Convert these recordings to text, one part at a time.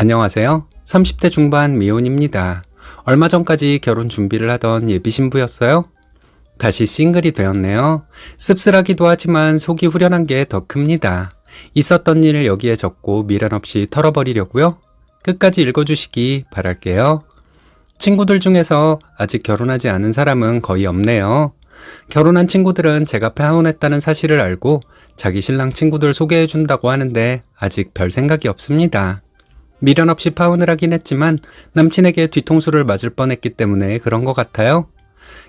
안녕하세요. 30대 중반 미혼입니다. 얼마 전까지 결혼 준비를 하던 예비 신부였어요. 다시 싱글이 되었네요. 씁쓸하기도 하지만 속이 후련한 게 더 큽니다. 있었던 일 여기에 적고 미련 없이 털어버리려고요. 끝까지 읽어주시기 바랄게요. 친구들 중에서 아직 결혼하지 않은 사람은 거의 없네요. 결혼한 친구들은 제가 파혼했다는 사실을 알고 자기 신랑 친구들 소개해준다고 하는데 아직 별 생각이 없습니다. 미련 없이 파혼을 하긴 했지만 남친에게 뒤통수를 맞을 뻔했기 때문에 그런 것 같아요.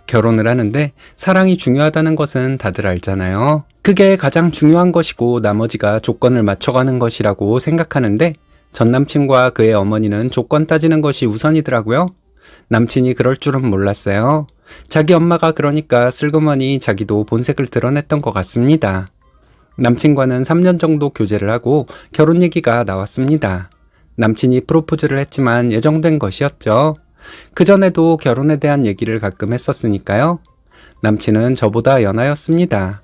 결혼을 하는데 사랑이 중요하다는 것은 다들 알잖아요. 그게 가장 중요한 것이고 나머지가 조건을 맞춰가는 것이라고 생각하는데 전 남친과 그의 어머니는 조건 따지는 것이 우선이더라고요. 남친이 그럴 줄은 몰랐어요. 자기 엄마가 그러니까 슬그머니 자기도 본색을 드러냈던 것 같습니다. 남친과는 3년 정도 교제를 하고 결혼 얘기가 나왔습니다. 남친이 프로포즈를 했지만 예정된 것이었죠. 그전에도 결혼에 대한 얘기를 가끔 했었으니까요. 남친은 저보다 연하였습니다.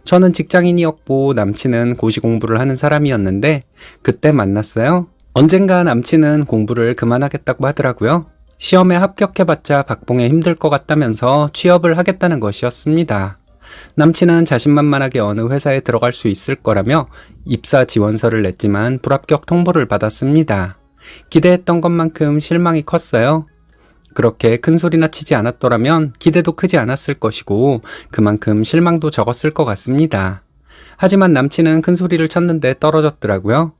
저는 직장인이었고 남친은 고시 공부를 하는 사람이었는데 그때 만났어요. 언젠가 남친은 공부를 그만하겠다고 하더라고요. 시험에 합격해봤자 박봉에 힘들 것 같다면서 취업을 하겠다는 것이었습니다. 남친은 자신만만하게 어느 회사에 들어갈 수 있을 거라며 입사 지원서를 냈지만 불합격 통보를 받았습니다. 기대했던 것만큼 실망이 컸어요. 그렇게 큰 소리나 치지 않았더라면 기대도 크지 않았을 것이고 그만큼 실망도 적었을 것 같습니다. 하지만 남친은 큰 소리를 쳤는데 떨어졌더라고요.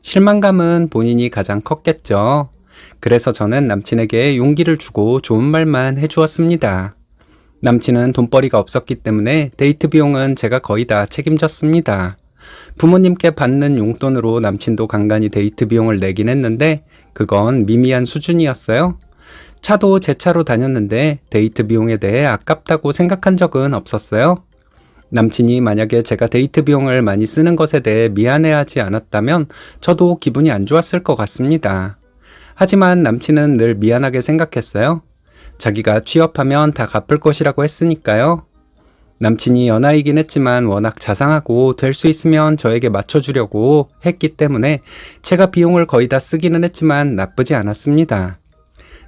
실망감은 본인이 가장 컸겠죠. 그래서 저는 남친에게 용기를 주고 좋은 말만 해주었습니다. 남친은 돈벌이가 없었기 때문에 데이트 비용은 제가 거의 다 책임졌습니다. 부모님께 받는 용돈으로 남친도 간간히 데이트 비용을 내긴 했는데 그건 미미한 수준이었어요. 차도 제 차로 다녔는데 데이트 비용에 대해 아깝다고 생각한 적은 없었어요. 남친이 만약에 제가 데이트 비용을 많이 쓰는 것에 대해 미안해하지 않았다면 저도 기분이 안 좋았을 것 같습니다. 하지만 남친은 늘 미안하게 생각했어요. 자기가 취업하면 다 갚을 것이라고 했으니까요. 남친이 연하이긴 했지만 워낙 자상하고 될 수 있으면 저에게 맞춰주려고 했기 때문에 제가 비용을 거의 다 쓰기는 했지만 나쁘지 않았습니다.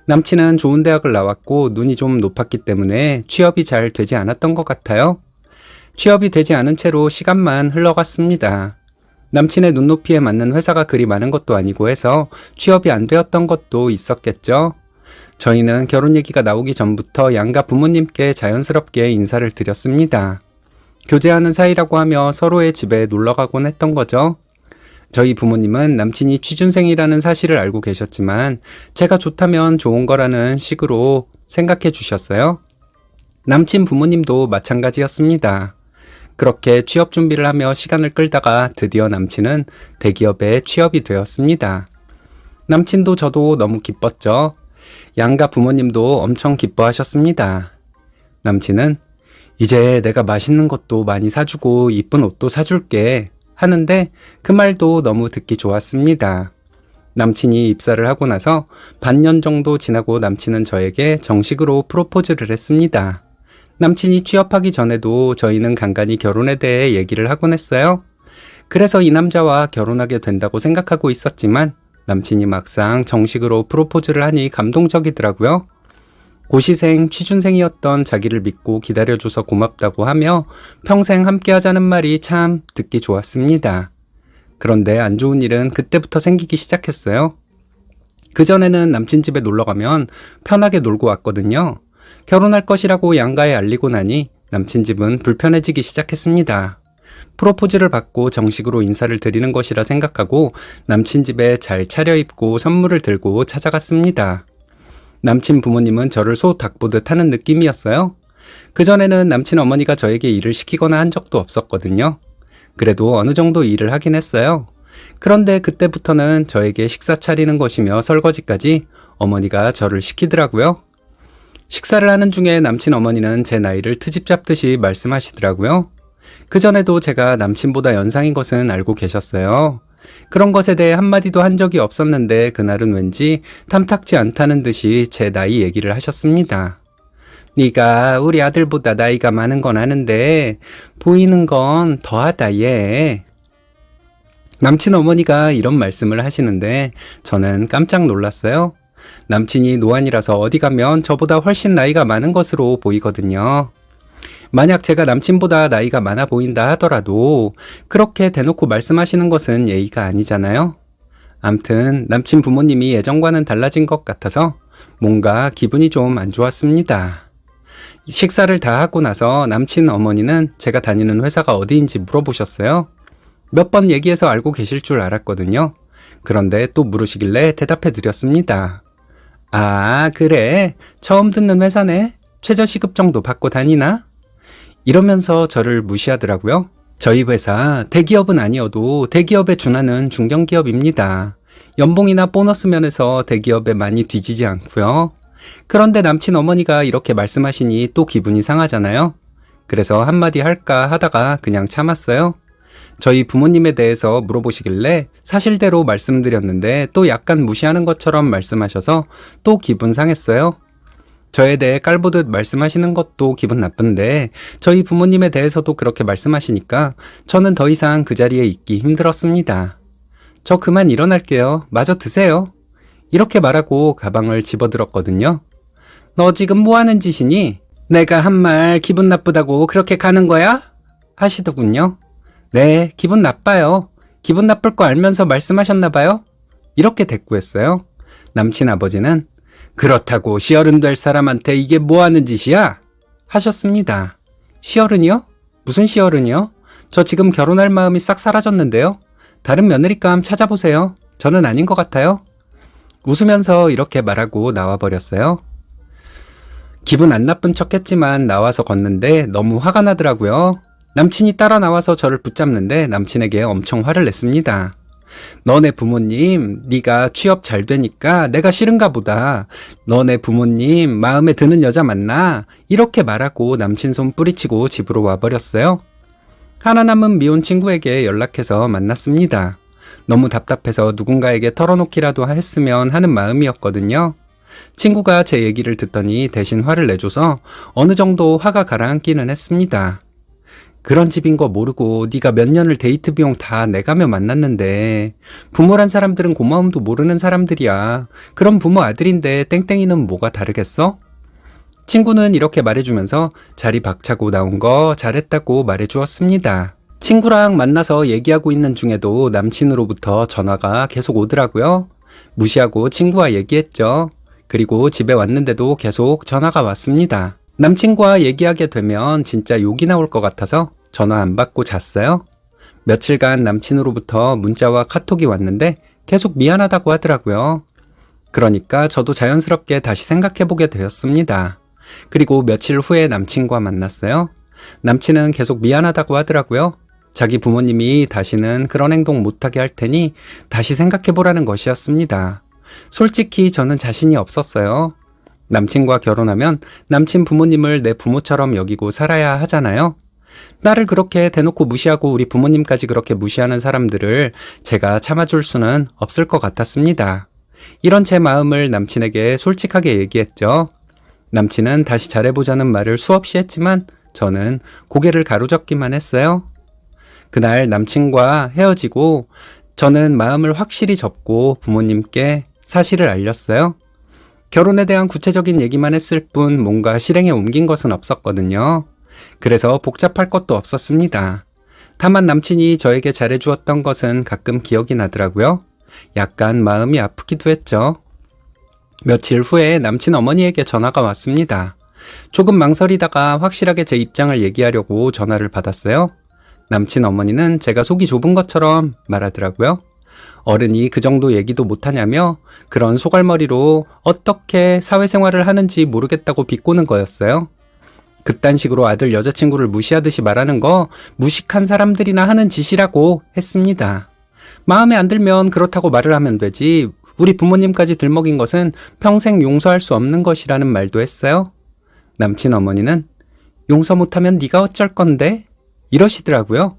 남친은 좋은 대학을 나왔고 눈이 좀 높았기 때문에 취업이 잘 되지 않았던 것 같아요. 취업이 되지 않은 채로 시간만 흘러갔습니다. 남친의 눈높이에 맞는 회사가 그리 많은 것도 아니고 해서 취업이 안 되었던 것도 있었겠죠. 저희는 결혼 얘기가 나오기 전부터 양가 부모님께 자연스럽게 인사를 드렸습니다. 교제하는 사이라고 하며 서로의 집에 놀러가곤 했던 거죠. 저희 부모님은 남친이 취준생이라는 사실을 알고 계셨지만 제가 좋다면 좋은 거라는 식으로 생각해 주셨어요. 남친 부모님도 마찬가지였습니다. 그렇게 취업 준비를 하며 시간을 끌다가 드디어 남친은 대기업에 취업이 되었습니다. 남친도 저도 너무 기뻤죠. 양가 부모님도 엄청 기뻐하셨습니다. 남친은 이제 내가 맛있는 것도 많이 사주고 이쁜 옷도 사줄게 하는데 그 말도 너무 듣기 좋았습니다. 남친이 입사를 하고 나서 반년 정도 지나고 남친은 저에게 정식으로 프로포즈를 했습니다. 남친이 취업하기 전에도 저희는 간간히 결혼에 대해 얘기를 하곤 했어요. 그래서 이 남자와 결혼하게 된다고 생각하고 있었지만 남친이 막상 정식으로 프로포즈를 하니 감동적이더라고요. 고시생, 취준생이었던 자기를 믿고 기다려줘서 고맙다고 하며 평생 함께 하자는 말이 참 듣기 좋았습니다. 그런데 안 좋은 일은 그때부터 생기기 시작했어요. 그전에는 남친 집에 놀러 가면 편하게 놀고 왔거든요. 결혼할 것이라고 양가에 알리고 나니 남친 집은 불편해지기 시작했습니다. 프로포즈를 받고 정식으로 인사를 드리는 것이라 생각하고 남친 집에 잘 차려입고 선물을 들고 찾아갔습니다. 남친 부모님은 저를 소 닭보듯 하는 느낌이었어요. 그전에는 남친 어머니가 저에게 일을 시키거나 한 적도 없었거든요. 그래도 어느 정도 일을 하긴 했어요. 그런데 그때부터는 저에게 식사 차리는 것이며 설거지까지 어머니가 저를 시키더라고요. 식사를 하는 중에 남친 어머니는 제 나이를 트집 잡듯이 말씀하시더라고요. 그전에도 제가 남친보다 연상인 것은 알고 계셨어요. 그런 것에 대해 한마디도 한 적이 없었는데 그날은 왠지 탐탁지 않다는 듯이 제 나이 얘기를 하셨습니다. 네가 우리 아들보다 나이가 많은 건 아는데 보이는 건 더하다 얘. 남친 어머니가 이런 말씀을 하시는데 저는 깜짝 놀랐어요. 남친이 노안이라서 어디 가면 저보다 훨씬 나이가 많은 것으로 보이거든요. 만약 제가 남친보다 나이가 많아 보인다 하더라도 그렇게 대놓고 말씀하시는 것은 예의가 아니잖아요. 암튼 남친 부모님이 예전과는 달라진 것 같아서 뭔가 기분이 좀 안 좋았습니다. 식사를 다 하고 나서 남친 어머니는 제가 다니는 회사가 어디인지 물어보셨어요. 몇 번 얘기해서 알고 계실 줄 알았거든요. 그런데 또 물으시길래 대답해 드렸습니다. 아, 그래. 처음 듣는 회사네. 최저시급 정도 받고 다니나? 이러면서 저를 무시하더라고요. 저희 회사 대기업은 아니어도 대기업에 준하는 중견기업입니다. 연봉이나 보너스 면에서 대기업에 많이 뒤지지 않고요. 그런데 남친 어머니가 이렇게 말씀하시니 또 기분이 상하잖아요. 그래서 한마디 할까 하다가 그냥 참았어요. 저희 부모님에 대해서 물어보시길래 사실대로 말씀드렸는데 또 약간 무시하는 것처럼 말씀하셔서 또 기분 상했어요. 저에 대해 깔보듯 말씀하시는 것도 기분 나쁜데 저희 부모님에 대해서도 그렇게 말씀하시니까 저는 더 이상 그 자리에 있기 힘들었습니다. 저 그만 일어날게요. 마저 드세요. 이렇게 말하고 가방을 집어들었거든요. 너 지금 뭐 하는 짓이니? 내가 한 말 기분 나쁘다고 그렇게 가는 거야? 하시더군요. 네, 기분 나빠요. 기분 나쁠 거 알면서 말씀하셨나봐요. 이렇게 대꾸했어요. 남친 아버지는 그렇다고 시어른 될 사람한테 이게 뭐 하는 짓이야? 하셨습니다. 시어른이요? 무슨 시어른이요? 저 지금 결혼할 마음이 싹 사라졌는데요. 다른 며느리감 찾아보세요. 저는 아닌 것 같아요. 웃으면서 이렇게 말하고 나와버렸어요. 기분 안 나쁜 척 했지만 나와서 걷는데 너무 화가 나더라고요. 남친이 따라 나와서 저를 붙잡는데 남친에게 엄청 화를 냈습니다. 너네 부모님, 네가 취업 잘 되니까 내가 싫은가 보다. 너네 부모님 마음에 드는 여자 만나. 이렇게 말하고 남친 손 뿌리치고 집으로 와버렸어요. 하나 남은 미혼 친구에게 연락해서 만났습니다. 너무 답답해서 누군가에게 털어놓기라도 했으면 하는 마음이었거든요. 친구가 제 얘기를 듣더니 대신 화를 내줘서 어느 정도 화가 가라앉기는 했습니다. 그런 집인 거 모르고 네가 몇 년을 데이트 비용 다 내가며 만났는데 부모란 사람들은 고마움도 모르는 사람들이야. 그럼 부모 아들인데 땡땡이는 뭐가 다르겠어? 친구는 이렇게 말해주면서 자리 박차고 나온 거 잘했다고 말해주었습니다. 친구랑 만나서 얘기하고 있는 중에도 남친으로부터 전화가 계속 오더라고요. 무시하고 친구와 얘기했죠. 그리고 집에 왔는데도 계속 전화가 왔습니다. 남친과 얘기하게 되면 진짜 욕이 나올 것 같아서 전화 안 받고 잤어요. 며칠간 남친으로부터 문자와 카톡이 왔는데 계속 미안하다고 하더라고요. 그러니까 저도 자연스럽게 다시 생각해보게 되었습니다. 그리고 며칠 후에 남친과 만났어요. 남친은 계속 미안하다고 하더라고요. 자기 부모님이 다시는 그런 행동 못하게 할 테니 다시 생각해보라는 것이었습니다. 솔직히 저는 자신이 없었어요. 남친과 결혼하면 남친 부모님을 내 부모처럼 여기고 살아야 하잖아요. 나를 그렇게 대놓고 무시하고 우리 부모님까지 그렇게 무시하는 사람들을 제가 참아줄 수는 없을 것 같았습니다. 이런 제 마음을 남친에게 솔직하게 얘기했죠. 남친은 다시 잘해보자는 말을 수없이 했지만 저는 고개를 가로젓기만 했어요. 그날 남친과 헤어지고 저는 마음을 확실히 접고 부모님께 사실을 알렸어요. 결혼에 대한 구체적인 얘기만 했을 뿐 뭔가 실행에 옮긴 것은 없었거든요. 그래서 복잡할 것도 없었습니다. 다만 남친이 저에게 잘해주었던 것은 가끔 기억이 나더라고요. 약간 마음이 아프기도 했죠. 며칠 후에 남친 어머니에게 전화가 왔습니다. 조금 망설이다가 확실하게 제 입장을 얘기하려고 전화를 받았어요. 남친 어머니는 제가 속이 좁은 것처럼 말하더라고요. 어른이 그 정도 얘기도 못하냐며 그런 소갈머리로 어떻게 사회생활을 하는지 모르겠다고 비꼬는 거였어요. 그딴 식으로 아들 여자친구를 무시하듯이 말하는 거 무식한 사람들이나 하는 짓이라고 했습니다. 마음에 안 들면 그렇다고 말을 하면 되지 우리 부모님까지 들먹인 것은 평생 용서할 수 없는 것이라는 말도 했어요. 남친 어머니는 용서 못하면 네가 어쩔 건데? 이러시더라고요.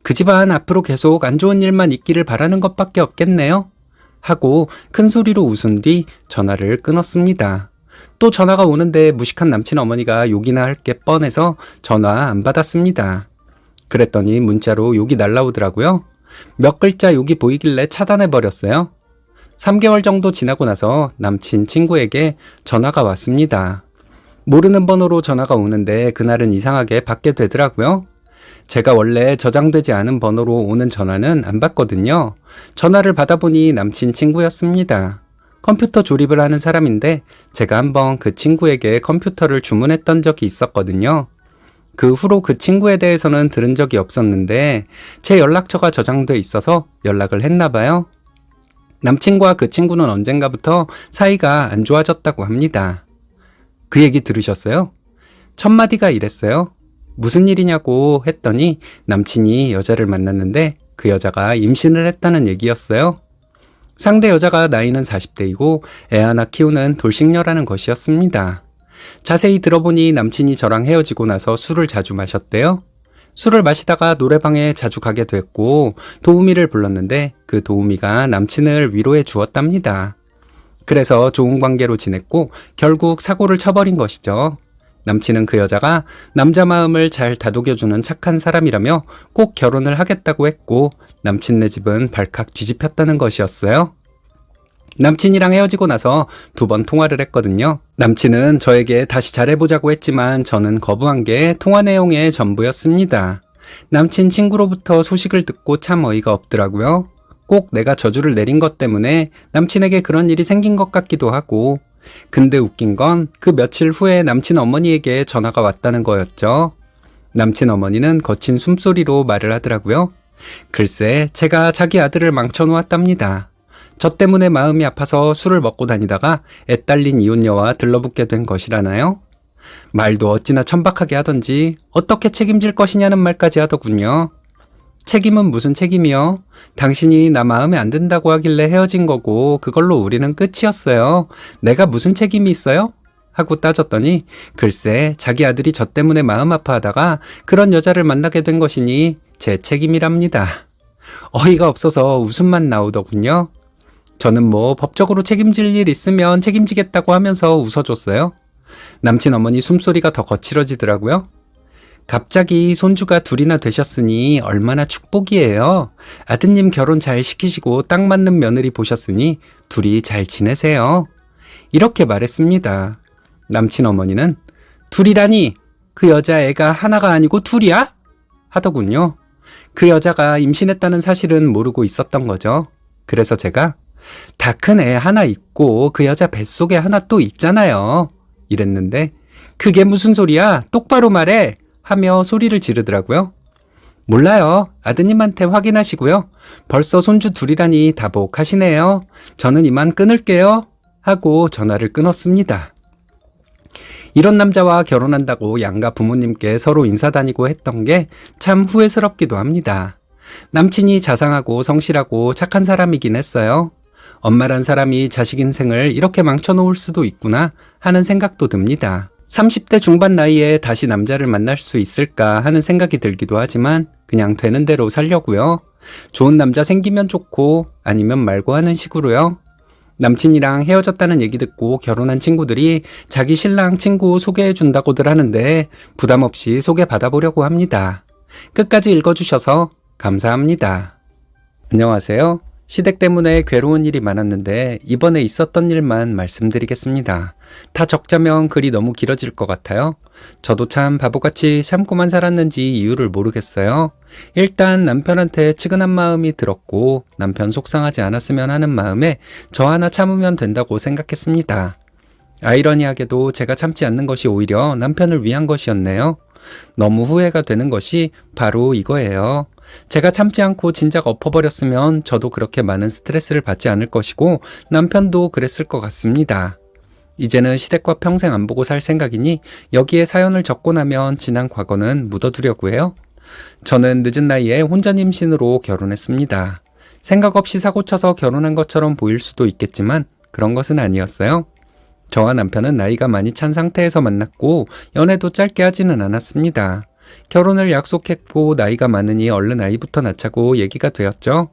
그 집안 앞으로 계속 안 좋은 일만 있기를 바라는 것밖에 없겠네요. 하고 큰 소리로 웃은 뒤 전화를 끊었습니다. 또 전화가 오는데 무식한 남친 어머니가 욕이나 할 게 뻔해서 전화 안 받았습니다. 그랬더니 문자로 욕이 날라오더라고요. 몇 글자 욕이 보이길래 차단해버렸어요. 3개월 정도 지나고 나서 남친 친구에게 전화가 왔습니다. 모르는 번호로 전화가 오는데 그날은 이상하게 받게 되더라고요. 제가 원래 저장되지 않은 번호로 오는 전화는 안 받거든요. 전화를 받아보니 남친 친구였습니다. 컴퓨터 조립을 하는 사람인데 제가 한번 그 친구에게 컴퓨터를 주문했던 적이 있었거든요. 그 후로 그 친구에 대해서는 들은 적이 없었는데 제 연락처가 저장돼 있어서 연락을 했나 봐요. 남친과 그 친구는 언젠가부터 사이가 안 좋아졌다고 합니다. 그 얘기 들으셨어요? 첫 마디가 이랬어요. 무슨 일이냐고 했더니 남친이 여자를 만났는데 그 여자가 임신을 했다는 얘기였어요. 상대 여자가 나이는 40대이고 애 하나 키우는 돌싱녀라는 것이었습니다. 자세히 들어보니 남친이 저랑 헤어지고 나서 술을 자주 마셨대요. 술을 마시다가 노래방에 자주 가게 됐고 도우미를 불렀는데 그 도우미가 남친을 위로해 주었답니다. 그래서 좋은 관계로 지냈고 결국 사고를 쳐버린 것이죠. 남친은 그 여자가 남자 마음을 잘 다독여주는 착한 사람이라며 꼭 결혼을 하겠다고 했고 남친네 집은 발칵 뒤집혔다는 것이었어요. 남친이랑 헤어지고 나서 2번 통화를 했거든요. 남친은 저에게 다시 잘해보자고 했지만 저는 거부한 게 통화 내용의 전부였습니다. 남친 친구로부터 소식을 듣고 참 어이가 없더라고요. 꼭 내가 저주를 내린 것 때문에 남친에게 그런 일이 생긴 것 같기도 하고, 근데 웃긴 건 그 며칠 후에 남친 어머니에게 전화가 왔다는 거였죠. 남친 어머니는 거친 숨소리로 말을 하더라고요. 글쎄, 제가 자기 아들을 망쳐놓았답니다. 저 때문에 마음이 아파서 술을 먹고 다니다가 애 딸린 이혼녀와 들러붙게 된 것이라나요? 말도 어찌나 천박하게 하던지 어떻게 책임질 것이냐는 말까지 하더군요. 책임은 무슨 책임이요? 당신이 나 마음에 안 든다고 하길래 헤어진 거고 그걸로 우리는 끝이었어요. 내가 무슨 책임이 있어요? 하고 따졌더니 글쎄 자기 아들이 저 때문에 마음 아파하다가 그런 여자를 만나게 된 것이니 제 책임이랍니다. 어이가 없어서 웃음만 나오더군요. 저는 뭐 법적으로 책임질 일 있으면 책임지겠다고 하면서 웃어줬어요. 남친 어머니 숨소리가 더 거칠어지더라고요. 갑자기 손주가 2이나 되셨으니 얼마나 축복이에요. 아드님 결혼 잘 시키시고 딱 맞는 며느리 보셨으니 둘이 잘 지내세요. 이렇게 말했습니다. 남친 어머니는 2이라니 그 여자애가 하나가 아니고 2이야? 하더군요. 그 여자가 임신했다는 사실은 모르고 있었던 거죠. 그래서 제가 다 큰 애 하나 있고 그 여자 뱃속에 하나 또 있잖아요. 이랬는데 그게 무슨 소리야? 똑바로 말해! 하며 소리를 지르더라고요. 몰라요. 아드님한테 확인하시고요. 벌써 손주 2이라니 다복하시네요. 저는 이만 끊을게요. 하고 전화를 끊었습니다. 이런 남자와 결혼한다고 양가 부모님께 서로 인사다니고 했던 게 참 후회스럽기도 합니다. 남친이 자상하고 성실하고 착한 사람이긴 했어요. 엄마란 사람이 자식 인생을 이렇게 망쳐놓을 수도 있구나 하는 생각도 듭니다. 30대 중반 나이에 다시 남자를 만날 수 있을까 하는 생각이 들기도 하지만 그냥 되는 대로 살려고요. 좋은 남자 생기면 좋고 아니면 말고 하는 식으로요. 남친이랑 헤어졌다는 얘기 듣고 결혼한 친구들이 자기 신랑 친구 소개해준다고들 하는데 부담 없이 소개받아보려고 합니다. 끝까지 읽어주셔서 감사합니다. 안녕하세요. 시댁 때문에 괴로운 일이 많았는데 이번에 있었던 일만 말씀드리겠습니다. 다 적자면 글이 너무 길어질 것 같아요. 저도 참 바보같이 참고만 살았는지 이유를 모르겠어요. 일단 남편한테 측은한 마음이 들었고 남편 속상하지 않았으면 하는 마음에 저 하나 참으면 된다고 생각했습니다. 아이러니하게도 제가 참지 않는 것이 오히려 남편을 위한 것이었네요. 너무 후회가 되는 것이 바로 이거예요. 제가 참지 않고 진작 엎어버렸으면 저도 그렇게 많은 스트레스를 받지 않을 것이고 남편도 그랬을 것 같습니다. 이제는 시댁과 평생 안 보고 살 생각이니 여기에 사연을 적고 나면 지난 과거는 묻어두려고 해요. 저는 늦은 나이에 혼전 임신으로 결혼했습니다. 생각 없이 사고쳐서 결혼한 것처럼 보일 수도 있겠지만 그런 것은 아니었어요. 저와 남편은 나이가 많이 찬 상태에서 만났고 연애도 짧게 하지는 않았습니다. 결혼을 약속했고 나이가 많으니 얼른 아이부터 낳자고 얘기가 되었죠.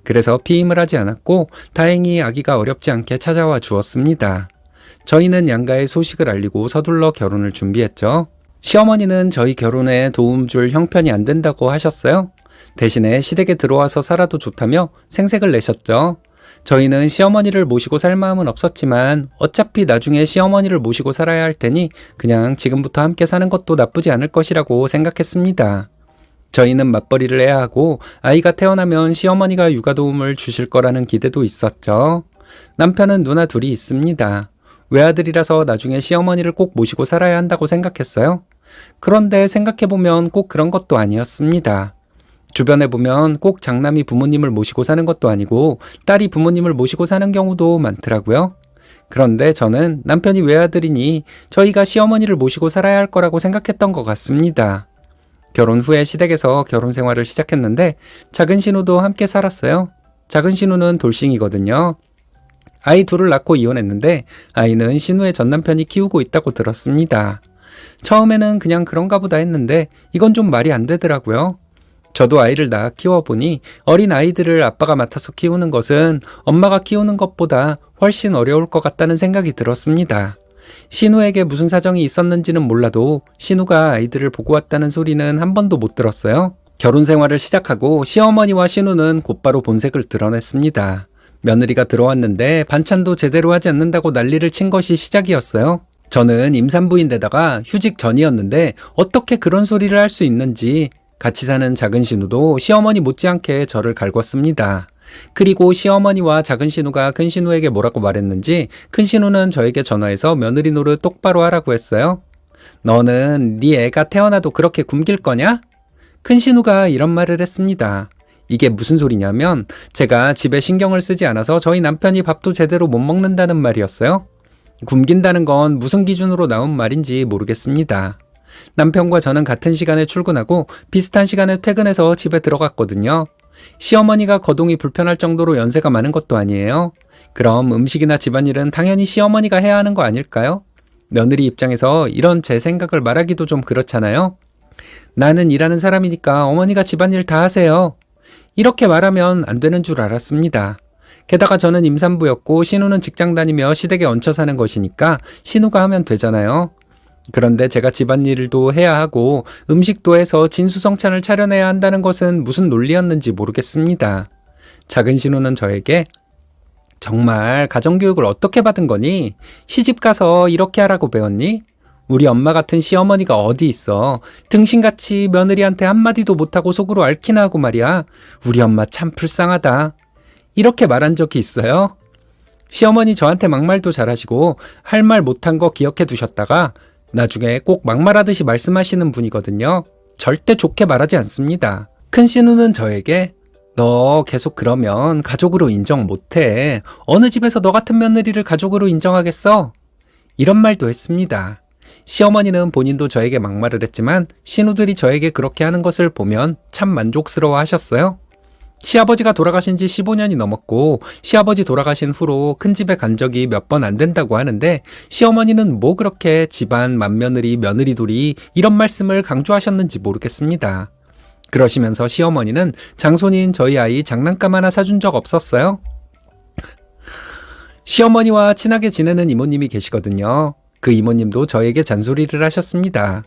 그래서 피임을 하지 않았고 다행히 아기가 어렵지 않게 찾아와 주었습니다. 저희는 양가의 소식을 알리고 서둘러 결혼을 준비했죠. 시어머니는 저희 결혼에 도움 줄 형편이 안 된다고 하셨어요. 대신에 시댁에 들어와서 살아도 좋다며 생색을 내셨죠. 저희는 시어머니를 모시고 살 마음은 없었지만 어차피 나중에 시어머니를 모시고 살아야 할 테니 그냥 지금부터 함께 사는 것도 나쁘지 않을 것이라고 생각했습니다. 저희는 맞벌이를 해야 하고 아이가 태어나면 시어머니가 육아 도움을 주실 거라는 기대도 있었죠. 남편은 누나 둘이 있습니다. 외아들이라서 나중에 시어머니를 꼭 모시고 살아야 한다고 생각했어요. 그런데 생각해보면 꼭 그런 것도 아니었습니다. 주변에 보면 꼭 장남이 부모님을 모시고 사는 것도 아니고 딸이 부모님을 모시고 사는 경우도 많더라고요. 그런데 저는 남편이 외아들이니 저희가 시어머니를 모시고 살아야 할 거라고 생각했던 것 같습니다. 결혼 후에 시댁에서 결혼 생활을 시작했는데 작은 신우도 함께 살았어요. 작은 신우는 돌싱이거든요. 아이 둘을 낳고 이혼했는데 아이는 신우의 전 남편이 키우고 있다고 들었습니다. 처음에는 그냥 그런가 보다 했는데 이건 좀 말이 안 되더라고요. 저도 아이를 낳아 키워보니 어린 아이들을 아빠가 맡아서 키우는 것은 엄마가 키우는 것보다 훨씬 어려울 것 같다는 생각이 들었습니다. 신우에게 무슨 사정이 있었는지는 몰라도 신우가 아이들을 보고 왔다는 소리는 한 번도 못 들었어요. 결혼 생활을 시작하고 시어머니와 신우는 곧바로 본색을 드러냈습니다. 며느리가 들어왔는데 반찬도 제대로 하지 않는다고 난리를 친 것이 시작이었어요. 저는 임산부인데다가 휴직 전이었는데 어떻게 그런 소리를 할 수 있는지 같이 사는 작은 신우도 시어머니 못지않게 저를 갈궜습니다. 그리고 시어머니와 작은 신우가 큰 신우에게 뭐라고 말했는지 큰 신우는 저에게 전화해서 며느리 노릇 똑바로 하라고 했어요. 너는 네 애가 태어나도 그렇게 굶길 거냐? 큰 신우가 이런 말을 했습니다. 이게 무슨 소리냐면 제가 집에 신경을 쓰지 않아서 저희 남편이 밥도 제대로 못 먹는다는 말이었어요. 굶긴다는 건 무슨 기준으로 나온 말인지 모르겠습니다. 남편과 저는 같은 시간에 출근하고 비슷한 시간에 퇴근해서 집에 들어갔거든요. 시어머니가 거동이 불편할 정도로 연세가 많은 것도 아니에요. 그럼 음식이나 집안일은 당연히 시어머니가 해야 하는 거 아닐까요? 며느리 입장에서 이런 제 생각을 말하기도 좀 그렇잖아요. 나는 일하는 사람이니까 어머니가 집안일 다 하세요. 이렇게 말하면 안 되는 줄 알았습니다. 게다가 저는 임산부였고 신우는 직장 다니며 시댁에 얹혀 사는 것이니까 신우가 하면 되잖아요. 그런데 제가 집안일도 해야 하고 음식도 해서 진수성찬을 차려내야 한다는 것은 무슨 논리였는지 모르겠습니다. 작은 신우는 저에게 정말 가정교육을 어떻게 받은 거니? 시집가서 이렇게 하라고 배웠니? 우리 엄마 같은 시어머니가 어디 있어? 등신같이 며느리한테 한마디도 못하고 속으로 앓기나 하고 말이야. 우리 엄마 참 불쌍하다. 이렇게 말한 적이 있어요? 시어머니 저한테 막말도 잘하시고 할 말 못한 거 기억해 두셨다가 나중에 꼭 막말하듯이 말씀하시는 분이거든요. 절대 좋게 말하지 않습니다. 큰 신우는 저에게 너 계속 그러면 가족으로 인정 못해. 어느 집에서 너 같은 며느리를 가족으로 인정하겠어? 이런 말도 했습니다. 시어머니는 본인도 저에게 막말을 했지만 신우들이 저에게 그렇게 하는 것을 보면 참 만족스러워 하셨어요. 시아버지가 돌아가신 지 15년이 넘었고 시아버지 돌아가신 후로 큰 집에 간 적이 몇 번 안 된다고 하는데 시어머니는 뭐 그렇게 집안 맏며느리 며느리돌이 이런 말씀을 강조하셨는지 모르겠습니다. 그러시면서 시어머니는 장손인 저희 아이 장난감 하나 사준 적 없었어요. 시어머니와 친하게 지내는 이모님이 계시거든요. 그 이모님도 저에게 잔소리를 하셨습니다.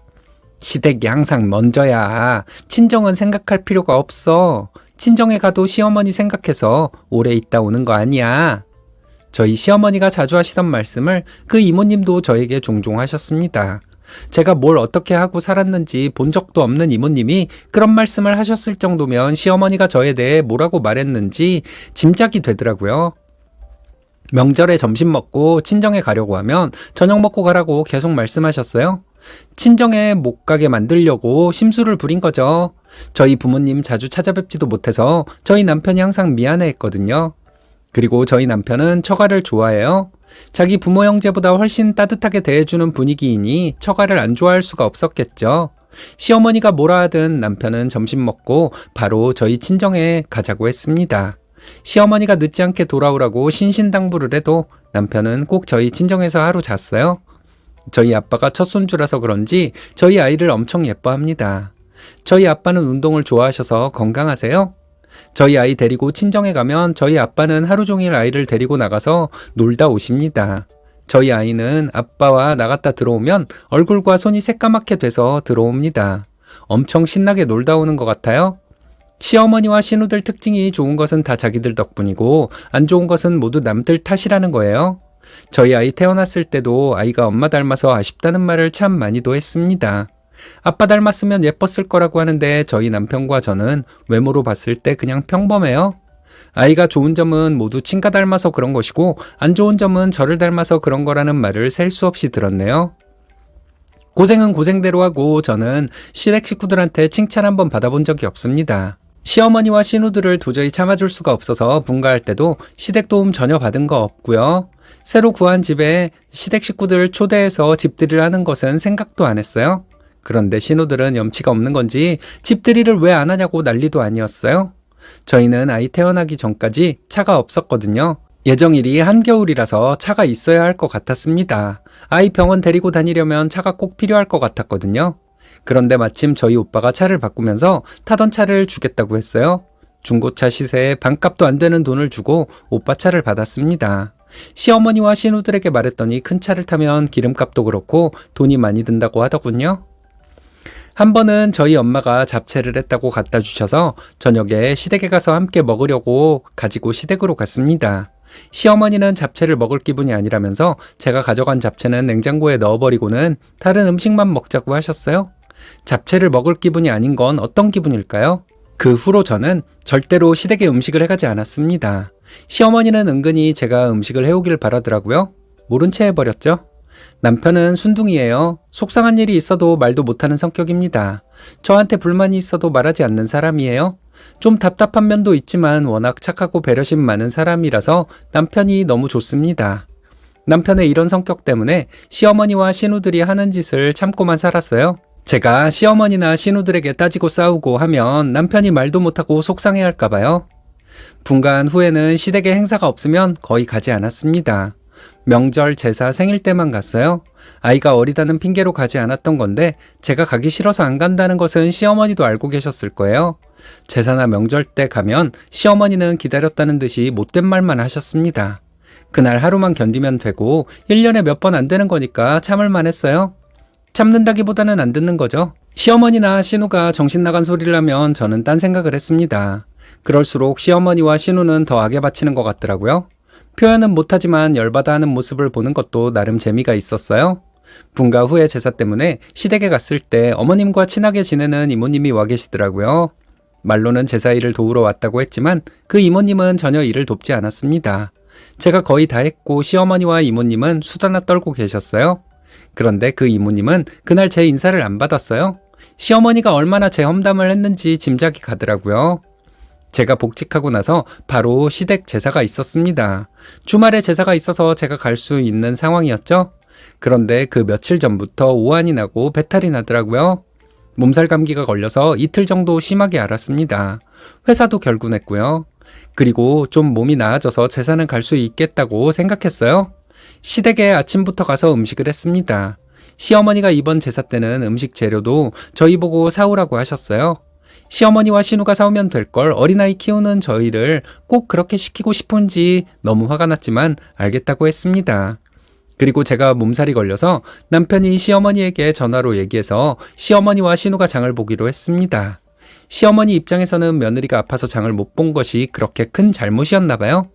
시댁이 항상 먼저야. 친정은 생각할 필요가 없어. 친정에 가도 시어머니 생각해서 오래 있다 오는 거 아니야. 저희 시어머니가 자주 하시던 말씀을 그 이모님도 저에게 종종 하셨습니다. 제가 뭘 어떻게 하고 살았는지 본 적도 없는 이모님이 그런 말씀을 하셨을 정도면 시어머니가 저에 대해 뭐라고 말했는지 짐작이 되더라고요. 명절에 점심 먹고 친정에 가려고 하면 저녁 먹고 가라고 계속 말씀하셨어요. 친정에 못 가게 만들려고 심술을 부린 거죠. 저희 부모님 자주 찾아뵙지도 못해서 저희 남편이 항상 미안해했거든요. 그리고 저희 남편은 처가를 좋아해요. 자기 부모 형제보다 훨씬 따뜻하게 대해주는 분위기이니 처가를 안 좋아할 수가 없었겠죠. 시어머니가 뭐라 하든 남편은 점심 먹고 바로 저희 친정에 가자고 했습니다. 시어머니가 늦지 않게 돌아오라고 신신당부를 해도 남편은 꼭 저희 친정에서 하루 잤어요. 저희 아빠가 첫 손주라서 그런지 저희 아이를 엄청 예뻐합니다. 저희 아빠는 운동을 좋아하셔서 건강하세요? 저희 아이 데리고 친정에 가면 저희 아빠는 하루 종일 아이를 데리고 나가서 놀다 오십니다. 저희 아이는 아빠와 나갔다 들어오면 얼굴과 손이 새까맣게 돼서 들어옵니다. 엄청 신나게 놀다 오는 것 같아요. 시어머니와 신우들 특징이 좋은 것은 다 자기들 덕분이고 안 좋은 것은 모두 남들 탓이라는 거예요. 저희 아이 태어났을 때도 아이가 엄마 닮아서 아쉽다는 말을 참 많이도 했습니다. 아빠 닮았으면 예뻤을 거라고 하는데 저희 남편과 저는 외모로 봤을 때 그냥 평범해요. 아이가 좋은 점은 모두 친가 닮아서 그런 것이고 안 좋은 점은 저를 닮아서 그런 거라는 말을 셀 수 없이 들었네요. 고생은 고생대로 하고 저는 시댁 식구들한테 칭찬 한번 받아본 적이 없습니다. 시어머니와 신우들을 도저히 참아줄 수가 없어서 분가할 때도 시댁 도움 전혀 받은 거 없고요. 새로 구한 집에 시댁 식구들 초대해서 집들이를 하는 것은 생각도 안 했어요. 그런데 신우들은 염치가 없는 건지 집들이를 왜 안 하냐고 난리도 아니었어요. 저희는 아이 태어나기 전까지 차가 없었거든요. 예정일이 한겨울이라서 차가 있어야 할 것 같았습니다. 아이 병원 데리고 다니려면 차가 꼭 필요할 것 같았거든요. 그런데 마침 저희 오빠가 차를 바꾸면서 타던 차를 주겠다고 했어요. 중고차 시세에 반값도 안 되는 돈을 주고 오빠 차를 받았습니다. 시어머니와 신우들에게 말했더니 큰 차를 타면 기름값도 그렇고 돈이 많이 든다고 하더군요. 한 번은 저희 엄마가 잡채를 했다고 갖다 주셔서 저녁에 시댁에 가서 함께 먹으려고 가지고 시댁으로 갔습니다. 시어머니는 잡채를 먹을 기분이 아니라면서 제가 가져간 잡채는 냉장고에 넣어버리고는 다른 음식만 먹자고 하셨어요. 잡채를 먹을 기분이 아닌 건 어떤 기분일까요? 그 후로 저는 절대로 시댁에 음식을 해가지 않았습니다. 시어머니는 은근히 제가 음식을 해오길 바라더라고요. 모른 채 해버렸죠. 남편은 순둥이에요. 속상한 일이 있어도 말도 못하는 성격입니다. 저한테 불만이 있어도 말하지 않는 사람이에요. 좀 답답한 면도 있지만 워낙 착하고 배려심 많은 사람이라서 남편이 너무 좋습니다. 남편의 이런 성격 때문에 시어머니와 신우들이 하는 짓을 참고만 살았어요. 제가 시어머니나 신우들에게 따지고 싸우고 하면 남편이 말도 못하고 속상해할까봐요. 분가한 후에는 시댁에 행사가 없으면 거의 가지 않았습니다. 명절, 제사, 생일 때만 갔어요. 아이가 어리다는 핑계로 가지 않았던 건데 제가 가기 싫어서 안 간다는 것은 시어머니도 알고 계셨을 거예요. 제사나 명절 때 가면 시어머니는 기다렸다는 듯이 못된 말만 하셨습니다. 그날 하루만 견디면 되고 1년에 몇 번 안 되는 거니까 참을만 했어요. 참는다기보다는 안 듣는 거죠. 시어머니나 신우가 정신 나간 소리를 하면 저는 딴 생각을 했습니다. 그럴수록 시어머니와 신우는 더 악에 바치는 것 같더라고요. 표현은 못하지만 열받아 하는 모습을 보는 것도 나름 재미가 있었어요. 분가 후에 제사 때문에 시댁에 갔을 때 어머님과 친하게 지내는 이모님이 와 계시더라고요. 말로는 제사 일을 도우러 왔다고 했지만 그 이모님은 전혀 일을 돕지 않았습니다. 제가 거의 다 했고 시어머니와 이모님은 수다나 떨고 계셨어요. 그런데 그 이모님은 그날 제 인사를 안 받았어요. 시어머니가 얼마나 제 험담을 했는지 짐작이 가더라고요. 제가 복직하고 나서 바로 시댁 제사가 있었습니다. 주말에 제사가 있어서 제가 갈 수 있는 상황이었죠. 그런데 그 며칠 전부터 오한이 나고 배탈이 나더라고요. 몸살 감기가 걸려서 이틀 정도 심하게 앓았습니다. 회사도 결근했고요. 그리고 좀 몸이 나아져서 제사는 갈 수 있겠다고 생각했어요. 시댁에 아침부터 가서 음식을 했습니다. 시어머니가 이번 제사 때는 음식 재료도 저희 보고 사오라고 하셨어요. 시어머니와 신우가 사오면 될 걸 어린아이 키우는 저희를 꼭 그렇게 시키고 싶은지 너무 화가 났지만 알겠다고 했습니다. 그리고 제가 몸살이 걸려서 남편이 시어머니에게 전화로 얘기해서 시어머니와 신우가 장을 보기로 했습니다. 시어머니 입장에서는 며느리가 아파서 장을 못 본 것이 그렇게 큰 잘못이었나 봐요.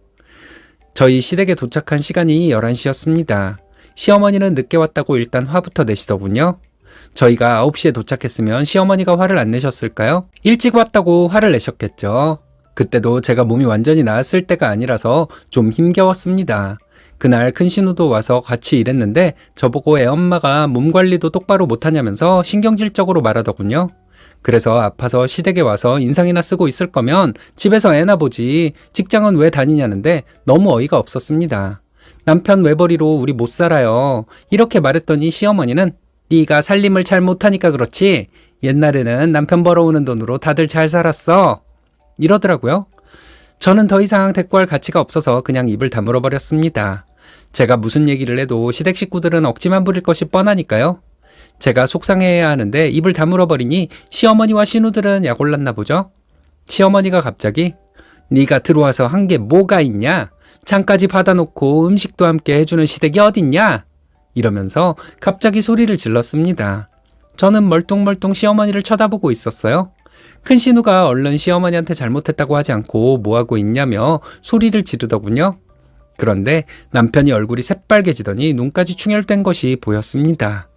저희 시댁에 도착한 시간이 11시였습니다. 시어머니는 늦게 왔다고 일단 화부터 내시더군요. 저희가 9시에 도착했으면 시어머니가 화를 안 내셨을까요? 일찍 왔다고 화를 내셨겠죠. 그때도 제가 몸이 완전히 나았을 때가 아니라서 좀 힘겨웠습니다. 그날 큰 신우도 와서 같이 일했는데 저보고 애엄마가 몸 관리도 똑바로 못하냐면서 신경질적으로 말하더군요. 그래서 아파서 시댁에 와서 인상이나 쓰고 있을 거면 집에서 애나 보지 직장은 왜 다니냐는데 너무 어이가 없었습니다. 남편 외벌이로 우리 못 살아요. 이렇게 말했더니 시어머니는 네가 살림을 잘 못하니까 그렇지 옛날에는 남편 벌어오는 돈으로 다들 잘 살았어. 이러더라고요. 저는 더 이상 대꾸할 가치가 없어서 그냥 입을 다물어 버렸습니다. 제가 무슨 얘기를 해도 시댁 식구들은 억지만 부릴 것이 뻔하니까요. 제가 속상해해야 하는데 입을 다물어 버리니 시어머니와 신우들은 약올랐나 보죠. 시어머니가 갑자기 네가 들어와서 한 게 뭐가 있냐? 장까지 받아놓고 음식도 함께 해주는 시댁이 어딨냐? 이러면서 갑자기 소리를 질렀습니다. 저는 멀뚱멀뚱 시어머니를 쳐다보고 있었어요. 큰 신우가 얼른 시어머니한테 잘못했다고 하지 않고 뭐하고 있냐며 소리를 지르더군요. 그런데 남편이 얼굴이 새빨개지더니 눈까지 충혈된 것이 보였습니다.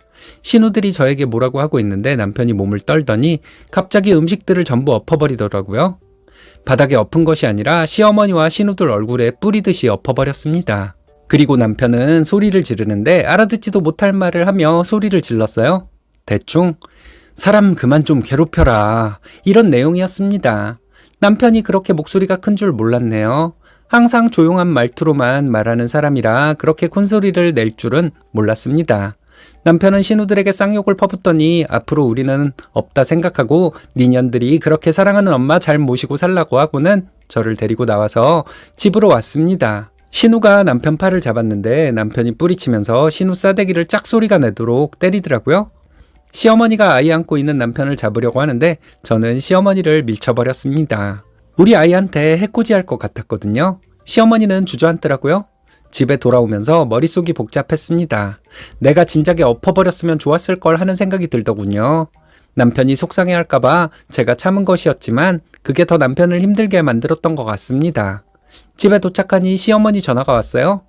신우들이 저에게 뭐라고 하고 있는데 남편이 몸을 떨더니 갑자기 음식들을 전부 엎어버리더라고요. 바닥에 엎은 것이 아니라 시어머니와 신우들 얼굴에 뿌리듯이 엎어버렸습니다. 그리고 남편은 소리를 지르는데 알아듣지도 못할 말을 하며 소리를 질렀어요. 대충 사람 그만 좀 괴롭혀라, 이런 내용이었습니다. 남편이 그렇게 목소리가 큰 줄 몰랐네요. 항상 조용한 말투로만 말하는 사람이라 그렇게 큰 소리를 낼 줄은 몰랐습니다. 남편은 신우들에게 쌍욕을 퍼붓더니 앞으로 우리는 없다 생각하고 니년들이 그렇게 사랑하는 엄마 잘 모시고 살라고 하고는 저를 데리고 나와서 집으로 왔습니다. 신우가 남편 팔을 잡았는데 남편이 뿌리치면서 신우 싸대기를 짝소리가 내도록 때리더라고요. 시어머니가 아이 안고 있는 남편을 잡으려고 하는데 저는 시어머니를 밀쳐버렸습니다. 우리 아이한테 해코지할 것 같았거든요. 시어머니는 주저앉더라고요. 집에 돌아오면서 머릿속이 복잡했습니다. 내가 진작에 엎어버렸으면 좋았을 걸 하는 생각이 들더군요. 남편이 속상해할까봐 제가 참은 것이었지만 그게 더 남편을 힘들게 만들었던 것 같습니다. 집에 도착하니 시어머니 전화가 왔어요.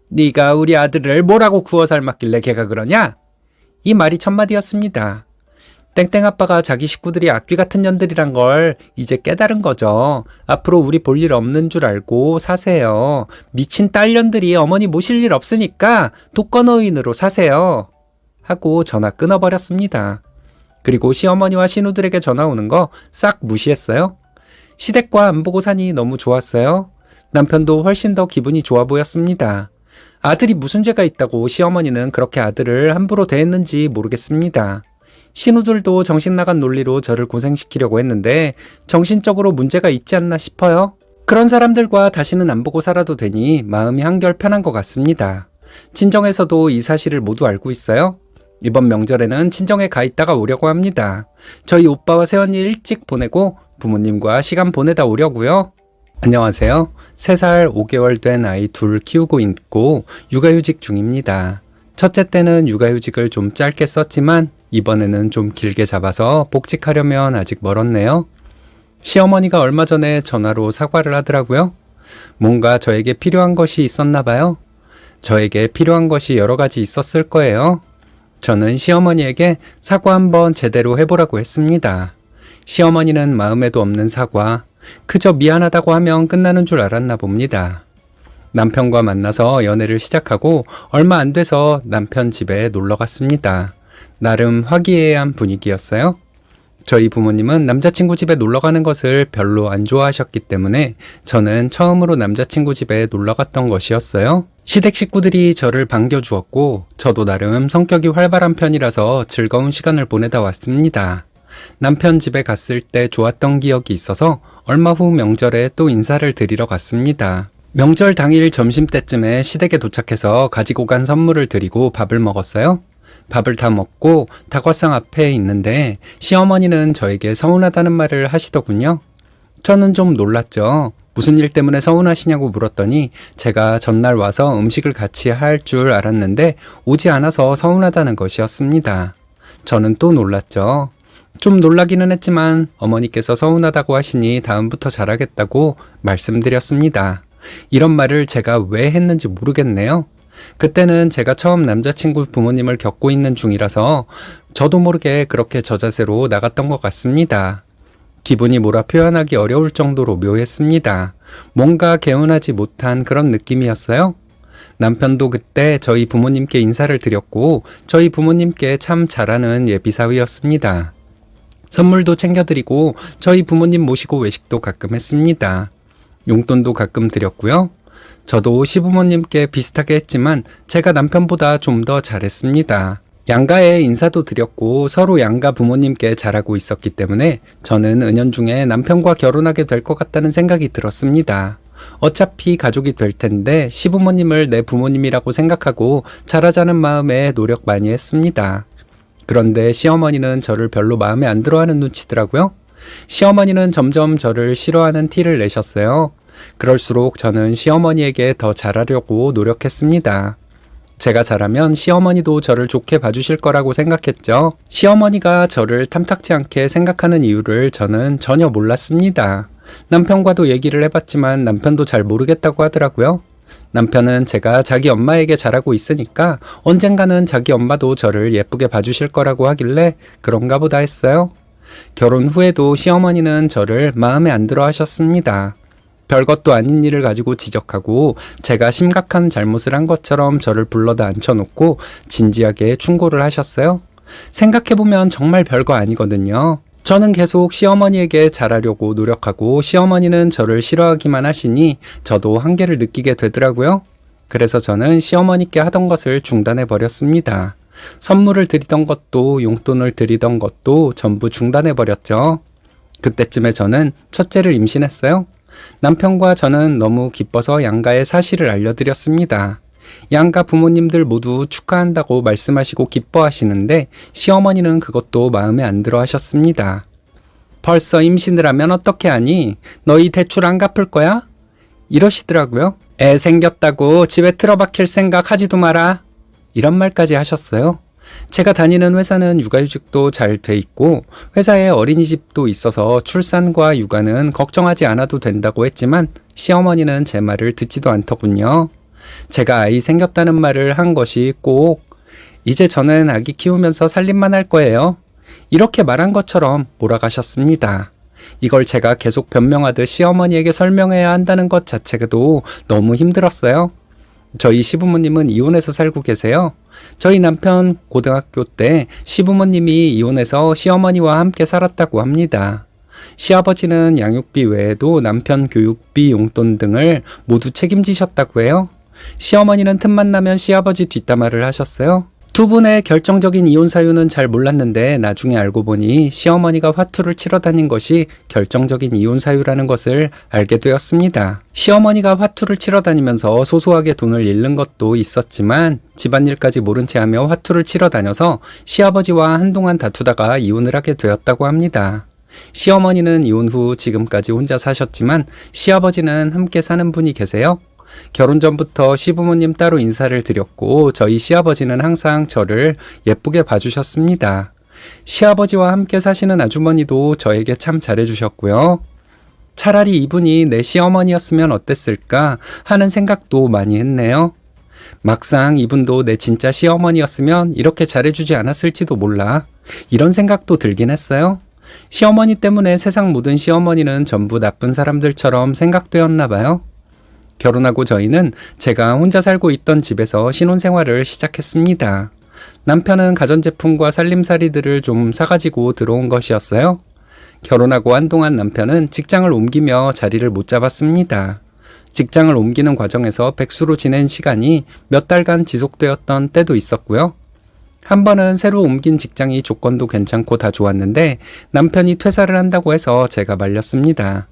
네가 우리 아들을 뭐라고 구워 삶았길래 걔가 그러냐? 이 말이 첫마디였습니다. 땡땡아빠가 자기 식구들이 악귀 같은 년들이란 걸 이제 깨달은 거죠. 앞으로 우리 볼 일 없는 줄 알고 사세요. 미친 딸년들이 어머니 모실 일 없으니까 독거노인으로 사세요. 하고 전화 끊어버렸습니다. 그리고 시어머니와 신우들에게 전화 오는 거 싹 무시했어요. 시댁과 안 보고 사니 너무 좋았어요. 남편도 훨씬 더 기분이 좋아 보였습니다. 아들이 무슨 죄가 있다고 시어머니는 그렇게 아들을 함부로 대했는지 모르겠습니다. 신우들도 정신나간 논리로 저를 고생시키려고 했는데 정신적으로 문제가 있지 않나 싶어요. 그런 사람들과 다시는 안 보고 살아도 되니 마음이 한결 편한 것 같습니다. 친정에서도 이 사실을 모두 알고 있어요. 이번 명절에는 친정에 가 있다가 오려고 합니다. 저희 오빠와 새언니 일찍 보내고 부모님과 시간 보내다 오려고요. 안녕하세요. 3살 5개월 된 아이 둘 키우고 있고 육아휴직 중입니다. 첫째 때는 육아휴직을 좀 짧게 썼지만 이번에는 좀 길게 잡아서 복직하려면 아직 멀었네요. 시어머니가 얼마 전에 전화로 사과를 하더라고요. 뭔가 저에게 필요한 것이 있었나 봐요. 저에게 필요한 것이 여러 가지 있었을 거예요. 저는 시어머니에게 사과 한번 제대로 해보라고 했습니다. 시어머니는 마음에도 없는 사과, 그저 미안하다고 하면 끝나는 줄 알았나 봅니다. 남편과 만나서 연애를 시작하고 얼마 안 돼서 남편 집에 놀러 갔습니다. 나름 화기애애한 분위기였어요. 저희 부모님은 남자친구 집에 놀러 가는 것을 별로 안 좋아하셨기 때문에 저는 처음으로 남자친구 집에 놀러 갔던 것이었어요. 시댁 식구들이 저를 반겨주었고 저도 나름 성격이 활발한 편이라서 즐거운 시간을 보내다 왔습니다. 남편 집에 갔을 때 좋았던 기억이 있어서 얼마 후 명절에 또 인사를 드리러 갔습니다. 명절 당일 점심때쯤에 시댁에 도착해서 가지고 간 선물을 드리고 밥을 먹었어요. 밥을 다 먹고 다과상 앞에 있는데 시어머니는 저에게 서운하다는 말을 하시더군요. 저는 좀 놀랐죠. 무슨 일 때문에 서운하시냐고 물었더니 제가 전날 와서 음식을 같이 할 줄 알았는데 오지 않아서 서운하다는 것이었습니다. 저는 또 놀랐죠. 좀 놀라기는 했지만 어머니께서 서운하다고 하시니 다음부터 잘하겠다고 말씀드렸습니다. 이런 말을 제가 왜 했는지 모르겠네요. 그때는 제가 처음 남자친구 부모님을 겪고 있는 중이라서 저도 모르게 그렇게 저자세로 나갔던 것 같습니다. 기분이 뭐라 표현하기 어려울 정도로 묘했습니다. 뭔가 개운하지 못한 그런 느낌이었어요. 남편도 그때 저희 부모님께 인사를 드렸고 저희 부모님께 참 잘하는 예비사위였습니다. 선물도 챙겨드리고 저희 부모님 모시고 외식도 가끔 했습니다. 용돈도 가끔 드렸고요. 저도 시부모님께 비슷하게 했지만 제가 남편보다 좀 더 잘했습니다. 양가에 인사도 드렸고 서로 양가 부모님께 잘하고 있었기 때문에 저는 은연중에 남편과 결혼하게 될 것 같다는 생각이 들었습니다. 어차피 가족이 될 텐데 시부모님을 내 부모님이라고 생각하고 잘하자는 마음에 노력 많이 했습니다. 그런데 시어머니는 저를 별로 마음에 안 들어하는 눈치더라고요. 시어머니는 점점 저를 싫어하는 티를 내셨어요. 그럴수록 저는 시어머니에게 더 잘하려고 노력했습니다. 제가 잘하면 시어머니도 저를 좋게 봐주실 거라고 생각했죠. 시어머니가 저를 탐탁지 않게 생각하는 이유를 저는 전혀 몰랐습니다. 남편과도 얘기를 해봤지만 남편도 잘 모르겠다고 하더라고요. 남편은 제가 자기 엄마에게 잘하고 있으니까 언젠가는 자기 엄마도 저를 예쁘게 봐주실 거라고 하길래 그런가 보다 했어요. 결혼 후에도 시어머니는 저를 마음에 안 들어 하셨습니다. 별것도 아닌 일을 가지고 지적하고 제가 심각한 잘못을 한 것처럼 저를 불러다 앉혀놓고 진지하게 충고를 하셨어요. 생각해보면 정말 별거 아니거든요. 저는 계속 시어머니에게 잘하려고 노력하고 시어머니는 저를 싫어하기만 하시니 저도 한계를 느끼게 되더라고요. 그래서 저는 시어머니께 하던 것을 중단해 버렸습니다. 선물을 드리던 것도 용돈을 드리던 것도 전부 중단해 버렸죠. 그때쯤에 저는 첫째를 임신했어요. 남편과 저는 너무 기뻐서 양가의 사실을 알려드렸습니다. 양가 부모님들 모두 축하한다고 말씀하시고 기뻐하시는데 시어머니는 그것도 마음에 안 들어 하셨습니다. 벌써 임신을 하면 어떻게 하니? 너희 대출 안 갚을 거야? 이러시더라고요. 애 생겼다고 집에 틀어박힐 생각 하지도 마라. 이런 말까지 하셨어요. 제가 다니는 회사는 육아휴직도 잘 돼 있고 회사에 어린이집도 있어서 출산과 육아는 걱정하지 않아도 된다고 했지만 시어머니는 제 말을 듣지도 않더군요. 제가 아이 생겼다는 말을 한 것이 꼭 이제 저는 아기 키우면서 살림만 할 거예요. 이렇게 말한 것처럼 몰아가셨습니다. 이걸 제가 계속 변명하듯 시어머니에게 설명해야 한다는 것 자체도 너무 힘들었어요. 저희 시부모님은 이혼해서 살고 계세요. 저희 남편 고등학교 때 시부모님이 이혼해서 시어머니와 함께 살았다고 합니다. 시아버지는 양육비 외에도 남편 교육비, 용돈 등을 모두 책임지셨다고 해요. 시어머니는 틈만 나면 시아버지 뒷담화를 하셨어요. 두 분의 결정적인 이혼 사유는 잘 몰랐는데 나중에 알고 보니 시어머니가 화투를 치러 다닌 것이 결정적인 이혼 사유라는 것을 알게 되었습니다. 시어머니가 화투를 치러 다니면서 소소하게 돈을 잃는 것도 있었지만 집안일까지 모른 채 하며 화투를 치러 다녀서 시아버지와 한동안 다투다가 이혼을 하게 되었다고 합니다. 시어머니는 이혼 후 지금까지 혼자 사셨지만 시아버지는 함께 사는 분이 계세요. 결혼 전부터 시부모님 따로 인사를 드렸고 저희 시아버지는 항상 저를 예쁘게 봐주셨습니다. 시아버지와 함께 사시는 아주머니도 저에게 참 잘해주셨고요. 차라리 이분이 내 시어머니였으면 어땠을까 하는 생각도 많이 했네요. 막상 이분도 내 진짜 시어머니였으면 이렇게 잘해주지 않았을지도 몰라. 이런 생각도 들긴 했어요. 시어머니 때문에 세상 모든 시어머니는 전부 나쁜 사람들처럼 생각되었나 봐요. 결혼하고 저희는 제가 혼자 살고 있던 집에서 신혼생활을 시작했습니다. 남편은 가전제품과 살림살이들을 좀 사가지고 들어온 것이었어요. 결혼하고 한동안 남편은 직장을 옮기며 자리를 못 잡았습니다. 직장을 옮기는 과정에서 백수로 지낸 시간이 몇 달간 지속되었던 때도 있었고요. 한 번은 새로 옮긴 직장이 조건도 괜찮고 다 좋았는데 남편이 퇴사를 한다고 해서 제가 말렸습니다.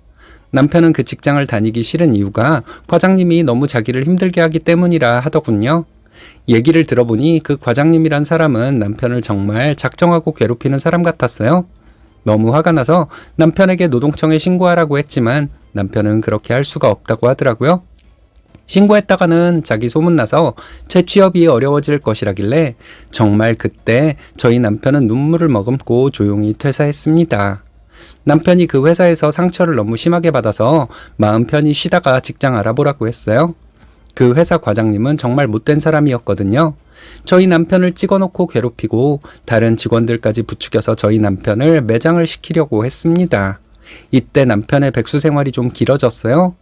남편은 그 직장을 다니기 싫은 이유가 과장님이 너무 자기를 힘들게 하기 때문이라 하더군요. 얘기를 들어보니 그 과장님이란 사람은 남편을 정말 작정하고 괴롭히는 사람 같았어요. 너무 화가 나서 남편에게 노동청에 신고하라고 했지만 남편은 그렇게 할 수가 없다고 하더라고요. 신고했다가는 자기 소문나서 재취업이 어려워질 것이라길래 정말 그때 저희 남편은 눈물을 머금고 조용히 퇴사했습니다. 남편이 그 회사에서 상처를 너무 심하게 받아서 마음 편히 쉬다가 직장 알아보라고 했어요. 그 회사 과장님은 정말 못된 사람이었거든요. 저희 남편을 찍어놓고 괴롭히고 다른 직원들까지 부추겨서 저희 남편을 매장을 시키려고 했습니다. 이때 남편의 백수 생활이 좀 길어졌어요.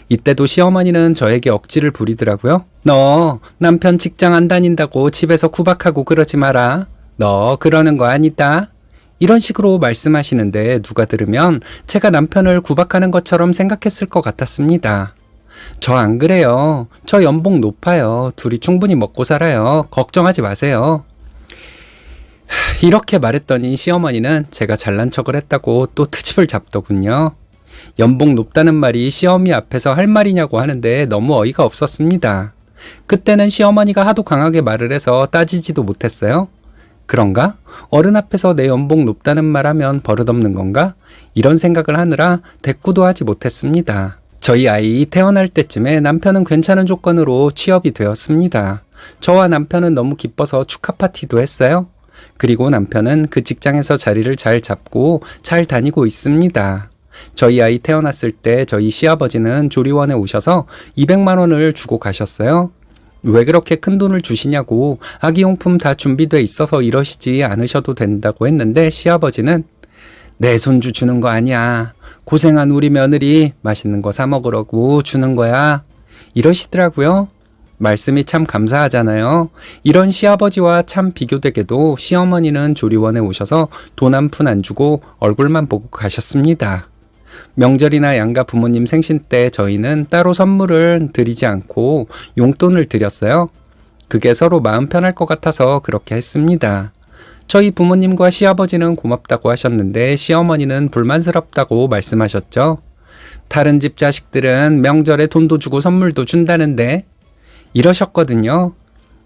이때도 시어머니는 저에게 억지를 부리더라고요. 너 남편 직장 안 다닌다고 집에서 구박하고 그러지 마라. 너 그러는 거 아니다. 이런 식으로 말씀하시는데 누가 들으면 제가 남편을 구박하는 것처럼 생각했을 것 같았습니다. 저 안 그래요. 저 연봉 높아요. 둘이 충분히 먹고 살아요. 걱정하지 마세요. 이렇게 말했더니 시어머니는 제가 잘난 척을 했다고 또 트집을 잡더군요. 연봉 높다는 말이 시어머니 앞에서 할 말이냐고 하는데 너무 어이가 없었습니다. 그때는 시어머니가 하도 강하게 말을 해서 따지지도 못했어요. 그런가? 어른 앞에서 내 연봉 높다는 말 하면 버릇없는 건가? 이런 생각을 하느라 대꾸도 하지 못했습니다. 저희 아이 태어날 때쯤에 남편은 괜찮은 조건으로 취업이 되었습니다. 저와 남편은 너무 기뻐서 축하 파티도 했어요. 그리고 남편은 그 직장에서 자리를 잘 잡고 잘 다니고 있습니다. 저희 아이 태어났을 때 저희 시아버지는 조리원에 오셔서 200만 원을 주고 가셨어요. 왜 그렇게 큰 돈을 주시냐고 아기용품 다 준비돼 있어서 이러시지 않으셔도 된다고 했는데 시아버지는 내 손주 주는 거 아니야. 고생한 우리 며느리 맛있는 거 사 먹으라고 주는 거야. 이러시더라고요. 말씀이 참 감사하잖아요. 이런 시아버지와 참 비교되게도 시어머니는 조리원에 오셔서 돈 한 푼 안 주고 얼굴만 보고 가셨습니다. 명절이나 양가 부모님 생신 때 저희는 따로 선물을 드리지 않고 용돈을 드렸어요. 그게 서로 마음 편할 것 같아서 그렇게 했습니다. 저희 부모님과 시아버지는 고맙다고 하셨는데 시어머니는 불만스럽다고 말씀하셨죠. 다른 집 자식들은 명절에 돈도 주고 선물도 준다는데 이러셨거든요.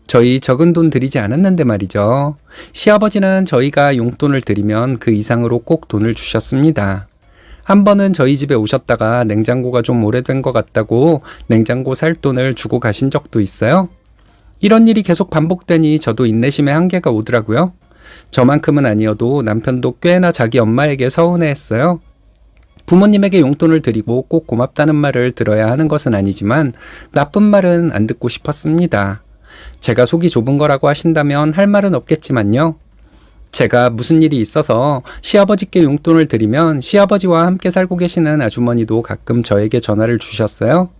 저희 적은 돈 드리지 않았는데 말이죠. 시아버지는 저희가 용돈을 드리면 그 이상으로 꼭 돈을 주셨습니다. 한 번은 저희 집에 오셨다가 냉장고가 좀 오래된 것 같다고 냉장고 살 돈을 주고 가신 적도 있어요. 이런 일이 계속 반복되니 저도 인내심의 한계가 오더라고요. 저만큼은 아니어도 남편도 꽤나 자기 엄마에게 서운해했어요. 부모님에게 용돈을 드리고 꼭 고맙다는 말을 들어야 하는 것은 아니지만 나쁜 말은 안 듣고 싶었습니다. 제가 속이 좁은 거라고 하신다면 할 말은 없겠지만요. 제가 무슨 일이 있어서 시아버지께 용돈을 드리면 시아버지와 함께 살고 계시는 아주머니도 가끔 저에게 전화를 주셨어요.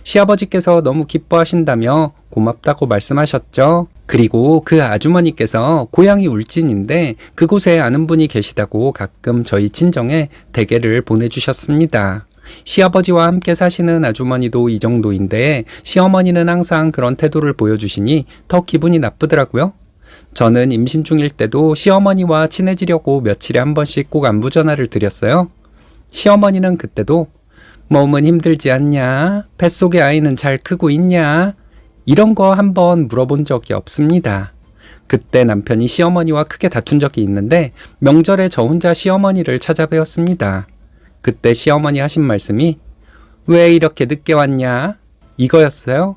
시아버지께서 너무 기뻐하신다며 고맙다고 말씀하셨죠. 그리고 그 아주머니께서 고향이 울진인데 그곳에 아는 분이 계시다고 가끔 저희 친정에 대게를 보내주셨습니다. 시아버지와 함께 사시는 아주머니도 이 정도인데 시어머니는 항상 그런 태도를 보여주시니 더 기분이 나쁘더라고요. 저는 임신 중일 때도 시어머니와 친해지려고 며칠에 한 번씩 꼭 안부 전화를 드렸어요. 시어머니는 그때도 몸은 힘들지 않냐? 뱃속의 아이는 잘 크고 있냐? 이런 거 한번 물어본 적이 없습니다. 그때 남편이 시어머니와 크게 다툰 적이 있는데 명절에 저 혼자 시어머니를 찾아뵈었습니다. 그때 시어머니 하신 말씀이 왜 이렇게 늦게 왔냐? 이거였어요.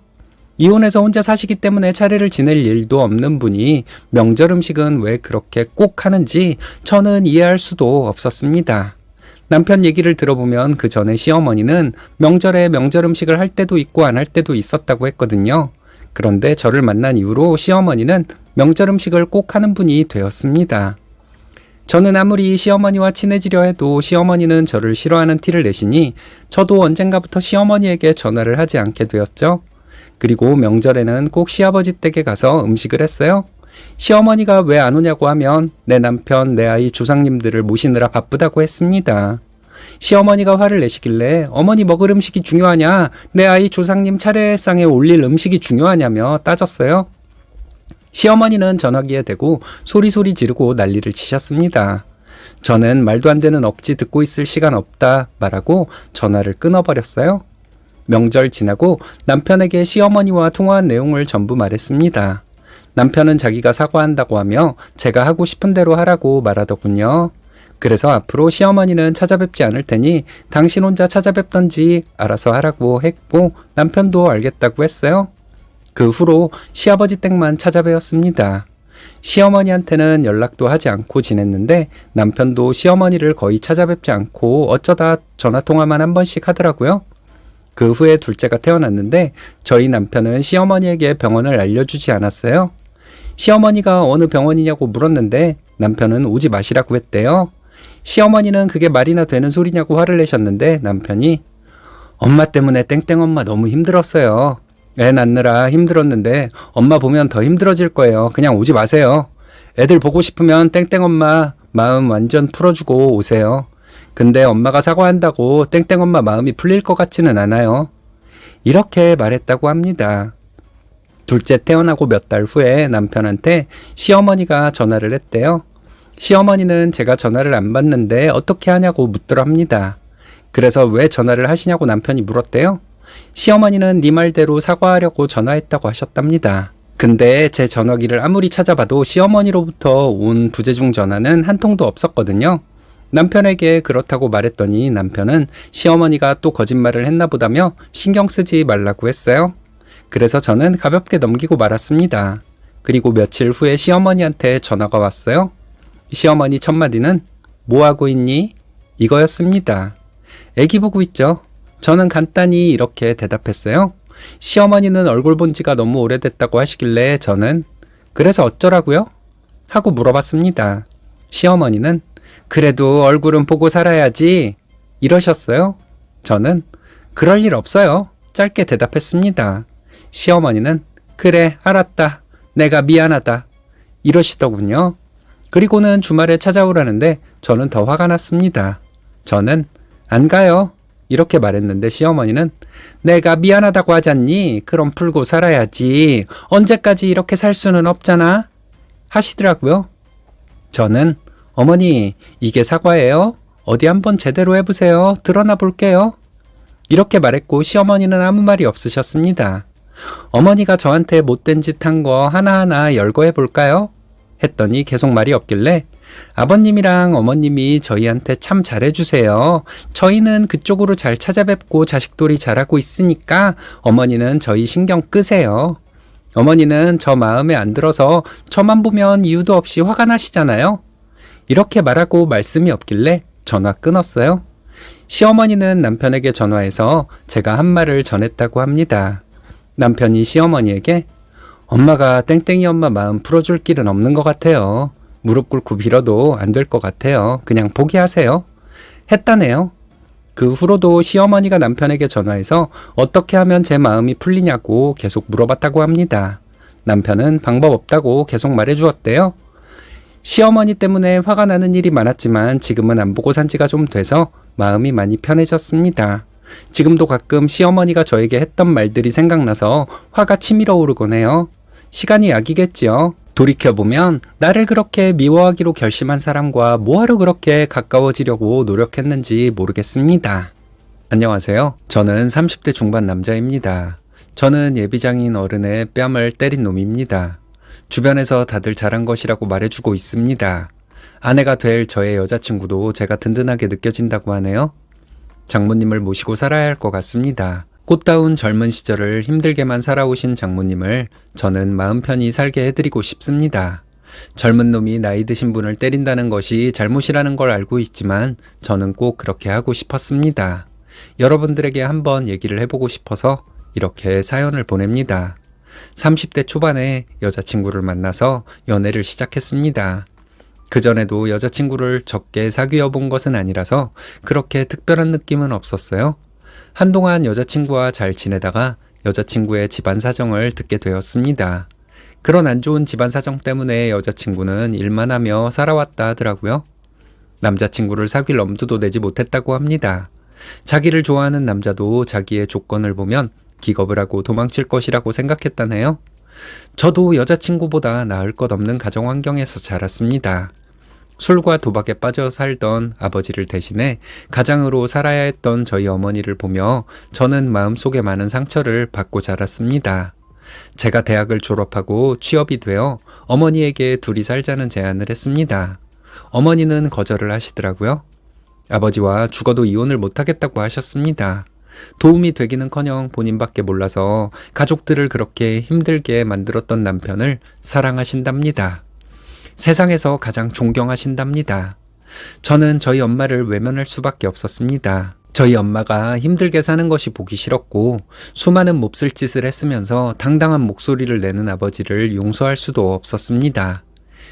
이혼해서 혼자 사시기 때문에 차례를 지낼 일도 없는 분이 명절 음식은 왜 그렇게 꼭 하는지 저는 이해할 수도 없었습니다. 남편 얘기를 들어보면 그 전에 시어머니는 명절에 명절 음식을 할 때도 있고 안 할 때도 있었다고 했거든요. 그런데 저를 만난 이후로 시어머니는 명절 음식을 꼭 하는 분이 되었습니다. 저는 아무리 시어머니와 친해지려 해도 시어머니는 저를 싫어하는 티를 내시니 저도 언젠가부터 시어머니에게 전화를 하지 않게 되었죠. 그리고 명절에는 꼭 시아버지 댁에 가서 음식을 했어요. 시어머니가 왜 안 오냐고 하면 내 남편, 내 아이, 조상님들을 모시느라 바쁘다고 했습니다. 시어머니가 화를 내시길래 어머니 먹을 음식이 중요하냐, 내 아이 조상님 차례상에 올릴 음식이 중요하냐며 따졌어요. 시어머니는 전화기에 대고 소리소리 지르고 난리를 치셨습니다. 저는 말도 안 되는 억지 듣고 있을 시간 없다 말하고 전화를 끊어버렸어요. 명절 지나고 남편에게 시어머니와 통화한 내용을 전부 말했습니다. 남편은 자기가 사과한다고 하며 제가 하고 싶은 대로 하라고 말하더군요. 그래서 앞으로 시어머니는 찾아뵙지 않을 테니 당신 혼자 찾아뵙던지 알아서 하라고 했고 남편도 알겠다고 했어요. 그 후로 시아버지 댁만 찾아뵈었습니다. 시어머니한테는 연락도 하지 않고 지냈는데 남편도 시어머니를 거의 찾아뵙지 않고 어쩌다 전화통화만 한 번씩 하더라고요. 그 후에 둘째가 태어났는데 저희 남편은 시어머니에게 병원을 알려주지 않았어요. 시어머니가 어느 병원이냐고 물었는데 남편은 오지 마시라고 했대요. 시어머니는 그게 말이나 되는 소리냐고 화를 내셨는데 남편이 엄마 때문에 땡땡엄마 너무 힘들었어요. 애 낳느라 힘들었는데 엄마 보면 더 힘들어질 거예요. 그냥 오지 마세요. 애들 보고 싶으면 땡땡엄마 마음 완전 풀어주고 오세요. 근데 엄마가 사과한다고 땡땡엄마 마음이 풀릴 것 같지는 않아요. 이렇게 말했다고 합니다. 둘째 태어나고 몇 달 후에 남편한테 시어머니가 전화를 했대요. 시어머니는 제가 전화를 안 받는데 어떻게 하냐고 묻더랍니다. 그래서 왜 전화를 하시냐고 남편이 물었대요. 시어머니는 네 말대로 사과하려고 전화했다고 하셨답니다. 근데 제 전화기를 아무리 찾아봐도 시어머니로부터 온 부재중 전화는 한 통도 없었거든요. 남편에게 그렇다고 말했더니 남편은 시어머니가 또 거짓말을 했나 보다며 신경 쓰지 말라고 했어요. 그래서 저는 가볍게 넘기고 말았습니다. 그리고 며칠 후에 시어머니한테 전화가 왔어요. 시어머니 첫 마디는 뭐 하고 있니? 이거였습니다. 애기 보고 있죠. 저는 간단히 이렇게 대답했어요. 시어머니는 얼굴 본 지가 너무 오래됐다고 하시길래 저는 그래서 어쩌라고요? 하고 물어봤습니다. 시어머니는 그래도 얼굴은 보고 살아야지 이러셨어요. 저는 그럴 일 없어요. 짧게 대답했습니다. 시어머니는 그래 알았다. 내가 미안하다. 이러시더군요. 그리고는 주말에 찾아오라는데 저는 더 화가 났습니다. 저는 안 가요. 이렇게 말했는데 시어머니는 내가 미안하다고 하잖니? 그럼 풀고 살아야지. 언제까지 이렇게 살 수는 없잖아. 하시더라고요. 저는 어머니 이게 사과예요? 어디 한번 제대로 해보세요. 드러나 볼게요. 이렇게 말했고 시어머니는 아무 말이 없으셨습니다. 어머니가 저한테 못된 짓 한 거 하나하나 열거해 볼까요? 했더니 계속 말이 없길래 아버님이랑 어머님이 저희한테 참 잘해주세요. 저희는 그쪽으로 잘 찾아뵙고 자식돌이 잘하고 있으니까 어머니는 저희 신경 끄세요. 어머니는 저 마음에 안 들어서 저만 보면 이유도 없이 화가 나시잖아요. 이렇게 말하고 말씀이 없길래 전화 끊었어요. 시어머니는 남편에게 전화해서 제가 한 말을 전했다고 합니다. 남편이 시어머니에게 엄마가 땡땡이 엄마 마음 풀어줄 길은 없는 것 같아요. 무릎 꿇고 빌어도 안 될 것 같아요. 그냥 포기하세요. 했다네요. 그 후로도 시어머니가 남편에게 전화해서 어떻게 하면 제 마음이 풀리냐고 계속 물어봤다고 합니다. 남편은 방법 없다고 계속 말해주었대요. 시어머니 때문에 화가 나는 일이 많았지만 지금은 안 보고 산 지가 좀 돼서 마음이 많이 편해졌습니다. 지금도 가끔 시어머니가 저에게 했던 말들이 생각나서 화가 치밀어 오르곤 해요. 시간이 약이겠지요. 돌이켜보면 나를 그렇게 미워하기로 결심한 사람과 뭐하러 그렇게 가까워지려고 노력했는지 모르겠습니다. 안녕하세요. 저는 30대 중반 남자입니다. 저는 예비장인 어른의 뺨을 때린 놈입니다. 주변에서 다들 잘한 것이라고 말해주고 있습니다. 아내가 될 저의 여자친구도 제가 든든하게 느껴진다고 하네요. 장모님을 모시고 살아야 할 것 같습니다. 꽃다운 젊은 시절을 힘들게만 살아오신 장모님을 저는 마음 편히 살게 해드리고 싶습니다. 젊은 놈이 나이 드신 분을 때린다는 것이 잘못이라는 걸 알고 있지만 저는 꼭 그렇게 하고 싶었습니다. 여러분들에게 한번 얘기를 해보고 싶어서 이렇게 사연을 보냅니다. 30대 초반에 여자친구를 만나서 연애를 시작했습니다. 그전에도 여자친구를 적게 사귀어 본 것은 아니라서 그렇게 특별한 느낌은 없었어요. 한동안 여자친구와 잘 지내다가 여자친구의 집안 사정을 듣게 되었습니다. 그런 안 좋은 집안 사정 때문에 여자친구는 일만 하며 살아왔다 하더라고요. 남자친구를 사귈 엄두도 내지 못했다고 합니다. 자기를 좋아하는 남자도 자기의 조건을 보면 기겁을 하고 도망칠 것이라고 생각했다네요. 저도 여자친구보다 나을 것 없는 가정 환경에서 자랐습니다. 술과 도박에 빠져 살던 아버지를 대신해 가장으로 살아야 했던 저희 어머니를 보며 저는 마음속에 많은 상처를 받고 자랐습니다. 제가 대학을 졸업하고 취업이 되어 어머니에게 둘이 살자는 제안을 했습니다. 어머니는 거절을 하시더라고요. 아버지와 죽어도 이혼을 못하겠다고 하셨습니다. 도움이 되기는커녕 본인밖에 몰라서 가족들을 그렇게 힘들게 만들었던 남편을 사랑하신답니다. 세상에서 가장 존경하신답니다. 저는 저희 엄마를 외면할 수밖에 없었습니다. 저희 엄마가 힘들게 사는 것이 보기 싫었고 수많은 몹쓸 짓을 했으면서 당당한 목소리를 내는 아버지를 용서할 수도 없었습니다.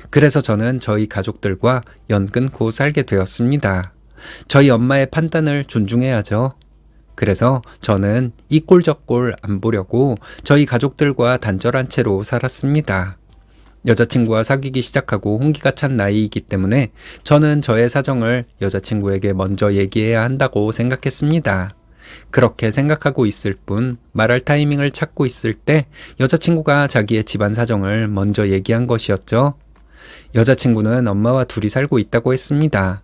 그래서 저는 저희 가족들과 연 끊고 살게 되었습니다. 저희 엄마의 판단을 존중해야죠. 그래서 저는 이 꼴 저 꼴 안 보려고 저희 가족들과 단절한 채로 살았습니다. 여자친구와 사귀기 시작하고 홍기가 찬 나이이기 때문에 저는 저의 사정을 여자친구에게 먼저 얘기해야 한다고 생각했습니다. 그렇게 생각하고 있을 뿐 말할 타이밍을 찾고 있을 때 여자친구가 자기의 집안 사정을 먼저 얘기한 것이었죠. 여자친구는 엄마와 둘이 살고 있다고 했습니다.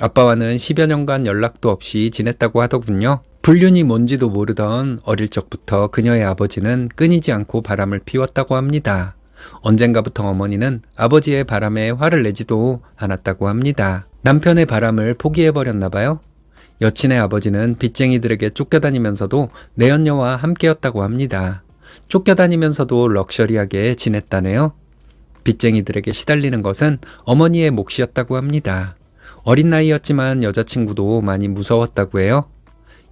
아빠와는 10여 년간 연락도 없이 지냈다고 하더군요. 불륜이 뭔지도 모르던 어릴 적부터 그녀의 아버지는 끊이지 않고 바람을 피웠다고 합니다. 언젠가부터 어머니는 아버지의 바람에 화를 내지도 않았다고 합니다. 남편의 바람을 포기해버렸나 봐요. 여친의 아버지는 빚쟁이들에게 쫓겨다니면서도 내연녀와 함께였다고 합니다. 쫓겨다니면서도 럭셔리하게 지냈다네요. 빚쟁이들에게 시달리는 것은 어머니의 몫이었다고 합니다. 어린 나이였지만 여자친구도 많이 무서웠다고 해요.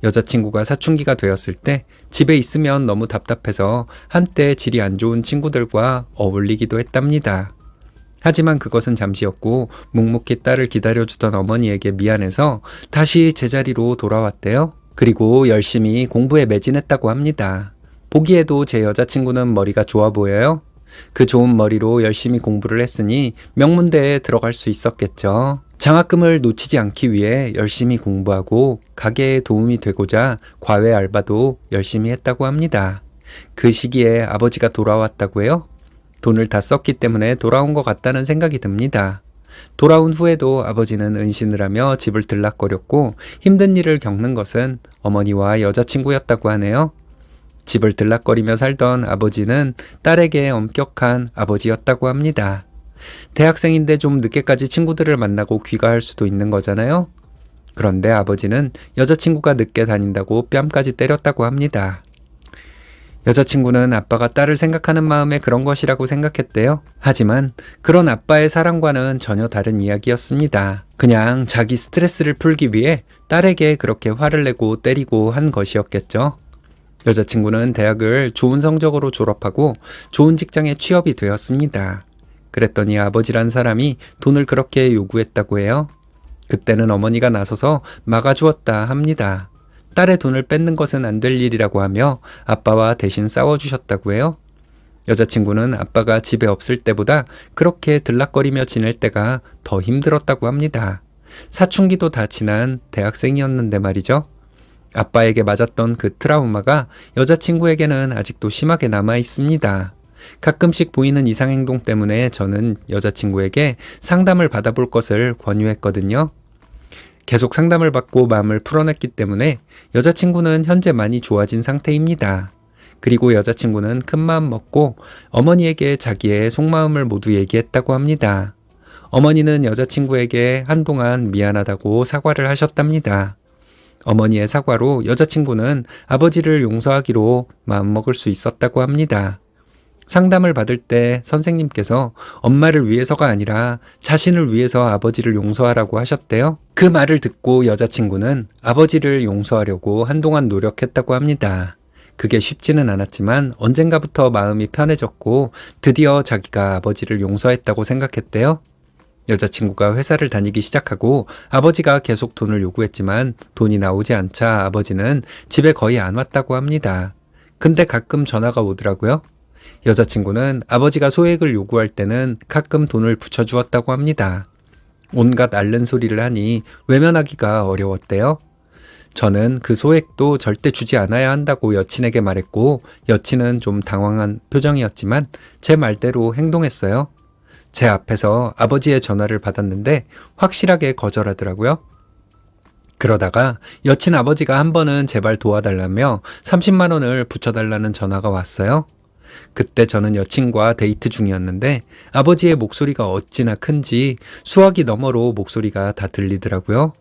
여자친구가 사춘기가 되었을 때 집에 있으면 너무 답답해서 한때 질이 안 좋은 친구들과 어울리기도 했답니다. 하지만 그것은 잠시였고 묵묵히 딸을 기다려주던 어머니에게 미안해서 다시 제자리로 돌아왔대요. 그리고 열심히 공부에 매진했다고 합니다. 보기에도 제 여자친구는 머리가 좋아 보여요. 그 좋은 머리로 열심히 공부를 했으니 명문대에 들어갈 수 있었겠죠. 장학금을 놓치지 않기 위해 열심히 공부하고 가게에 도움이 되고자 과외 알바도 열심히 했다고 합니다. 그 시기에 아버지가 돌아왔다고 해요. 돈을 다 썼기 때문에 돌아온 것 같다는 생각이 듭니다. 돌아온 후에도 아버지는 은신을 하며 집을 들락거렸고 힘든 일을 겪는 것은 어머니와 여자친구였다고 하네요. 집을 들락거리며 살던 아버지는 딸에게 엄격한 아버지였다고 합니다. 대학생인데 좀 늦게까지 친구들을 만나고 귀가할 수도 있는 거잖아요. 그런데 아버지는 여자친구가 늦게 다닌다고 뺨까지 때렸다고 합니다. 여자친구는 아빠가 딸을 생각하는 마음에 그런 것이라고 생각했대요. 하지만 그런 아빠의 사랑과는 전혀 다른 이야기였습니다. 그냥 자기 스트레스를 풀기 위해 딸에게 그렇게 화를 내고 때리고 한 것이었겠죠. 여자친구는 대학을 좋은 성적으로 졸업하고 좋은 직장에 취업이 되었습니다. 그랬더니 아버지란 사람이 돈을 그렇게 요구했다고 해요. 그때는 어머니가 나서서 막아주었다 합니다. 딸의 돈을 뺏는 것은 안 될 일이라고 하며 아빠와 대신 싸워주셨다고 해요. 여자친구는 아빠가 집에 없을 때보다 그렇게 들락거리며 지낼 때가 더 힘들었다고 합니다. 사춘기도 다 지난 대학생이었는데 말이죠. 아빠에게 맞았던 그 트라우마가 여자친구에게는 아직도 심하게 남아 있습니다. 가끔씩 보이는 이상행동 때문에 저는 여자친구에게 상담을 받아볼 것을 권유했거든요. 계속 상담을 받고 마음을 풀어냈기 때문에 여자친구는 현재 많이 좋아진 상태입니다. 그리고 여자친구는 큰 마음 먹고 어머니에게 자기의 속마음을 모두 얘기했다고 합니다. 어머니는 여자친구에게 한동안 미안하다고 사과를 하셨답니다. 어머니의 사과로 여자친구는 아버지를 용서하기로 마음먹을 수 있었다고 합니다. 상담을 받을 때 선생님께서 엄마를 위해서가 아니라 자신을 위해서 아버지를 용서하라고 하셨대요. 그 말을 듣고 여자친구는 아버지를 용서하려고 한동안 노력했다고 합니다. 그게 쉽지는 않았지만 언젠가부터 마음이 편해졌고 드디어 자기가 아버지를 용서했다고 생각했대요. 여자친구가 회사를 다니기 시작하고 아버지가 계속 돈을 요구했지만 돈이 나오지 않자 아버지는 집에 거의 안 왔다고 합니다. 근데 가끔 전화가 오더라고요. 여자친구는 아버지가 소액을 요구할 때는 가끔 돈을 붙여주었다고 합니다. 온갖 앓는 소리를 하니 외면하기가 어려웠대요. 저는 그 소액도 절대 주지 않아야 한다고 여친에게 말했고 여친은 좀 당황한 표정이었지만 제 말대로 행동했어요. 제 앞에서 아버지의 전화를 받았는데 확실하게 거절하더라고요. 그러다가 여친 아버지가 한 번은 제발 도와달라며 30만 원을 붙여달라는 전화가 왔어요. 그때 저는 여친과 데이트 중이었는데 아버지의 목소리가 어찌나 큰지 수화기 너머로 목소리가 다 들리더라고요.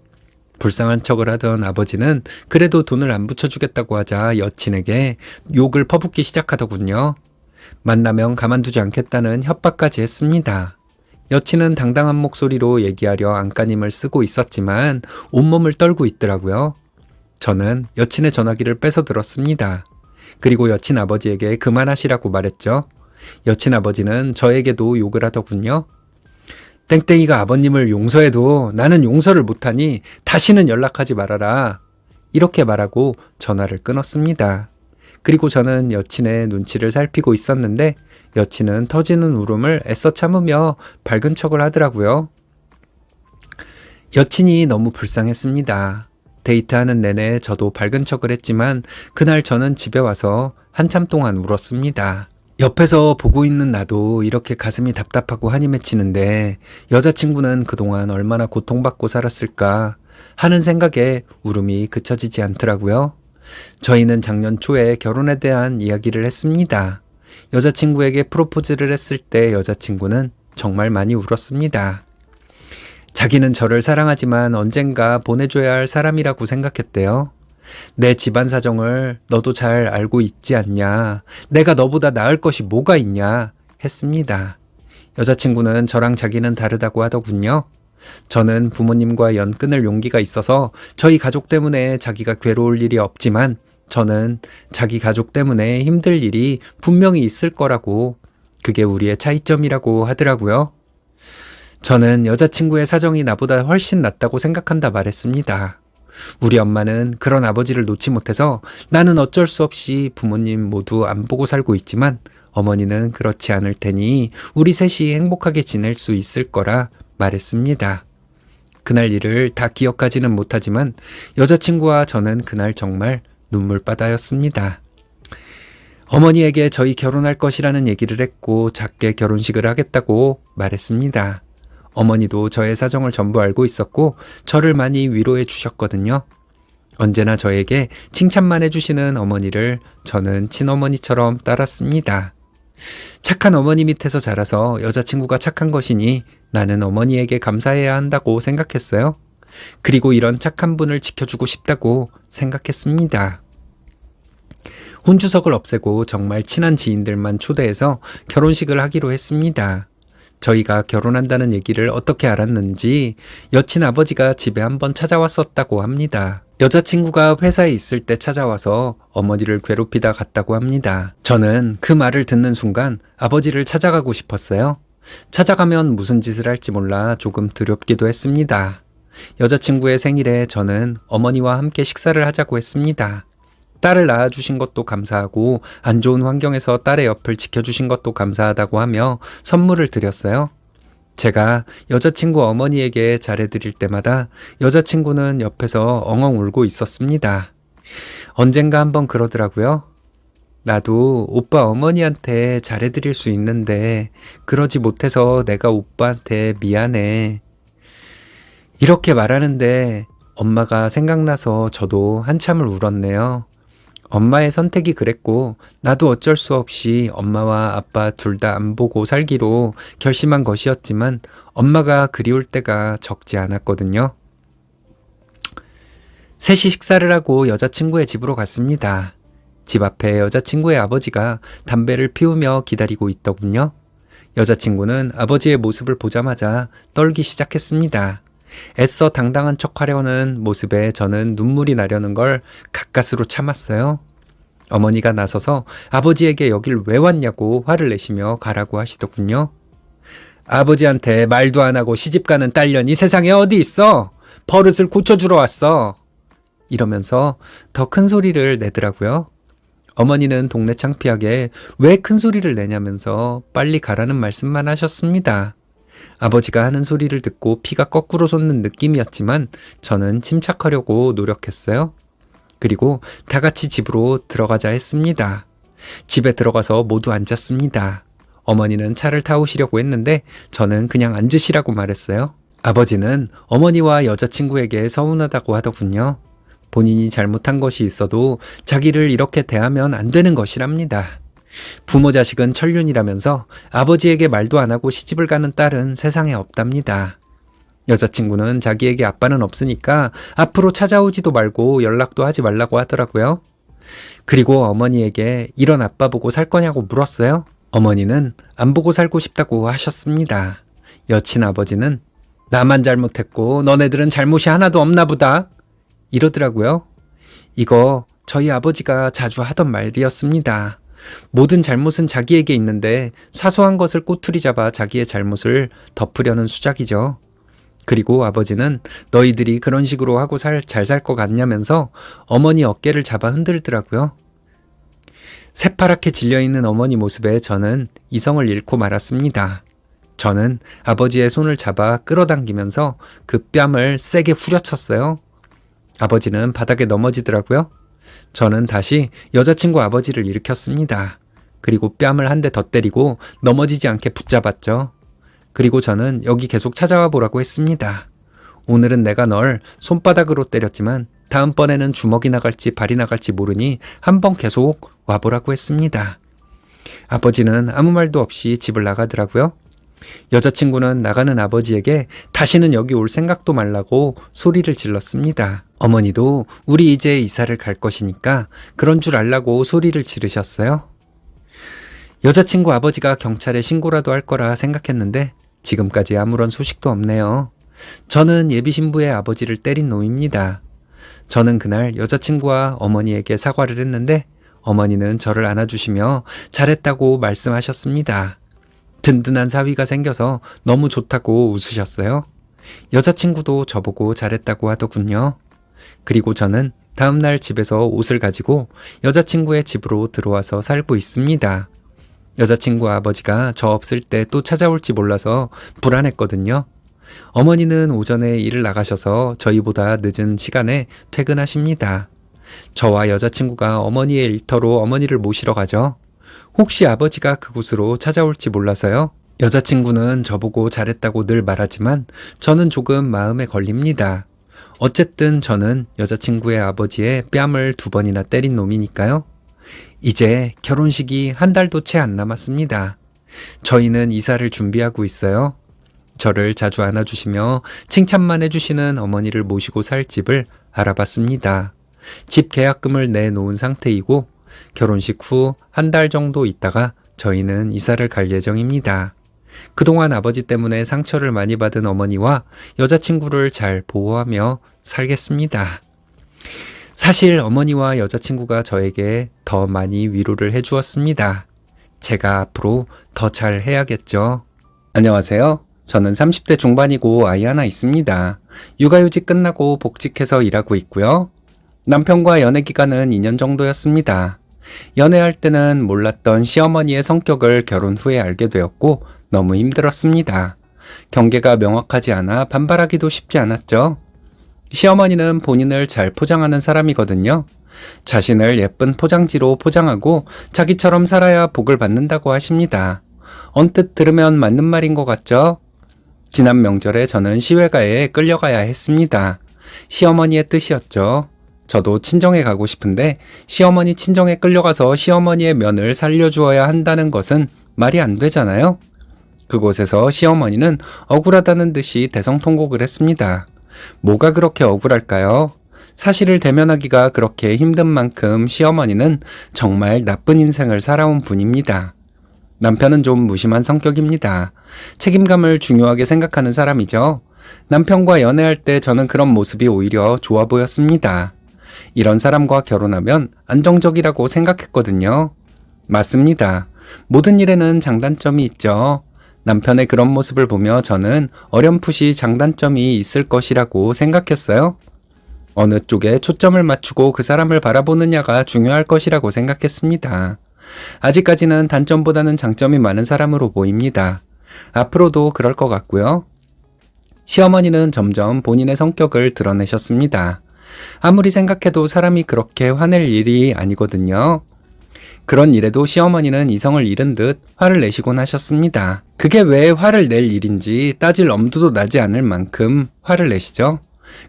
불쌍한 척을 하던 아버지는 그래도 돈을 안 붙여주겠다고 하자 여친에게 욕을 퍼붓기 시작하더군요. 만나면 가만두지 않겠다는 협박까지 했습니다. 여친은 당당한 목소리로 얘기하려 안간힘을 쓰고 있었지만 온몸을 떨고 있더라고요. 저는 여친의 전화기를 뺏어 들었습니다. 그리고 여친 아버지에게 그만하시라고 말했죠. 여친 아버지는 저에게도 욕을 하더군요. 땡땡이가 아버님을 용서해도 나는 용서를 못하니 다시는 연락하지 말아라. 이렇게 말하고 전화를 끊었습니다. 그리고 저는 여친의 눈치를 살피고 있었는데 여친은 터지는 울음을 애써 참으며 밝은 척을 하더라고요. 여친이 너무 불쌍했습니다. 데이트하는 내내 저도 밝은 척을 했지만 그날 저는 집에 와서 한참 동안 울었습니다. 옆에서 보고 있는 나도 이렇게 가슴이 답답하고 한이 맺히는데 여자친구는 그동안 얼마나 고통받고 살았을까 하는 생각에 울음이 그쳐지지 않더라고요. 저희는 작년 초에 결혼에 대한 이야기를 했습니다. 여자친구에게 프로포즈를 했을 때 여자친구는 정말 많이 울었습니다. 자기는 저를 사랑하지만 언젠가 보내줘야 할 사람이라고 생각했대요. 내 집안 사정을 너도 잘 알고 있지 않냐. 내가 너보다 나을 것이 뭐가 있냐. 했습니다. 여자친구는 저랑 자기는 다르다고 하더군요. 저는 부모님과 연 끊을 용기가 있어서 저희 가족 때문에 자기가 괴로울 일이 없지만 저는 자기 가족 때문에 힘들 일이 분명히 있을 거라고, 그게 우리의 차이점이라고 하더라고요. 저는 여자친구의 사정이 나보다 훨씬 낫다고 생각한다 말했습니다. 우리 엄마는 그런 아버지를 놓지 못해서 나는 어쩔 수 없이 부모님 모두 안 보고 살고 있지만 어머니는 그렇지 않을 테니 우리 셋이 행복하게 지낼 수 있을 거라 말했습니다. 그날 일을 다 기억하지는 못하지만 여자친구와 저는 그날 정말 눈물바다였습니다. 어머니에게 저희 결혼할 것이라는 얘기를 했고 작게 결혼식을 하겠다고 말했습니다. 어머니도 저의 사정을 전부 알고 있었고 저를 많이 위로해 주셨거든요. 언제나 저에게 칭찬만 해주시는 어머니를 저는 친어머니처럼 따랐습니다. 착한 어머니 밑에서 자라서 여자친구가 착한 것이니 나는 어머니에게 감사해야 한다고 생각했어요. 그리고 이런 착한 분을 지켜주고 싶다고 생각했습니다. 혼주석을 없애고 정말 친한 지인들만 초대해서 결혼식을 하기로 했습니다. 저희가 결혼한다는 얘기를 어떻게 알았는지 여친 아버지가 집에 한번 찾아왔었다고 합니다. 여자친구가 회사에 있을 때 찾아와서 어머니를 괴롭히다 갔다고 합니다. 저는 그 말을 듣는 순간 아버지를 찾아가고 싶었어요. 찾아가면 무슨 짓을 할지 몰라 조금 두렵기도 했습니다. 여자친구의 생일에 저는 어머니와 함께 식사를 하자고 했습니다. 딸을 낳아주신 것도 감사하고 안 좋은 환경에서 딸의 옆을 지켜주신 것도 감사하다고 하며 선물을 드렸어요. 제가 여자친구 어머니에게 잘해드릴 때마다 여자친구는 옆에서 엉엉 울고 있었습니다. 언젠가 한번 그러더라고요. 나도 오빠 어머니한테 잘해드릴 수 있는데 그러지 못해서 내가 오빠한테 미안해. 이렇게 말하는데 엄마가 생각나서 저도 한참을 울었네요. 엄마의 선택이 그랬고 나도 어쩔 수 없이 엄마와 아빠 둘 다 안 보고 살기로 결심한 것이었지만 엄마가 그리울 때가 적지 않았거든요. 셋이 식사를 하고 여자친구의 집으로 갔습니다. 집 앞에 여자친구의 아버지가 담배를 피우며 기다리고 있더군요. 여자친구는 아버지의 모습을 보자마자 떨기 시작했습니다. 애써 당당한 척 하려는 모습에 저는 눈물이 나려는 걸 가까스로 참았어요. 어머니가 나서서 아버지에게 여길 왜 왔냐고 화를 내시며 가라고 하시더군요. 아버지한테 말도 안 하고 시집가는 딸년이 세상에 어디 있어? 버릇을 고쳐주러 왔어. 이러면서 더 큰 소리를 내더라고요. 어머니는 동네 창피하게 왜 큰 소리를 내냐면서 빨리 가라는 말씀만 하셨습니다. 아버지가 하는 소리를 듣고 피가 거꾸로 솟는 느낌이었지만 저는 침착하려고 노력했어요. 그리고 다 같이 집으로 들어가자 했습니다. 집에 들어가서 모두 앉았습니다. 어머니는 차를 타오시려고 했는데 저는 그냥 앉으시라고 말했어요. 아버지는 어머니와 여자친구에게 서운하다고 하더군요. 본인이 잘못한 것이 있어도 자기를 이렇게 대하면 안 되는 것이랍니다. 부모 자식은 천륜이라면서 아버지에게 말도 안 하고 시집을 가는 딸은 세상에 없답니다. 여자친구는 자기에게 아빠는 없으니까 앞으로 찾아오지도 말고 연락도 하지 말라고 하더라고요. 그리고 어머니에게 이런 아빠 보고 살 거냐고 물었어요. 어머니는 안 보고 살고 싶다고 하셨습니다. 여친 아버지는 나만 잘못했고 너네들은 잘못이 하나도 없나 보다 이러더라고요. 이거 저희 아버지가 자주 하던 말이었습니다. 모든 잘못은 자기에게 있는데 사소한 것을 꼬투리 잡아 자기의 잘못을 덮으려는 수작이죠. 그리고 아버지는 너희들이 그런 식으로 하고 잘 살 것 같냐면서 어머니 어깨를 잡아 흔들더라고요. 새파랗게 질려있는 어머니 모습에 저는 이성을 잃고 말았습니다. 저는 아버지의 손을 잡아 끌어당기면서 그 뺨을 세게 후려쳤어요. 아버지는 바닥에 넘어지더라고요. 저는 다시 여자친구 아버지를 일으켰습니다. 그리고 뺨을 한 대 더 때리고 넘어지지 않게 붙잡았죠. 그리고 저는 여기 계속 찾아와 보라고 했습니다. 오늘은 내가 널 손바닥으로 때렸지만 다음번에는 주먹이 나갈지 발이 나갈지 모르니 한번 계속 와보라고 했습니다. 아버지는 아무 말도 없이 집을 나가더라고요. 여자친구는 나가는 아버지에게 다시는 여기 올 생각도 말라고 소리를 질렀습니다. 어머니도 우리 이제 이사를 갈 것이니까 그런 줄 알라고 소리를 지르셨어요. 여자친구 아버지가 경찰에 신고라도 할 거라 생각했는데 지금까지 아무런 소식도 없네요. 저는 예비 신부의 아버지를 때린 놈입니다. 저는 그날 여자친구와 어머니에게 사과를 했는데 어머니는 저를 안아주시며 잘했다고 말씀하셨습니다. 든든한 사위가 생겨서 너무 좋다고 웃으셨어요. 여자친구도 저보고 잘했다고 하더군요. 그리고 저는 다음날 집에서 옷을 가지고 여자친구의 집으로 들어와서 살고 있습니다. 여자친구 아버지가 저 없을 때 또 찾아올지 몰라서 불안했거든요. 어머니는 오전에 일을 나가셔서 저희보다 늦은 시간에 퇴근하십니다. 저와 여자친구가 어머니의 일터로 어머니를 모시러 가죠. 혹시 아버지가 그곳으로 찾아올지 몰라서요. 여자친구는 저보고 잘했다고 늘 말하지만 저는 조금 마음에 걸립니다. 어쨌든 저는 여자친구의 아버지의 뺨을 2번이나 때린 놈이니까요. 이제 결혼식이 한 달도 채 안 남았습니다. 저희는 이사를 준비하고 있어요. 저를 자주 안아주시며 칭찬만 해주시는 어머니를 모시고 살 집을 알아봤습니다. 집 계약금을 내놓은 상태이고 결혼식 후 한 달 정도 있다가 저희는 이사를 갈 예정입니다. 그동안 아버지 때문에 상처를 많이 받은 어머니와 여자친구를 잘 보호하며 살겠습니다. 사실 어머니와 여자친구가 저에게 더 많이 위로를 해주었습니다. 제가 앞으로 더 잘 해야겠죠. 안녕하세요. 저는 30대 중반이고 아이 하나 있습니다. 육아휴직 끝나고 복직해서 일하고 있고요. 남편과 연애 기간은 2년 정도였습니다. 연애할 때는 몰랐던 시어머니의 성격을 결혼 후에 알게 되었고 너무 힘들었습니다. 경계가 명확하지 않아 반발하기도 쉽지 않았죠. 시어머니는 본인을 잘 포장하는 사람이거든요. 자신을 예쁜 포장지로 포장하고 자기처럼 살아야 복을 받는다고 하십니다. 언뜻 들으면 맞는 말인 것 같죠? 지난 명절에 저는 시외가에 끌려가야 했습니다. 시어머니의 뜻이었죠. 저도 친정에 가고 싶은데 시어머니 친정에 끌려가서 시어머니의 면을 살려주어야 한다는 것은 말이 안 되잖아요. 그곳에서 시어머니는 억울하다는 듯이 대성통곡을 했습니다. 뭐가 그렇게 억울할까요? 사실을 대면하기가 그렇게 힘든 만큼 시어머니는 정말 나쁜 인생을 살아온 분입니다. 남편은 좀 무심한 성격입니다. 책임감을 중요하게 생각하는 사람이죠. 남편과 연애할 때 저는 그런 모습이 오히려 좋아 보였습니다. 이런 사람과 결혼하면 안정적이라고 생각했거든요. 맞습니다. 모든 일에는 장단점이 있죠. 남편의 그런 모습을 보며 저는 어렴풋이 장단점이 있을 것이라고 생각했어요. 어느 쪽에 초점을 맞추고 그 사람을 바라보느냐가 중요할 것이라고 생각했습니다. 아직까지는 단점보다는 장점이 많은 사람으로 보입니다. 앞으로도 그럴 것 같고요. 시어머니는 점점 본인의 성격을 드러내셨습니다. 아무리 생각해도 사람이 그렇게 화낼 일이 아니거든요. 그런 일에도 시어머니는 이성을 잃은 듯 화를 내시곤 하셨습니다. 그게 왜 화를 낼 일인지 따질 엄두도 나지 않을 만큼 화를 내시죠.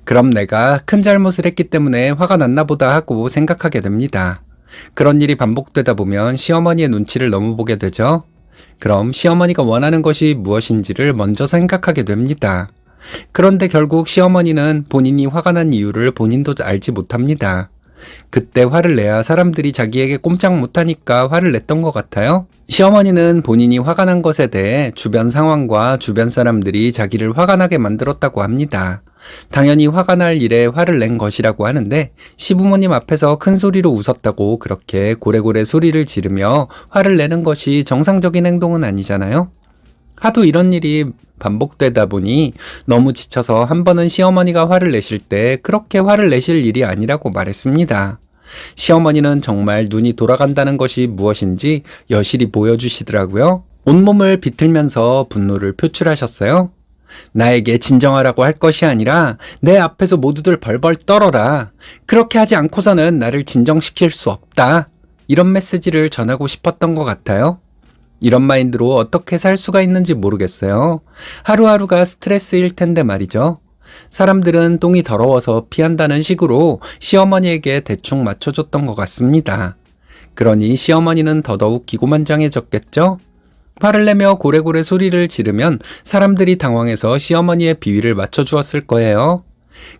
그럼 내가 큰 잘못을 했기 때문에 화가 났나 보다 하고 생각하게 됩니다. 그런 일이 반복되다 보면 시어머니의 눈치를 너무 보게 되죠. 그럼 시어머니가 원하는 것이 무엇인지를 먼저 생각하게 됩니다. 그런데 결국 시어머니는 본인이 화가 난 이유를 본인도 알지 못합니다. 그때 화를 내야 사람들이 자기에게 꼼짝 못하니까 화를 냈던 것 같아요. 시어머니는 본인이 화가 난 것에 대해 주변 상황과 주변 사람들이 자기를 화가 나게 만들었다고 합니다. 당연히 화가 날 일에 화를 낸 것이라고 하는데 시부모님 앞에서 큰 소리로 웃었다고 그렇게 고래고래 소리를 지르며 화를 내는 것이 정상적인 행동은 아니잖아요. 하도 이런 일이 반복되다 보니 너무 지쳐서 한 번은 시어머니가 화를 내실 때 그렇게 화를 내실 일이 아니라고 말했습니다. 시어머니는 정말 눈이 돌아간다는 것이 무엇인지 여실히 보여주시더라고요. 온몸을 비틀면서 분노를 표출하셨어요. 나에게 진정하라고 할 것이 아니라 내 앞에서 모두들 벌벌 떨어라. 그렇게 하지 않고서는 나를 진정시킬 수 없다. 이런 메시지를 전하고 싶었던 것 같아요. 이런 마인드로 어떻게 살 수가 있는지 모르겠어요. 하루하루가 스트레스일 텐데 말이죠. 사람들은 똥이 더러워서 피한다는 식으로 시어머니에게 대충 맞춰줬던 것 같습니다. 그러니 시어머니는 더더욱 기고만장해졌겠죠? 화를 내며 고래고래 소리를 지르면 사람들이 당황해서 시어머니의 비위를 맞춰주었을 거예요.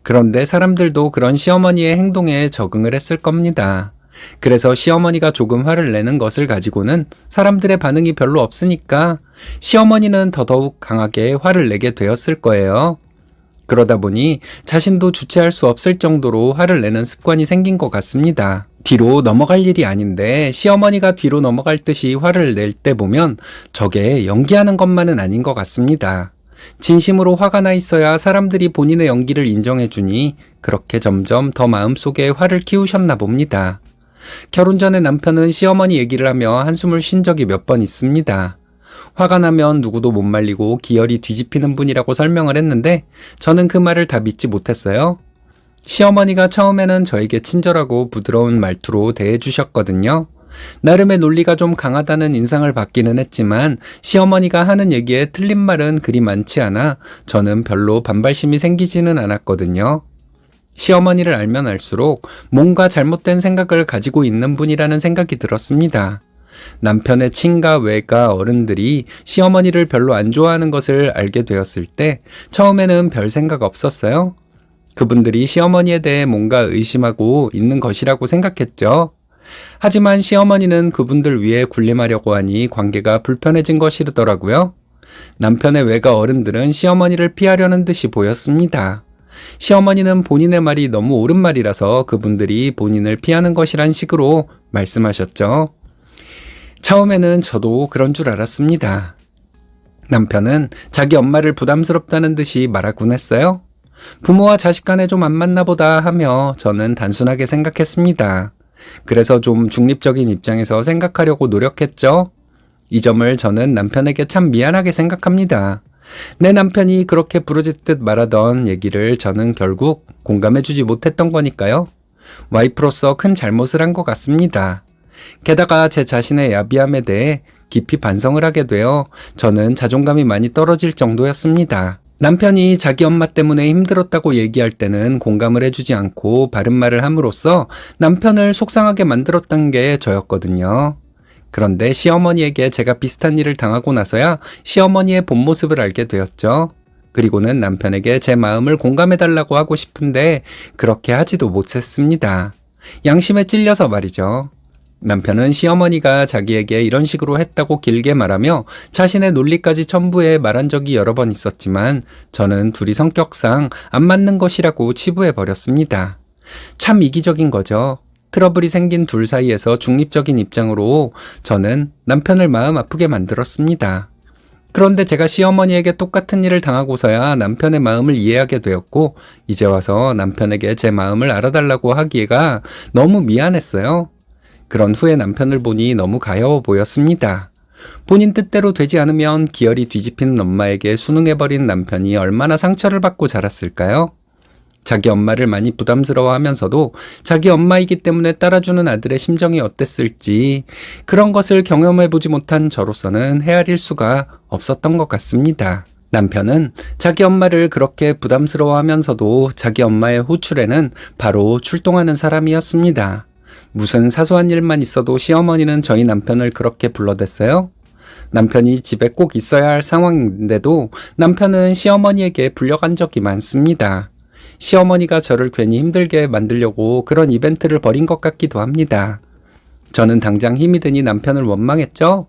그런데 사람들도 그런 시어머니의 행동에 적응을 했을 겁니다. 그래서 시어머니가 조금 화를 내는 것을 가지고는 사람들의 반응이 별로 없으니까 시어머니는 더더욱 강하게 화를 내게 되었을 거예요. 그러다 보니 자신도 주체할 수 없을 정도로 화를 내는 습관이 생긴 것 같습니다. 뒤로 넘어갈 일이 아닌데 시어머니가 뒤로 넘어갈 듯이 화를 낼 때 보면 저게 연기하는 것만은 아닌 것 같습니다. 진심으로 화가 나 있어야 사람들이 본인의 연기를 인정해 주니 그렇게 점점 더 마음속에 화를 키우셨나 봅니다. 결혼 전에 남편은 시어머니 얘기를 하며 한숨을 쉰 적이 몇 번 있습니다. 화가 나면 누구도 못 말리고 기어이 뒤집히는 분이라고 설명을 했는데 저는 그 말을 다 믿지 못했어요. 시어머니가 처음에는 저에게 친절하고 부드러운 말투로 대해주셨거든요. 나름의 논리가 좀 강하다는 인상을 받기는 했지만 시어머니가 하는 얘기에 틀린 말은 그리 많지 않아 저는 별로 반발심이 생기지는 않았거든요. 시어머니를 알면 알수록 뭔가 잘못된 생각을 가지고 있는 분이라는 생각이 들었습니다. 남편의 친가, 외가, 어른들이 시어머니를 별로 안 좋아하는 것을 알게 되었을 때 처음에는 별 생각 없었어요. 그분들이 시어머니에 대해 뭔가 의심하고 있는 것이라고 생각했죠. 하지만 시어머니는 그분들 위에 군림하려고 하니 관계가 불편해진 것이더라고요. 남편의 외가 어른들은 시어머니를 피하려는 듯이 보였습니다. 시어머니는 본인의 말이 너무 옳은 말이라서 그분들이 본인을 피하는 것이란 식으로 말씀하셨죠. 처음에는 저도 그런 줄 알았습니다. 남편은 자기 엄마를 부담스럽다는 듯이 말하곤 했어요. 부모와 자식 간에 좀 안 맞나 보다 하며 저는 단순하게 생각했습니다. 그래서 좀 중립적인 입장에서 생각하려고 노력했죠. 이 점을 저는 남편에게 참 미안하게 생각합니다. 내 남편이 그렇게 부르짖듯 말하던 얘기를 저는 결국 공감해주지 못했던 거니까요. 와이프로서 큰 잘못을 한 것 같습니다. 게다가 제 자신의 야비함에 대해 깊이 반성을 하게 되어 저는 자존감이 많이 떨어질 정도였습니다. 남편이 자기 엄마 때문에 힘들었다고 얘기할 때는 공감을 해주지 않고 바른 말을 함으로써 남편을 속상하게 만들었던 게 저였거든요. 그런데 시어머니에게 제가 비슷한 일을 당하고 나서야 시어머니의 본 모습을 알게 되었죠. 그리고는 남편에게 제 마음을 공감해달라고 하고 싶은데 그렇게 하지도 못했습니다. 양심에 찔려서 말이죠. 남편은 시어머니가 자기에게 이런 식으로 했다고 길게 말하며 자신의 논리까지 첨부해 말한 적이 여러 번 있었지만 저는 둘이 성격상 안 맞는 것이라고 치부해버렸습니다. 참 이기적인 거죠. 트러블이 생긴 둘 사이에서 중립적인 입장으로 저는 남편을 마음 아프게 만들었습니다. 그런데 제가 시어머니에게 똑같은 일을 당하고서야 남편의 마음을 이해하게 되었고 이제 와서 남편에게 제 마음을 알아달라고 하기가 너무 미안했어요. 그런 후에 남편을 보니 너무 가여워 보였습니다. 본인 뜻대로 되지 않으면 기어이 뒤집히는 엄마에게 순응해버린 남편이 얼마나 상처를 받고 자랐을까요? 자기 엄마를 많이 부담스러워하면서도 자기 엄마이기 때문에 따라주는 아들의 심정이 어땠을지 그런 것을 경험해보지 못한 저로서는 헤아릴 수가 없었던 것 같습니다. 남편은 자기 엄마를 그렇게 부담스러워하면서도 자기 엄마의 호출에는 바로 출동하는 사람이었습니다. 무슨 사소한 일만 있어도 시어머니는 저희 남편을 그렇게 불러댔어요. 남편이 집에 꼭 있어야 할 상황인데도 남편은 시어머니에게 불려간 적이 많습니다. 시어머니가 저를 괜히 힘들게 만들려고 그런 이벤트를 벌인 것 같기도 합니다. 저는 당장 힘이 드니 남편을 원망했죠.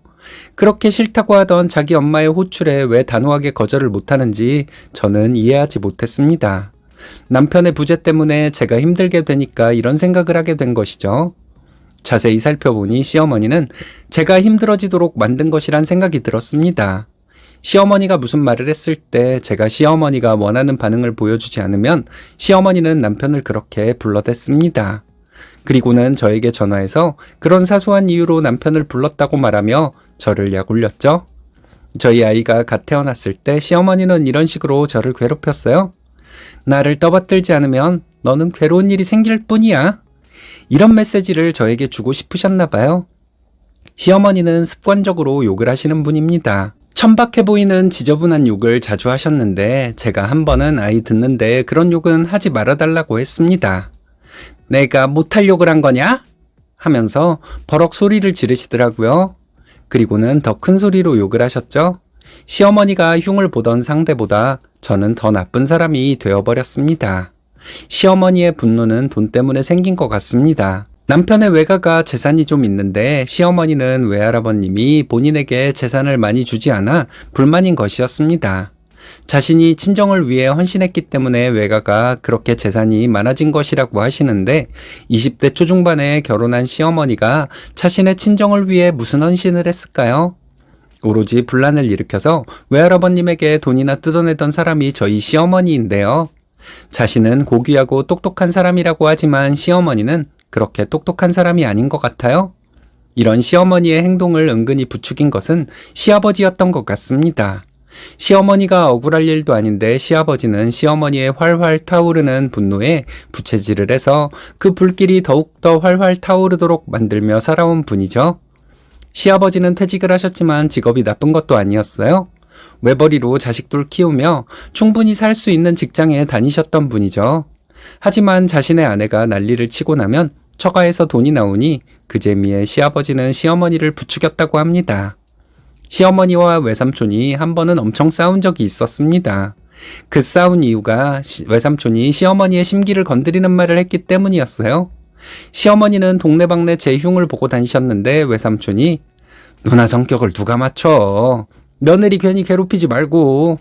그렇게 싫다고 하던 자기 엄마의 호출에 왜 단호하게 거절을 못하는지 저는 이해하지 못했습니다. 남편의 부재 때문에 제가 힘들게 되니까 이런 생각을 하게 된 것이죠. 자세히 살펴보니 시어머니는 제가 힘들어지도록 만든 것이란 생각이 들었습니다. 시어머니가 무슨 말을 했을 때 제가 시어머니가 원하는 반응을 보여주지 않으면 시어머니는 남편을 그렇게 불러댔습니다. 그리고는 저에게 전화해서 그런 사소한 이유로 남편을 불렀다고 말하며 저를 약올렸죠. 저희 아이가 갓 태어났을 때 시어머니는 이런 식으로 저를 괴롭혔어요. 나를 떠받들지 않으면 너는 괴로운 일이 생길 뿐이야. 이런 메시지를 저에게 주고 싶으셨나 봐요. 시어머니는 습관적으로 욕을 하시는 분입니다. 천박해 보이는 지저분한 욕을 자주 하셨는데 제가 한 번은 아이 듣는데 그런 욕은 하지 말아달라고 했습니다. 내가 못할 욕을 한 거냐? 하면서 버럭 소리를 지르시더라고요. 그리고는 더 큰 소리로 욕을 하셨죠. 시어머니가 흉을 보던 상대보다 저는 더 나쁜 사람이 되어버렸습니다. 시어머니의 분노는 돈 때문에 생긴 것 같습니다. 남편의 외가가 재산이 좀 있는데 시어머니는 외할아버님이 본인에게 재산을 많이 주지 않아 불만인 것이었습니다. 자신이 친정을 위해 헌신했기 때문에 외가가 그렇게 재산이 많아진 것이라고 하시는데 20대 초중반에 결혼한 시어머니가 자신의 친정을 위해 무슨 헌신을 했을까요? 오로지 분란을 일으켜서 외할아버님에게 돈이나 뜯어내던 사람이 저희 시어머니인데요. 자신은 고귀하고 똑똑한 사람이라고 하지만 시어머니는 그렇게 똑똑한 사람이 아닌 것 같아요. 이런 시어머니의 행동을 은근히 부추긴 것은 시아버지였던 것 같습니다. 시어머니가 억울할 일도 아닌데 시아버지는 시어머니의 활활 타오르는 분노에 부채질을 해서 그 불길이 더욱더 활활 타오르도록 만들며 살아온 분이죠. 시아버지는 퇴직을 하셨지만 직업이 나쁜 것도 아니었어요. 외벌이로 자식들 키우며 충분히 살 수 있는 직장에 다니셨던 분이죠. 하지만 자신의 아내가 난리를 치고 나면 처가에서 돈이 나오니 그 재미에 시아버지는 시어머니를 부추겼다고 합니다. 시어머니와 외삼촌이 한 번은 엄청 싸운 적이 있었습니다. 그 싸운 이유가 외삼촌이 시어머니의 심기를 건드리는 말을 했기 때문이었어요. 시어머니는 동네방네 제 흉을 보고 다니셨는데 외삼촌이 누나 성격을 누가 맞춰? 며느리 괜히 괴롭히지 말고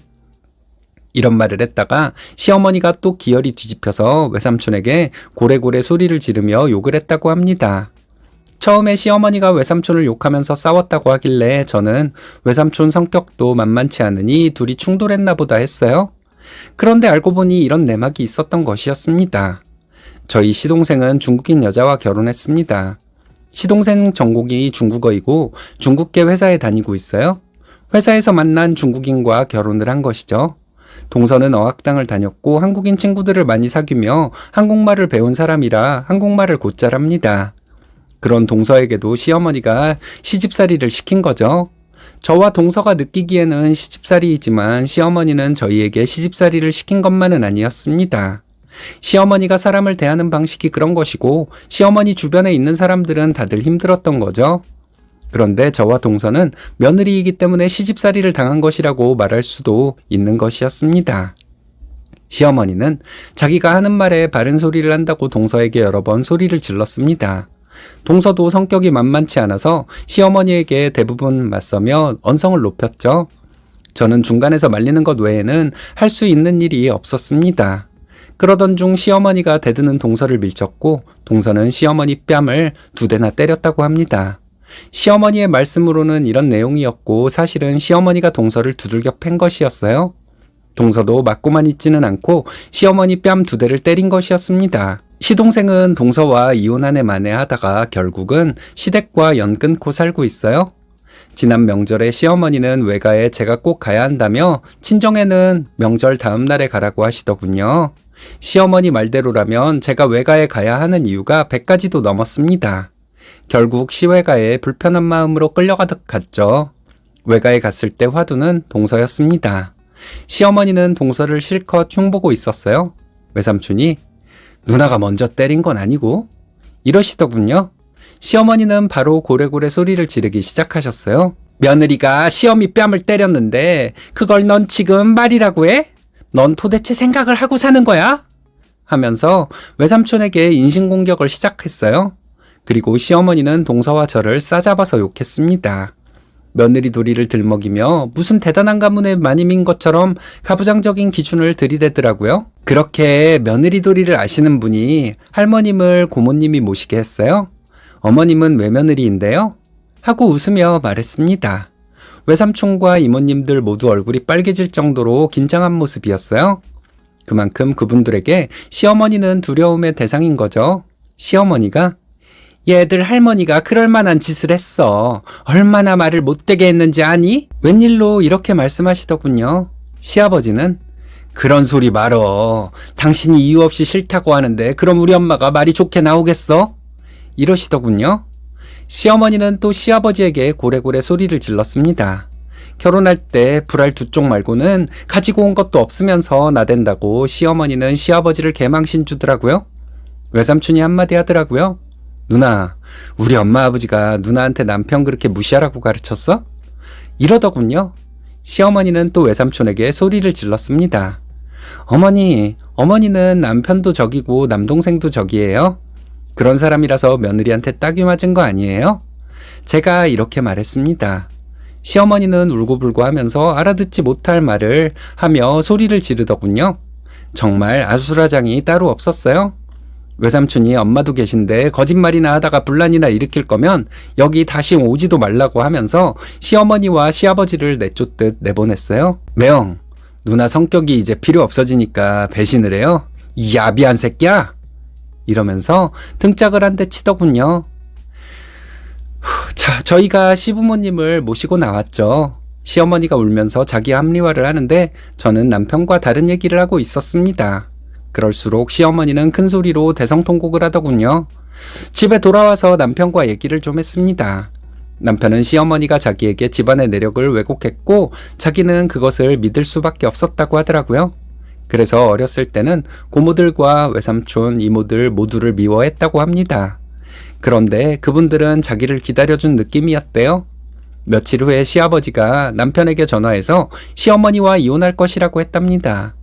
이런 말을 했다가 시어머니가 또 기어이 뒤집혀서 외삼촌에게 고래고래 소리를 지르며 욕을 했다고 합니다. 처음에 시어머니가 외삼촌을 욕하면서 싸웠다고 하길래 저는 외삼촌 성격도 만만치 않으니 둘이 충돌했나 보다 했어요. 그런데 알고 보니 이런 내막이 있었던 것이었습니다. 저희 시동생은 중국인 여자와 결혼했습니다. 시동생 전공이 중국어이고 중국계 회사에 다니고 있어요. 회사에서 만난 중국인과 결혼을 한 것이죠. 동서는 어학당을 다녔고 한국인 친구들을 많이 사귀며 한국말을 배운 사람이라 한국말을 곧잘 합니다. 그런 동서에게도 시어머니가 시집살이를 시킨 거죠. 저와 동서가 느끼기에는 시집살이이지만 시어머니는 저희에게 시집살이를 시킨 것만은 아니었습니다. 시어머니가 사람을 대하는 방식이 그런 것이고 시어머니 주변에 있는 사람들은 다들 힘들었던 거죠. 그런데 저와 동서는 며느리이기 때문에 시집살이를 당한 것이라고 말할 수도 있는 것이었습니다. 시어머니는 자기가 하는 말에 바른 소리를 한다고 동서에게 여러 번 소리를 질렀습니다. 동서도 성격이 만만치 않아서 시어머니에게 대부분 맞서며 언성을 높였죠. 저는 중간에서 말리는 것 외에는 할 수 있는 일이 없었습니다. 그러던 중 시어머니가 대드는 동서를 밀쳤고 동서는 시어머니 뺨을 2대나 때렸다고 합니다. 시어머니의 말씀으로는 이런 내용이었고 사실은 시어머니가 동서를 두들겨 팬 것이었어요. 동서도 맞고만 있지는 않고 시어머니 뺨 2대를 때린 것이었습니다. 시동생은 동서와 이혼 한 해 만에 하다가 결국은 시댁과 연 끊고 살고 있어요. 지난 명절에 시어머니는 외가에 제가 꼭 가야 한다며 친정에는 명절 다음 날에 가라고 하시더군요. 시어머니 말대로라면 제가 외가에 가야 하는 이유가 100가지도 넘었습니다. 결국 시외가에 불편한 마음으로 끌려가듯 갔죠. 외가에 갔을 때 화두는 동서였습니다. 시어머니는 동서를 실컷 흉보고 있었어요. 외삼촌이 누나가 먼저 때린 건 아니고 이러시더군요. 시어머니는 바로 고래고래 소리를 지르기 시작하셨어요. 며느리가 시어미 뺨을 때렸는데 그걸 넌 지금 말이라고 해? 넌 도대체 생각을 하고 사는 거야? 하면서 외삼촌에게 인신공격을 시작했어요. 그리고 시어머니는 동서와 저를 싸잡아서 욕했습니다. 며느리 도리를 들먹이며 무슨 대단한 가문의 마님인 것처럼 가부장적인 기준을 들이대더라고요. 그렇게 며느리 도리를 아시는 분이 할머님을 고모님이 모시게 했어요. 어머님은 외며느리인데요. 하고 웃으며 말했습니다. 외삼촌과 이모님들 모두 얼굴이 빨개질 정도로 긴장한 모습이었어요. 그만큼 그분들에게 시어머니는 두려움의 대상인 거죠. 시어머니가 얘들 할머니가 그럴 만한 짓을 했어. 얼마나 말을 못되게 했는지 아니? 웬일로 이렇게 말씀하시더군요. 시아버지는 그런 소리 말어. 당신이 이유 없이 싫다고 하는데 그럼 우리 엄마가 말이 좋게 나오겠어? 이러시더군요. 시어머니는 또 시아버지에게 고래고래 소리를 질렀습니다. 결혼할 때 불알 2쪽 말고는 가지고 온 것도 없으면서 나댄다고 시어머니는 시아버지를 개망신 주더라고요. 외삼촌이 한마디 하더라고요. 누나, 우리 엄마 아버지가 누나한테 남편 그렇게 무시하라고 가르쳤어? 이러더군요. 시어머니는 또 외삼촌에게 소리를 질렀습니다. 어머니는 남편도 적이고 남동생도 적이에요. 그런 사람이라서 며느리한테 딱이 맞은 거 아니에요? 제가 이렇게 말했습니다. 시어머니는 울고불고 하면서 알아듣지 못할 말을 하며 소리를 지르더군요. 정말 아수라장이 따로 없었어요. 외삼촌이 엄마도 계신데 거짓말이나 하다가 분란이나 일으킬 거면 여기 다시 오지도 말라고 하면서 시어머니와 시아버지를 내쫓듯 내보냈어요. 매영, 누나 성격이 이제 필요 없어지니까 배신을 해요? 이 야비한 새끼야? 이러면서 등짝을 한 대 치더군요. 자, 저희가 시부모님을 모시고 나왔죠. 시어머니가 울면서 자기 합리화를 하는데 저는 남편과 다른 얘기를 하고 있었습니다. 그럴수록 시어머니는 큰 소리로 대성통곡을 하더군요. 집에 돌아와서 남편과 얘기를 좀 했습니다. 남편은 시어머니가 자기에게 집안의 내력을 왜곡했고 자기는 그것을 믿을 수밖에 없었다고 하더라고요. 그래서 어렸을 때는 고모들과 외삼촌, 이모들 모두를 미워했다고 합니다. 그런데 그분들은 자기를 기다려준 느낌이었대요. 며칠 후에 시아버지가 남편에게 전화해서 시어머니와 이혼할 것이라고 했답니다.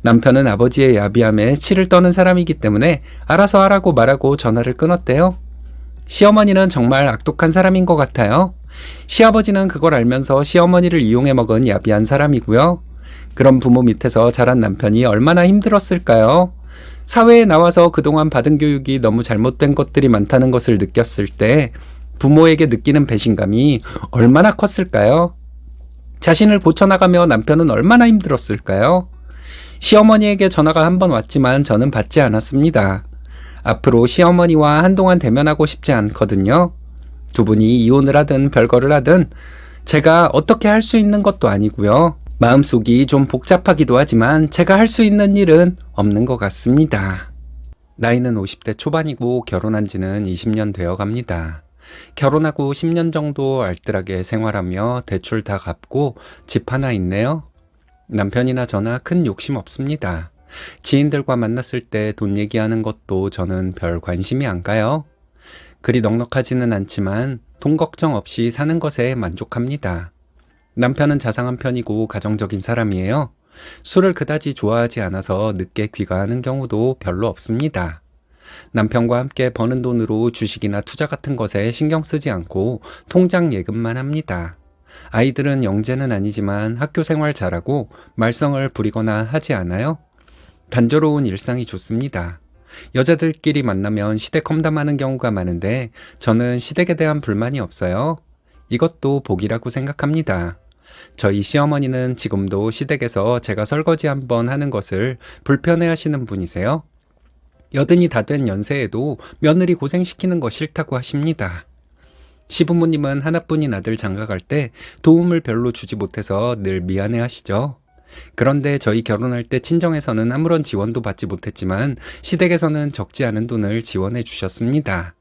남편은 아버지의 야비함에 치를 떠는 사람이기 때문에 알아서 하라고 말하고 전화를 끊었대요. 시어머니는 정말 악독한 사람인 것 같아요. 시아버지는 그걸 알면서 시어머니를 이용해 먹은 야비한 사람이고요. 그런 부모 밑에서 자란 남편이 얼마나 힘들었을까요? 사회에 나와서 그동안 받은 교육이 너무 잘못된 것들이 많다는 것을 느꼈을 때 부모에게 느끼는 배신감이 얼마나 컸을까요? 자신을 고쳐나가며 남편은 얼마나 힘들었을까요? 시어머니에게 전화가 한 번 왔지만 저는 받지 않았습니다. 앞으로 시어머니와 한동안 대면하고 싶지 않거든요. 두 분이 이혼을 하든 별거를 하든 제가 어떻게 할 수 있는 것도 아니고요. 마음속이 좀 복잡하기도 하지만 제가 할 수 있는 일은 없는 것 같습니다. 나이는 50대 초반이고 결혼한 지는 20년 되어 갑니다. 결혼하고 10년 정도 알뜰하게 생활하며 대출 다 갚고 집 하나 있네요. 남편이나 저나 큰 욕심 없습니다. 지인들과 만났을 때 돈 얘기하는 것도 저는 별 관심이 안 가요. 그리 넉넉하지는 않지만 돈 걱정 없이 사는 것에 만족합니다. 남편은 자상한 편이고 가정적인 사람이에요. 술을 그다지 좋아하지 않아서 늦게 귀가하는 경우도 별로 없습니다. 남편과 함께 버는 돈으로 주식이나 투자 같은 것에 신경 쓰지 않고 통장 예금만 합니다. 아이들은 영재는 아니지만 학교 생활 잘하고 말썽을 부리거나 하지 않아요. 단조로운 일상이 좋습니다. 여자들끼리 만나면 시댁 험담하는 경우가 많은데 저는 시댁에 대한 불만이 없어요. 이것도 복이라고 생각합니다. 저희 시어머니는 지금도 시댁에서 제가 설거지 한번 하는 것을 불편해하시는 분이세요. 여든이 다 된 연세에도 며느리 고생시키는 거 싫다고 하십니다. 시부모님은 하나뿐인 아들 장가갈 때 도움을 별로 주지 못해서 늘 미안해 하시죠. 그런데 저희 결혼할 때 친정에서는 아무런 지원도 받지 못했지만 시댁에서는 적지 않은 돈을 지원해 주셨습니다.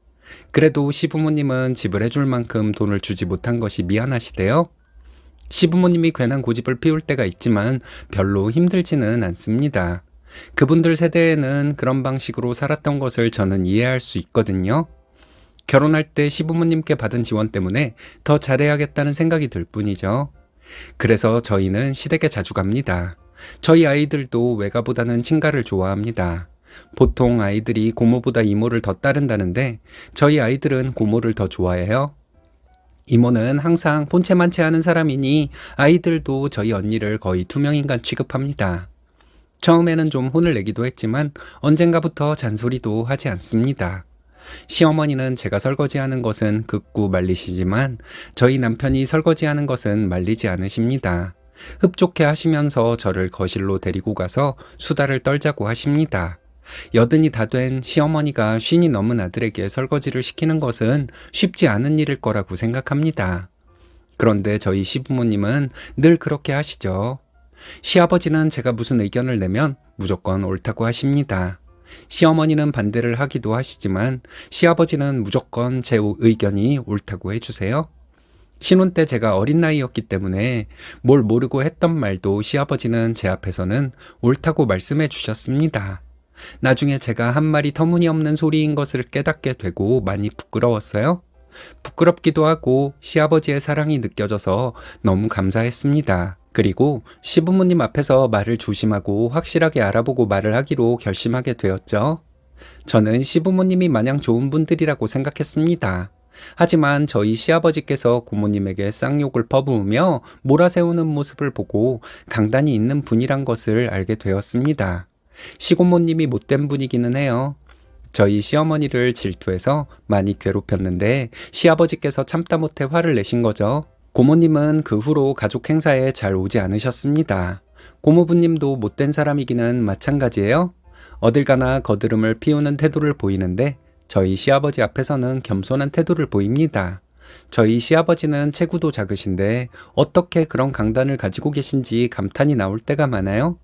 그래도 시부모님은 집을 해줄 만큼 돈을 주지 못한 것이 미안하시대요. 시부모님이 괜한 고집을 피울 때가 있지만 별로 힘들지는 않습니다. 그분들 세대에는 그런 방식으로 살았던 것을 저는 이해할 수 있거든요. 결혼할 때 시부모님께 받은 지원 때문에 더 잘해야겠다는 생각이 들 뿐이죠. 그래서 저희는 시댁에 자주 갑니다. 저희 아이들도 외가보다는 친가를 좋아합니다. 보통 아이들이 고모보다 이모를 더 따른다는데 저희 아이들은 고모를 더 좋아해요. 이모는 항상 본체만체 하는 사람이니 아이들도 저희 언니를 거의 투명인간 취급합니다. 처음에는 좀 혼을 내기도 했지만 언젠가부터 잔소리도 하지 않습니다. 시어머니는 제가 설거지하는 것은 극구 말리시지만 저희 남편이 설거지하는 것은 말리지 않으십니다. 흡족해 하시면서 저를 거실로 데리고 가서 수다를 떨자고 하십니다. 여든이 다 된 시어머니가 50이 넘은 아들에게 설거지를 시키는 것은 쉽지 않은 일일 거라고 생각합니다. 그런데 저희 시부모님은 늘 그렇게 하시죠. 시아버지는 제가 무슨 의견을 내면 무조건 옳다고 하십니다. 시어머니는 반대를 하기도 하시지만 시아버지는 무조건 제 의견이 옳다고 해주세요. 신혼 때 제가 어린 나이였기 때문에 뭘 모르고 했던 말도 시아버지는 제 앞에서는 옳다고 말씀해 주셨습니다. 나중에 제가 한 말이 터무니없는 소리인 것을 깨닫게 되고 많이 부끄러웠어요. 부끄럽기도 하고 시아버지의 사랑이 느껴져서 너무 감사했습니다. 그리고 시부모님 앞에서 말을 조심하고 확실하게 알아보고 말을 하기로 결심하게 되었죠. 저는 시부모님이 마냥 좋은 분들이라고 생각했습니다. 하지만 저희 시아버지께서 고모님에게 쌍욕을 퍼부으며 몰아세우는 모습을 보고 강단이 있는 분이란 것을 알게 되었습니다. 시고모님이 못된 분이기는 해요. 저희 시어머니를 질투해서 많이 괴롭혔는데 시아버지께서 참다 못해 화를 내신 거죠. 고모님은 그 후로 가족 행사에 잘 오지 않으셨습니다. 고모부님도 못된 사람이기는 마찬가지예요. 어딜 가나 거드름을 피우는 태도를 보이는데 저희 시아버지 앞에서는 겸손한 태도를 보입니다. 저희 시아버지는 체구도 작으신데 어떻게 그런 강단을 가지고 계신지 감탄이 나올 때가 많아요.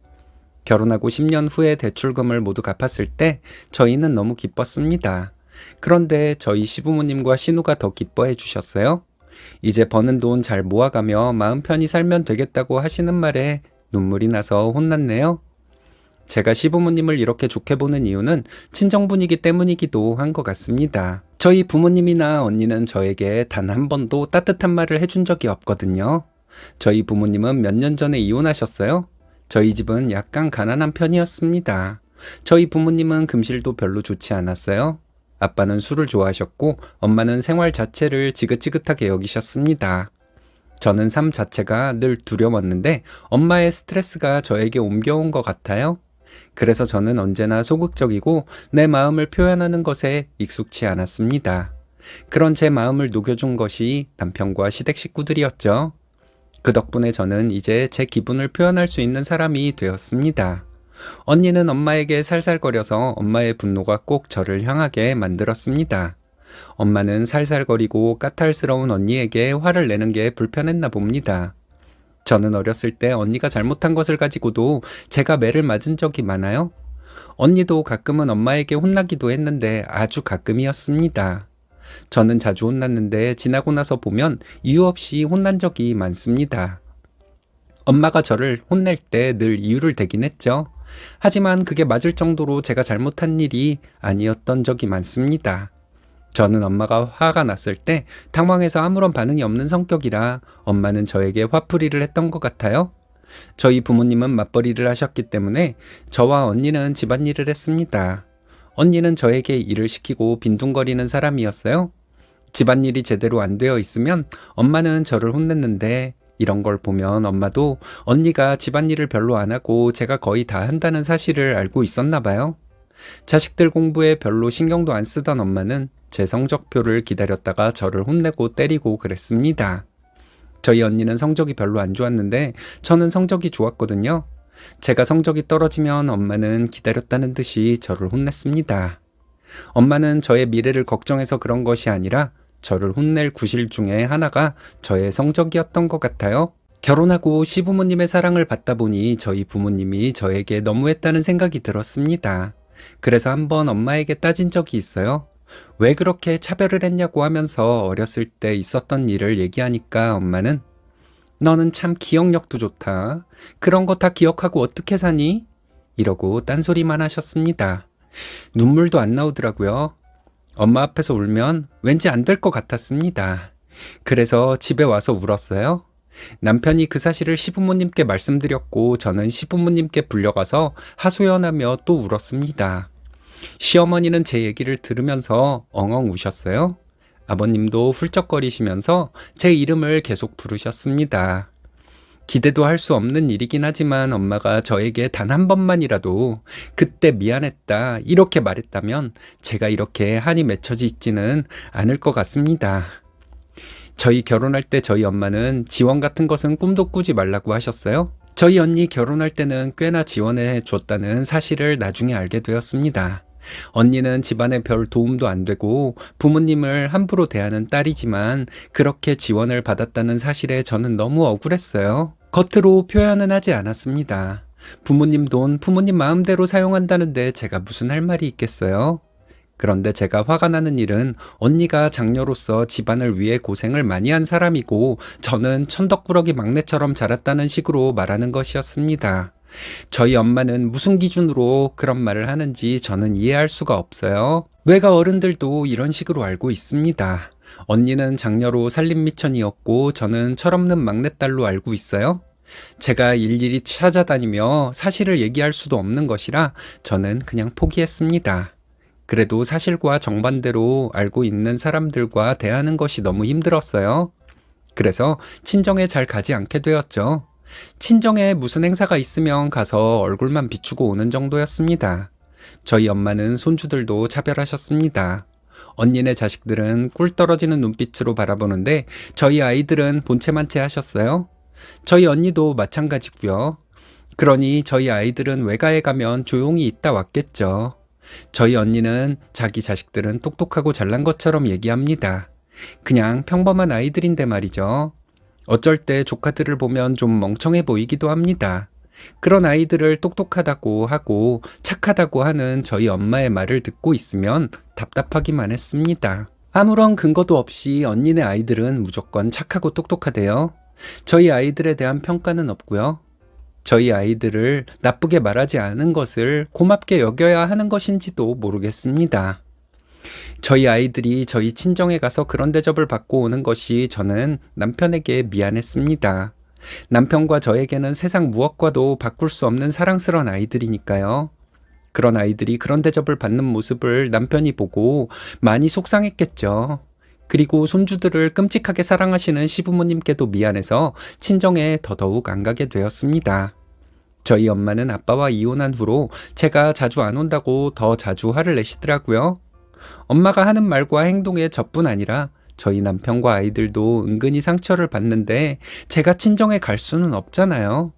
결혼하고 10년 후에 대출금을 모두 갚았을 때 저희는 너무 기뻤습니다. 그런데 저희 시부모님과 신우가 더 기뻐해 주셨어요. 이제 버는 돈 잘 모아가며 마음 편히 살면 되겠다고 하시는 말에 눈물이 나서 혼났네요. 제가 시부모님을 이렇게 좋게 보는 이유는 친정분이기 때문이기도 한 것 같습니다. 저희 부모님이나 언니는 저에게 단 한 번도 따뜻한 말을 해준 적이 없거든요. 저희 부모님은 몇 년 전에 이혼하셨어요. 저희 집은 약간 가난한 편이었습니다. 저희 부모님은 금실도 별로 좋지 않았어요. 아빠는 술을 좋아하셨고 엄마는 생활 자체를 지긋지긋하게 여기셨습니다. 저는 삶 자체가 늘 두려웠는데 엄마의 스트레스가 저에게 옮겨온 것 같아요. 그래서 저는 언제나 소극적이고 내 마음을 표현하는 것에 익숙치 않았습니다. 그런 제 마음을 녹여준 것이 남편과 시댁 식구들이었죠. 그 덕분에 저는 이제 제 기분을 표현할 수 있는 사람이 되었습니다. 언니는 엄마에게 살살거려서 엄마의 분노가 꼭 저를 향하게 만들었습니다. 엄마는 살살거리고 까탈스러운 언니에게 화를 내는 게 불편했나 봅니다. 저는 어렸을 때 언니가 잘못한 것을 가지고도 제가 매를 맞은 적이 많아요. 언니도 가끔은 엄마에게 혼나기도 했는데 아주 가끔이었습니다. 저는 자주 혼났는데 지나고 나서 보면 이유 없이 혼난 적이 많습니다. 엄마가 저를 혼낼 때 늘 이유를 대긴 했죠. 하지만 그게 맞을 정도로 제가 잘못한 일이 아니었던 적이 많습니다. 저는 엄마가 화가 났을 때 당황해서 아무런 반응이 없는 성격이라 엄마는 저에게 화풀이를 했던 것 같아요. 저희 부모님은 맞벌이를 하셨기 때문에 저와 언니는 집안일을 했습니다. 언니는 저에게 일을 시키고 빈둥거리는 사람이었어요. 집안일이 제대로 안 되어 있으면 엄마는 저를 혼냈는데 이런 걸 보면 엄마도 언니가 집안일을 별로 안 하고 제가 거의 다 한다는 사실을 알고 있었나 봐요. 자식들 공부에 별로 신경도 안 쓰던 엄마는 제 성적표를 기다렸다가 저를 혼내고 때리고 그랬습니다. 저희 언니는 성적이 별로 안 좋았는데 저는 성적이 좋았거든요. 제가 성적이 떨어지면 엄마는 기다렸다는 듯이 저를 혼냈습니다. 엄마는 저의 미래를 걱정해서 그런 것이 아니라 저를 혼낼 구실 중에 하나가 저의 성적이었던 것 같아요. 결혼하고 시부모님의 사랑을 받다 보니 저희 부모님이 저에게 너무했다는 생각이 들었습니다. 그래서 한번 엄마에게 따진 적이 있어요. 왜 그렇게 차별을 했냐고 하면서 어렸을 때 있었던 일을 얘기하니까 엄마는 너는 참 기억력도 좋다. 그런 거 다 기억하고 어떻게 사니? 이러고 딴소리만 하셨습니다. 눈물도 안 나오더라고요. 엄마 앞에서 울면 왠지 안 될 것 같았습니다. 그래서 집에 와서 울었어요. 남편이 그 사실을 시부모님께 말씀드렸고 저는 시부모님께 불려가서 하소연하며 또 울었습니다. 시어머니는 제 얘기를 들으면서 엉엉 우셨어요. 아버님도 훌쩍거리시면서 제 이름을 계속 부르셨습니다. 기대도 할 수 없는 일이긴 하지만 엄마가 저에게 단 한 번만이라도 그때 미안했다 이렇게 말했다면 제가 이렇게 한이 맺혀져 있지는 않을 것 같습니다. 저희 결혼할 때 저희 엄마는 지원 같은 것은 꿈도 꾸지 말라고 하셨어요. 저희 언니 결혼할 때는 꽤나 지원해 줬다는 사실을 나중에 알게 되었습니다. 언니는 집안에 별 도움도 안 되고 부모님을 함부로 대하는 딸이지만 그렇게 지원을 받았다는 사실에 저는 너무 억울했어요. 겉으로 표현은 하지 않았습니다. 부모님 돈 부모님 마음대로 사용한다는데 제가 무슨 할 말이 있겠어요? 그런데 제가 화가 나는 일은 언니가 장녀로서 집안을 위해 고생을 많이 한 사람이고 저는 천덕꾸러기 막내처럼 자랐다는 식으로 말하는 것이었습니다. 저희 엄마는 무슨 기준으로 그런 말을 하는지 저는 이해할 수가 없어요. 외가 어른들도 이런 식으로 알고 있습니다. 언니는 장녀로 살림미천이었고 저는 철없는 막내딸로 알고 있어요. 제가 일일이 찾아다니며 사실을 얘기할 수도 없는 것이라 저는 그냥 포기했습니다. 그래도 사실과 정반대로 알고 있는 사람들과 대하는 것이 너무 힘들었어요. 그래서 친정에 잘 가지 않게 되었죠. 친정에 무슨 행사가 있으면 가서 얼굴만 비추고 오는 정도였습니다. 저희 엄마는 손주들도 차별하셨습니다. 언니네 자식들은 꿀 떨어지는 눈빛으로 바라보는데 저희 아이들은 본체만체 하셨어요. 저희 언니도 마찬가지고요. 그러니 저희 아이들은 외가에 가면 조용히 있다 왔겠죠. 저희 언니는 자기 자식들은 똑똑하고 잘난 것처럼 얘기합니다. 그냥 평범한 아이들인데 말이죠. 어쩔 때 조카들을 보면 좀 멍청해 보이기도 합니다. 그런 아이들을 똑똑하다고 하고 착하다고 하는 저희 엄마의 말을 듣고 있으면 답답하기만 했습니다. 아무런 근거도 없이 언니네 아이들은 무조건 착하고 똑똑하대요. 저희 아이들에 대한 평가는 없고요. 저희 아이들을 나쁘게 말하지 않은 것을 고맙게 여겨야 하는 것인지도 모르겠습니다. 저희 아이들이 저희 친정에 가서 그런 대접을 받고 오는 것이 저는 남편에게 미안했습니다. 남편과 저에게는 세상 무엇과도 바꿀 수 없는 사랑스러운 아이들이니까요. 그런 아이들이 그런 대접을 받는 모습을 남편이 보고 많이 속상했겠죠. 그리고 손주들을 끔찍하게 사랑하시는 시부모님께도 미안해서 친정에 더더욱 안 가게 되었습니다. 저희 엄마는 아빠와 이혼한 후로 제가 자주 안 온다고 더 자주 화를 내시더라고요. 엄마가 하는 말과 행동에 저뿐 아니라 저희 남편과 아이들도 은근히 상처를 받는데 제가 친정에 갈 수는 없잖아요.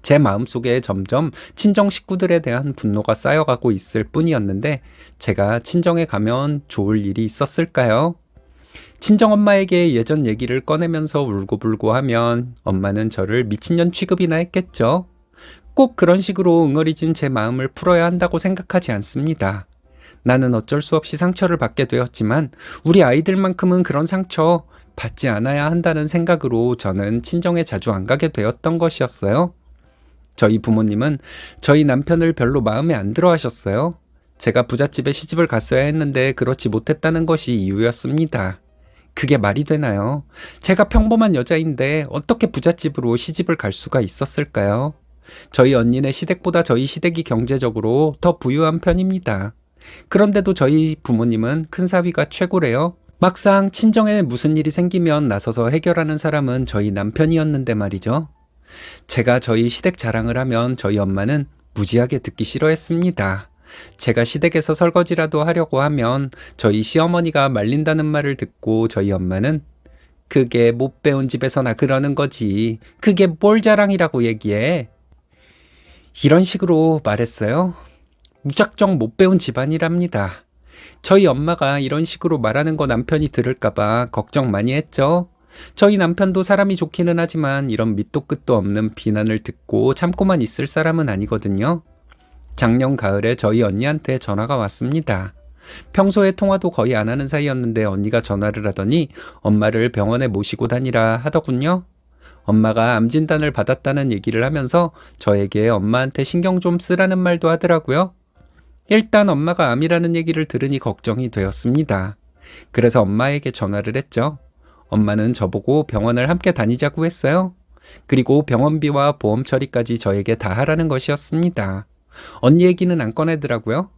제 마음속에 점점 친정 식구들에 대한 분노가 쌓여가고 있을 뿐이었는데 제가 친정에 가면 좋을 일이 있었을까요? 친정엄마에게 예전 얘기를 꺼내면서 울고불고 하면 엄마는 저를 미친년 취급이나 했겠죠. 꼭 그런 식으로 응어리진 제 마음을 풀어야 한다고 생각하지 않습니다. 나는 어쩔 수 없이 상처를 받게 되었지만 우리 아이들만큼은 그런 상처 받지 않아야 한다는 생각으로 저는 친정에 자주 안 가게 되었던 것이었어요. 저희 부모님은 저희 남편을 별로 마음에 안 들어 하셨어요. 제가 부잣집에 시집을 갔어야 했는데 그렇지 못했다는 것이 이유였습니다. 그게 말이 되나요? 제가 평범한 여자인데 어떻게 부잣집으로 시집을 갈 수가 있었을까요? 저희 언니네 시댁보다 저희 시댁이 경제적으로 더 부유한 편입니다. 그런데도 저희 부모님은 큰 사위가 최고래요. 막상 친정에 무슨 일이 생기면 나서서 해결하는 사람은 저희 남편이었는데 말이죠. 제가 저희 시댁 자랑을 하면 저희 엄마는 무지하게 듣기 싫어했습니다. 제가 시댁에서 설거지라도 하려고 하면 저희 시어머니가 말린다는 말을 듣고 저희 엄마는 그게 못 배운 집에서나 그러는 거지. 그게 뭘 자랑이라고 얘기해. 이런 식으로 말했어요. 무작정 못 배운 집안이랍니다. 저희 엄마가 이런 식으로 말하는 거 남편이 들을까봐 걱정 많이 했죠. 저희 남편도 사람이 좋기는 하지만 이런 밑도 끝도 없는 비난을 듣고 참고만 있을 사람은 아니거든요. 작년 가을에 저희 언니한테 전화가 왔습니다. 평소에 통화도 거의 안 하는 사이였는데 언니가 전화를 하더니 엄마를 병원에 모시고 다니라 하더군요. 엄마가 암 진단을 받았다는 얘기를 하면서 저에게 엄마한테 신경 좀 쓰라는 말도 하더라고요. 일단 엄마가 암이라는 얘기를 들으니 걱정이 되었습니다. 그래서 엄마에게 전화를 했죠. 엄마는 저보고 병원을 함께 다니자고 했어요. 그리고 병원비와 보험 처리까지 저에게 다 하라는 것이었습니다. 언니 얘기는 안 꺼내더라고요.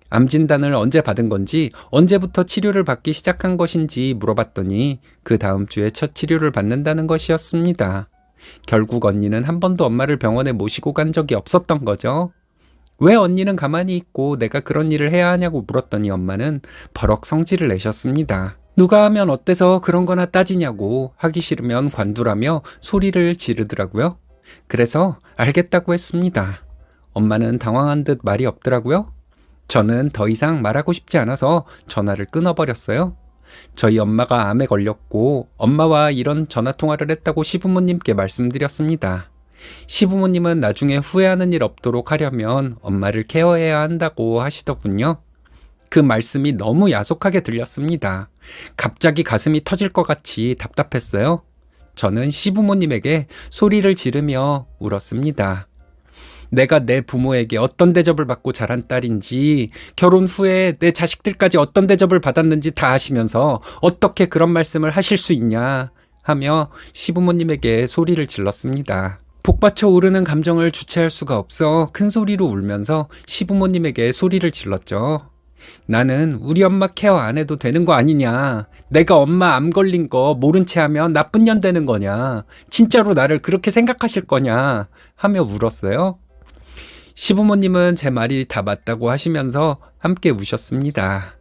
암 진단을 언제 받은 건지, 언제부터 치료를 받기 시작한 것인지 물어봤더니 그 다음 주에 첫 치료를 받는다는 것이었습니다. 결국 언니는 한 번도 엄마를 병원에 모시고 간 적이 없었던 거죠. 왜 언니는 가만히 있고 내가 그런 일을 해야 하냐고 물었더니 엄마는 버럭 성질을 내셨습니다. 누가 하면 어때서 그런 거나 따지냐고, 하기 싫으면 관두라며 소리를 지르더라고요. 그래서 알겠다고 했습니다. 엄마는 당황한 듯 말이 없더라고요. 저는 더 이상 말하고 싶지 않아서 전화를 끊어버렸어요. 저희 엄마가 암에 걸렸고 엄마와 이런 전화통화를 했다고 시부모님께 말씀드렸습니다. 시부모님은 나중에 후회하는 일 없도록 하려면 엄마를 케어해야 한다고 하시더군요. 그 말씀이 너무 야속하게 들렸습니다. 갑자기 가슴이 터질 것 같이 답답했어요. 저는 시부모님에게 소리를 지르며 울었습니다. 내가 내 부모에게 어떤 대접을 받고 자란 딸인지, 결혼 후에 내 자식들까지 어떤 대접을 받았는지 다 아시면서 어떻게 그런 말씀을 하실 수 있냐 하며 시부모님에게 소리를 질렀습니다. 복받쳐 오르는 감정을 주체할 수가 없어 큰 소리로 울면서 시부모님에게 소리를 질렀죠. 나는 우리 엄마 케어 안 해도 되는 거 아니냐? 내가 엄마 암 걸린 거 모른 채 하면 나쁜 년 되는 거냐? 진짜로 나를 그렇게 생각하실 거냐? 하며 울었어요. 시부모님은 제 말이 다 맞다고 하시면서 함께 우셨습니다.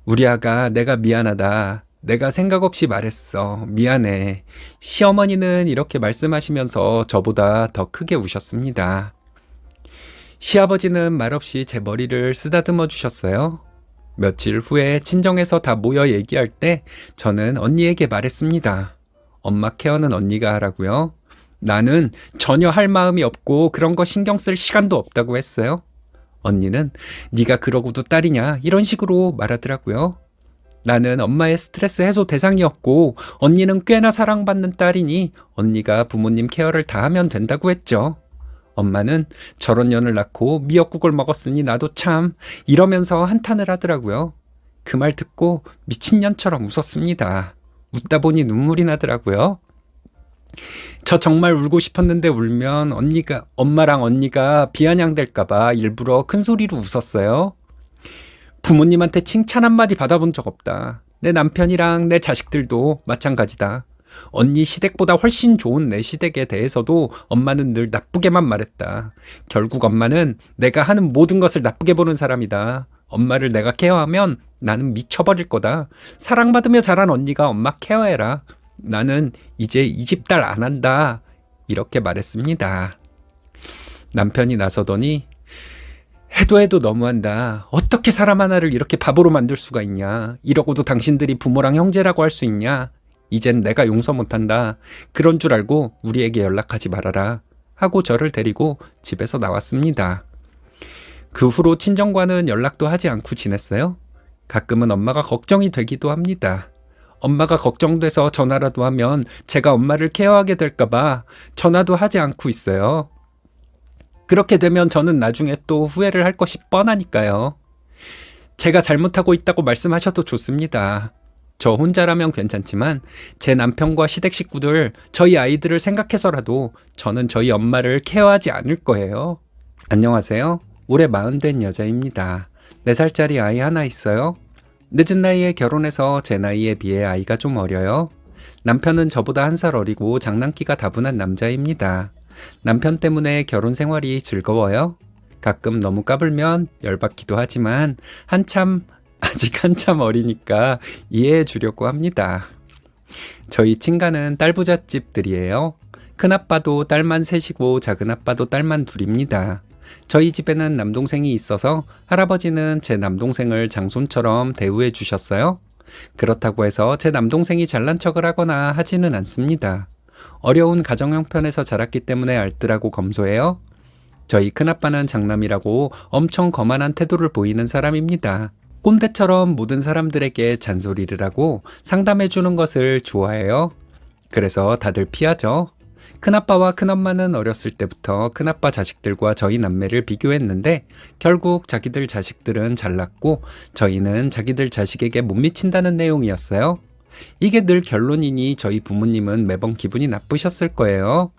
우리 아가, 내가 미안하다. 내가 생각 없이 말했어. 미안해. 시어머니는 이렇게 말씀하시면서 저보다 더 크게 우셨습니다. 시아버지는 말없이 제 머리를 쓰다듬어 주셨어요. 며칠 후에 친정에서 다 모여 얘기할 때 저는 언니에게 말했습니다. 엄마 케어는 언니가 하라고요. 나는 전혀 할 마음이 없고 그런 거 신경 쓸 시간도 없다고 했어요. 언니는 네가 그러고도 딸이냐 이런 식으로 말하더라고요. 나는 엄마의 스트레스 해소 대상이었고 언니는 꽤나 사랑받는 딸이니 언니가 부모님 케어를 다 하면 된다고 했죠. 엄마는 저런 년을 낳고 미역국을 먹었으니 나도 참 이러면서 한탄을 하더라고요. 그 말 듣고 미친년처럼 웃었습니다. 웃다 보니 눈물이 나더라고요. 저 정말 울고 싶었는데 울면 엄마랑 언니가 비아냥될까봐 일부러 큰 소리로 웃었어요. 부모님한테 칭찬 한마디 받아본 적 없다. 내 남편이랑 내 자식들도 마찬가지다. 언니 시댁보다 훨씬 좋은 내 시댁에 대해서도 엄마는 늘 나쁘게만 말했다. 결국 엄마는 내가 하는 모든 것을 나쁘게 보는 사람이다. 엄마를 내가 케어하면 나는 미쳐버릴 거다. 사랑받으며 자란 언니가 엄마 케어해라. 나는 이제 이 집 딸 안 한다. 이렇게 말했습니다. 남편이 나서더니 해도 너무한다. 어떻게 사람 하나를 이렇게 바보로 만들 수가 있냐. 이러고도 당신들이 부모랑 형제라고 할 수 있냐. 이젠 내가 용서 못한다. 그런 줄 알고 우리에게 연락하지 말아라. 하고 저를 데리고 집에서 나왔습니다. 그 후로 친정과는 연락도 하지 않고 지냈어요. 가끔은 엄마가 걱정이 되기도 합니다. 엄마가 걱정돼서 전화라도 하면 제가 엄마를 케어하게 될까봐 전화도 하지 않고 있어요. 그렇게 되면 저는 나중에 또 후회를 할 것이 뻔하니까요. 제가 잘못하고 있다고 말씀하셔도 좋습니다. 저 혼자라면 괜찮지만 제 남편과 시댁 식구들, 저희 아이들을 생각해서라도 저는 저희 엄마를 케어하지 않을 거예요. 안녕하세요. 올해 40된 여자입니다. 4살짜리 아이 하나 있어요. 늦은 나이에 결혼해서 제 나이에 비해 아이가 좀 어려요. 남편은 저보다 1살 어리고 장난기가 다분한 남자입니다. 남편 때문에 결혼 생활이 즐거워요. 가끔 너무 까불면 열받기도 하지만 아직 한참 어리니까 이해해 주려고 합니다. 저희 친가는 딸부잣집들이에요. 큰아빠도 딸만 셋이고 작은아빠도 딸만 둘입니다. 저희 집에는 남동생이 있어서 할아버지는 제 남동생을 장손처럼 대우해 주셨어요. 그렇다고 해서 제 남동생이 잘난 척을 하거나 하지는 않습니다. 어려운 가정 형편에서 자랐기 때문에 알뜰하고 검소해요. 저희 큰아빠는 장남이라고 엄청 거만한 태도를 보이는 사람입니다. 꼰대처럼 모든 사람들에게 잔소리를 하고 상담해주는 것을 좋아해요. 그래서 다들 피하죠. 큰아빠와 큰엄마는 어렸을 때부터 큰아빠 자식들과 저희 남매를 비교했는데 결국 자기들 자식들은 잘났고 저희는 자기들 자식에게 못 미친다는 내용이었어요. 이게 늘 결론이니 저희 부모님은 매번 기분이 나쁘셨을 거예요.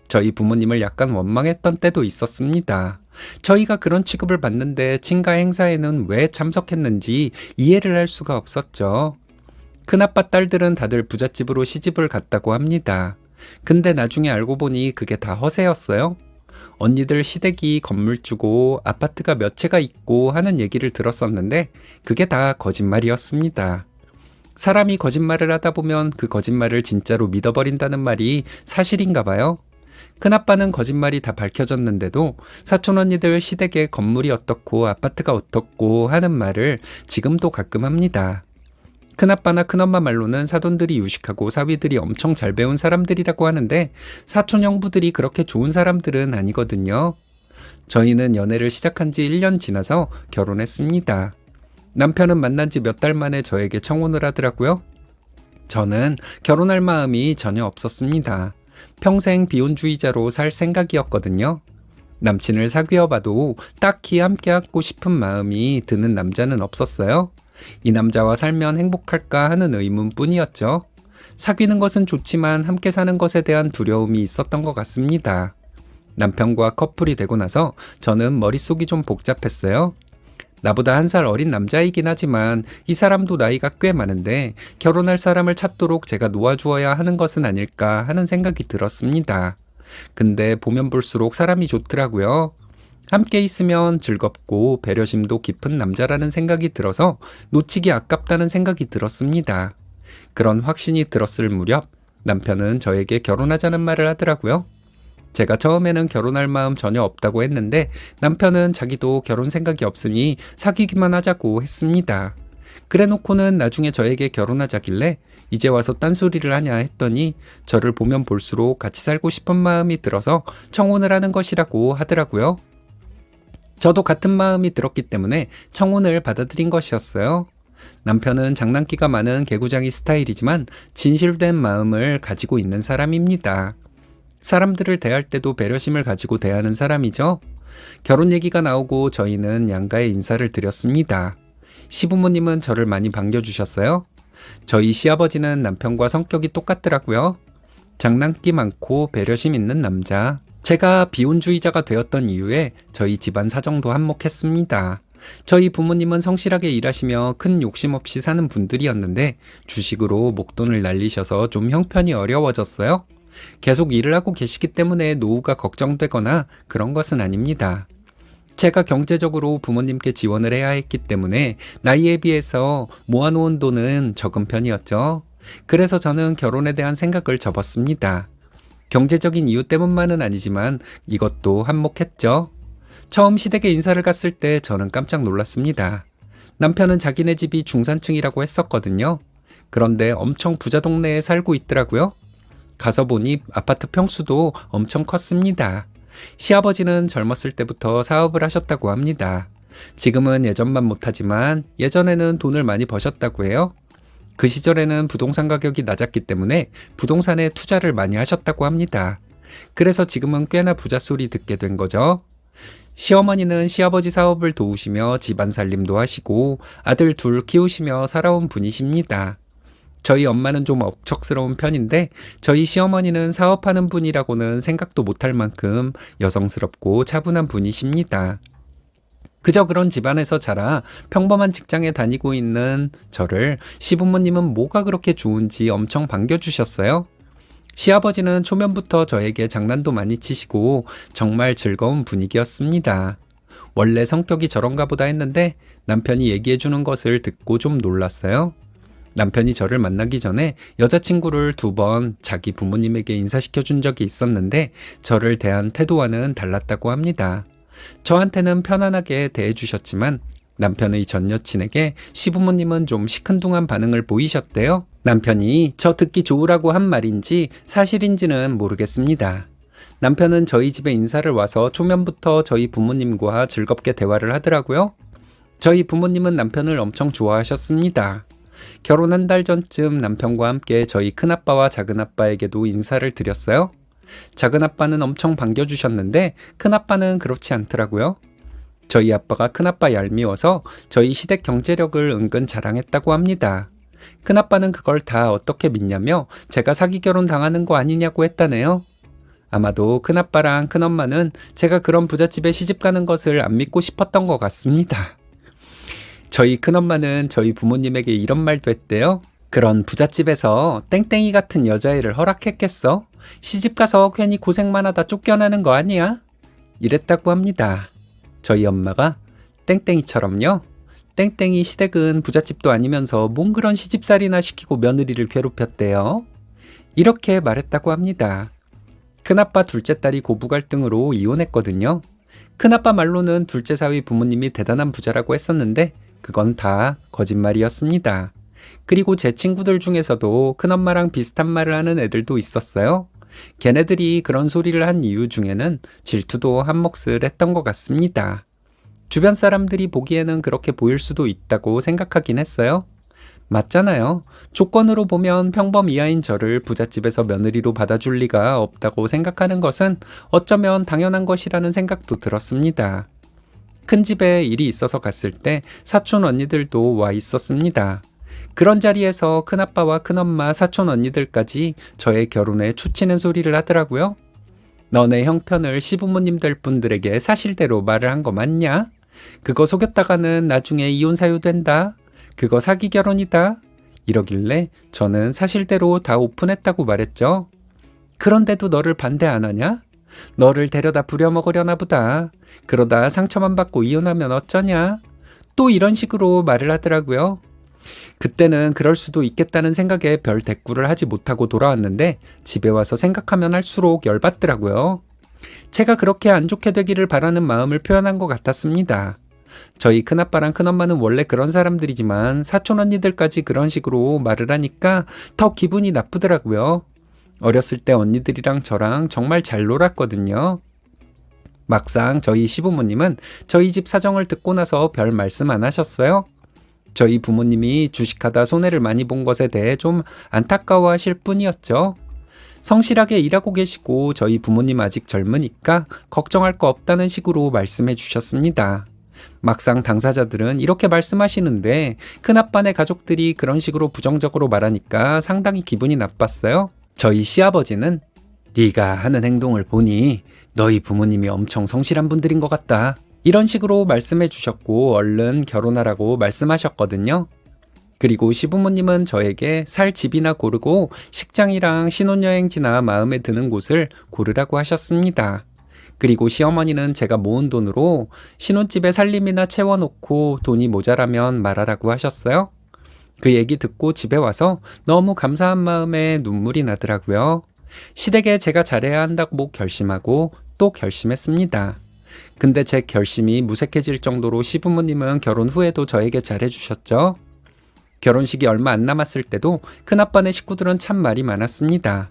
저희 부모님을 약간 원망했던 때도 있었습니다. 저희가 그런 취급을 받는데 친가 행사에는 왜 참석했는지 이해를 할 수가 없었죠. 큰아빠 딸들은 다들 부잣집으로 시집을 갔다고 합니다. 근데 나중에 알고 보니 그게 다 허세였어요. 언니들 시댁이 건물주고 아파트가 몇 채가 있고 하는 얘기를 들었었는데 그게 다 거짓말이었습니다. 사람이 거짓말을 하다 보면 그 거짓말을 진짜로 믿어버린다는 말이 사실인가 봐요. 큰아빠는 거짓말이 다 밝혀졌는데도 사촌 언니들 시댁에 건물이 어떻고 아파트가 어떻고 하는 말을 지금도 가끔 합니다. 큰아빠나 큰엄마 말로는 사돈들이 유식하고 사위들이 엄청 잘 배운 사람들이라고 하는데 사촌 형부들이 그렇게 좋은 사람들은 아니거든요. 저희는 연애를 시작한 지 1년 지나서 결혼했습니다. 남편은 만난 지 몇 달 만에 저에게 청혼을 하더라고요. 저는 결혼할 마음이 전혀 없었습니다. 평생 비혼주의자로 살 생각이었거든요. 남친을 사귀어봐도 딱히 함께 하고 싶은 마음이 드는 남자는 없었어요. 이 남자와 살면 행복할까 하는 의문뿐이었죠. 사귀는 것은 좋지만 함께 사는 것에 대한 두려움이 있었던 것 같습니다. 남편과 커플이 되고 나서 저는 머릿속이 좀 복잡했어요. 나보다 1살 어린 남자이긴 하지만 이 사람도 나이가 꽤 많은데 결혼할 사람을 찾도록 제가 놓아주어야 하는 것은 아닐까 하는 생각이 들었습니다. 근데 보면 볼수록 사람이 좋더라고요. 함께 있으면 즐겁고 배려심도 깊은 남자라는 생각이 들어서 놓치기 아깝다는 생각이 들었습니다. 그런 확신이 들었을 무렵 남편은 저에게 결혼하자는 말을 하더라고요. 제가 처음에는 결혼할 마음 전혀 없다고 했는데 남편은 자기도 결혼 생각이 없으니 사귀기만 하자고 했습니다. 그래 놓고는 나중에 저에게 결혼하자길래 이제 와서 딴소리를 하냐 했더니 저를 보면 볼수록 같이 살고 싶은 마음이 들어서 청혼을 하는 것이라고 하더라고요. 저도 같은 마음이 들었기 때문에 청혼을 받아들인 것이었어요. 남편은 장난기가 많은 개구장이 스타일이지만 진실된 마음을 가지고 있는 사람입니다. 사람들을 대할 때도 배려심을 가지고 대하는 사람이죠. 결혼 얘기가 나오고 저희는 양가에 인사를 드렸습니다. 시부모님은 저를 많이 반겨주셨어요. 저희 시아버지는 남편과 성격이 똑같더라고요. 장난기 많고 배려심 있는 남자. 제가 비혼주의자가 되었던 이후에 저희 집안 사정도 한몫했습니다. 저희 부모님은 성실하게 일하시며 큰 욕심 없이 사는 분들이었는데 주식으로 목돈을 날리셔서 좀 형편이 어려워졌어요. 계속 일을 하고 계시기 때문에 노후가 걱정되거나 그런 것은 아닙니다. 제가 경제적으로 부모님께 지원을 해야 했기 때문에 나이에 비해서 모아놓은 돈은 적은 편이었죠. 그래서 저는 결혼에 대한 생각을 접었습니다. 경제적인 이유 때문만은 아니지만 이것도 한몫했죠. 처음 시댁에 인사를 갔을 때 저는 깜짝 놀랐습니다. 남편은 자기네 집이 중산층이라고 했었거든요. 그런데 엄청 부자 동네에 살고 있더라고요. 가서 보니 아파트 평수도 엄청 컸습니다. 시아버지는 젊었을 때부터 사업을 하셨다고 합니다. 지금은 예전만 못하지만 예전에는 돈을 많이 버셨다고 해요. 그 시절에는 부동산 가격이 낮았기 때문에 부동산에 투자를 많이 하셨다고 합니다. 그래서 지금은 꽤나 부자 소리 듣게 된 거죠. 시어머니는 시아버지 사업을 도우시며 집안 살림도 하시고 아들 둘 키우시며 살아온 분이십니다. 저희 엄마는 좀 억척스러운 편인데 저희 시어머니는 사업하는 분이라고는 생각도 못할 만큼 여성스럽고 차분한 분이십니다. 그저 그런 집안에서 자라 평범한 직장에 다니고 있는 저를 시부모님은 뭐가 그렇게 좋은지 엄청 반겨주셨어요. 시아버지는 초면부터 저에게 장난도 많이 치시고 정말 즐거운 분위기였습니다. 원래 성격이 저런가 보다 했는데 남편이 얘기해주는 것을 듣고 좀 놀랐어요. 남편이 저를 만나기 전에 여자친구를 2번 자기 부모님에게 인사시켜준 적이 있었는데 저를 대한 태도와는 달랐다고 합니다. 저한테는 편안하게 대해주셨지만 남편의 전 여친에게 시부모님은 좀 시큰둥한 반응을 보이셨대요. 남편이 저 듣기 좋으라고 한 말인지 사실인지는 모르겠습니다. 남편은 저희 집에 인사를 와서 초면부터 저희 부모님과 즐겁게 대화를 하더라고요. 저희 부모님은 남편을 엄청 좋아하셨습니다. 결혼 1달 전쯤 남편과 함께 저희 큰아빠와 작은아빠에게도 인사를 드렸어요. 작은아빠는 엄청 반겨주셨는데 큰아빠는 그렇지 않더라고요. 저희 아빠가 큰아빠 얄미워서 저희 시댁 경제력을 은근 자랑했다고 합니다. 큰아빠는 그걸 다 어떻게 믿냐며 제가 사기 결혼 당하는 거 아니냐고 했다네요. 아마도 큰아빠랑 큰엄마는 제가 그런 부잣집에 시집가는 것을 안 믿고 싶었던 것 같습니다. 저희 큰엄마는 저희 부모님에게 이런 말도 했대요. 그런 부잣집에서 땡땡이 같은 여자애를 허락했겠어? 시집가서 괜히 고생만 하다 쫓겨나는 거 아니야? 이랬다고 합니다. 저희 엄마가 땡땡이처럼요? 땡땡이 시댁은 부잣집도 아니면서 뭔 그런 시집살이나 시키고 며느리를 괴롭혔대요? 이렇게 말했다고 합니다. 큰아빠 둘째 딸이 고부 갈등으로 이혼했거든요. 큰아빠 말로는 둘째 사위 부모님이 대단한 부자라고 했었는데 그건 다 거짓말이었습니다. 그리고 제 친구들 중에서도 큰엄마랑 비슷한 말을 하는 애들도 있었어요. 걔네들이 그런 소리를 한 이유 중에는 질투도 한 몫을 했던 것 같습니다. 주변 사람들이 보기에는 그렇게 보일 수도 있다고 생각하긴 했어요. 맞잖아요. 조건으로 보면 평범 이하인 저를 부잣집에서 며느리로 받아줄 리가 없다고 생각하는 것은 어쩌면 당연한 것이라는 생각도 들었습니다. 큰 집에 일이 있어서 갔을 때 사촌 언니들도 와 있었습니다. 그런 자리에서 큰아빠와 큰엄마, 사촌 언니들까지 저의 결혼에 초치는 소리를 하더라고요. 너네 형편을 시부모님들 분들에게 사실대로 말을 한 거 맞냐? 그거 속였다가는 나중에 이혼 사유 된다. 그거 사기 결혼이다. 이러길래 저는 사실대로 다 오픈했다고 말했죠. 그런데도 너를 반대 안 하냐? 너를 데려다 부려먹으려나 보다. 그러다 상처만 받고 이혼하면 어쩌냐? 또 이런 식으로 말을 하더라고요. 그때는 그럴 수도 있겠다는 생각에 별 대꾸를 하지 못하고 돌아왔는데 집에 와서 생각하면 할수록 열받더라고요. 제가 그렇게 안 좋게 되기를 바라는 마음을 표현한 것 같았습니다. 저희 큰아빠랑 큰엄마는 원래 그런 사람들이지만 사촌 언니들까지 그런 식으로 말을 하니까 더 기분이 나쁘더라고요. 어렸을 때 언니들이랑 저랑 정말 잘 놀았거든요. 막상 저희 시부모님은 저희 집 사정을 듣고 나서 별 말씀 안 하셨어요. 저희 부모님이 주식하다 손해를 많이 본 것에 대해 좀 안타까워하실 뿐이었죠. 성실하게 일하고 계시고 저희 부모님 아직 젊으니까 걱정할 거 없다는 식으로 말씀해 주셨습니다. 막상 당사자들은 이렇게 말씀하시는데 큰아빠네 가족들이 그런 식으로 부정적으로 말하니까 상당히 기분이 나빴어요. 저희 시아버지는 네가 하는 행동을 보니 너희 부모님이 엄청 성실한 분들인 것 같다. 이런 식으로 말씀해 주셨고 얼른 결혼하라고 말씀하셨거든요. 그리고 시부모님은 저에게 살 집이나 고르고 식장이랑 신혼여행지나 마음에 드는 곳을 고르라고 하셨습니다. 그리고 시어머니는 제가 모은 돈으로 신혼집에 살림이나 채워놓고 돈이 모자라면 말하라고 하셨어요. 그 얘기 듣고 집에 와서 너무 감사한 마음에 눈물이 나더라고요. 시댁에 제가 잘해야 한다고 결심하고 또 결심했습니다. 근데 제 결심이 무색해질 정도로 시부모님은 결혼 후에도 저에게 잘해주셨죠. 결혼식이 얼마 안 남았을 때도 큰아빠네 식구들은 참 말이 많았습니다.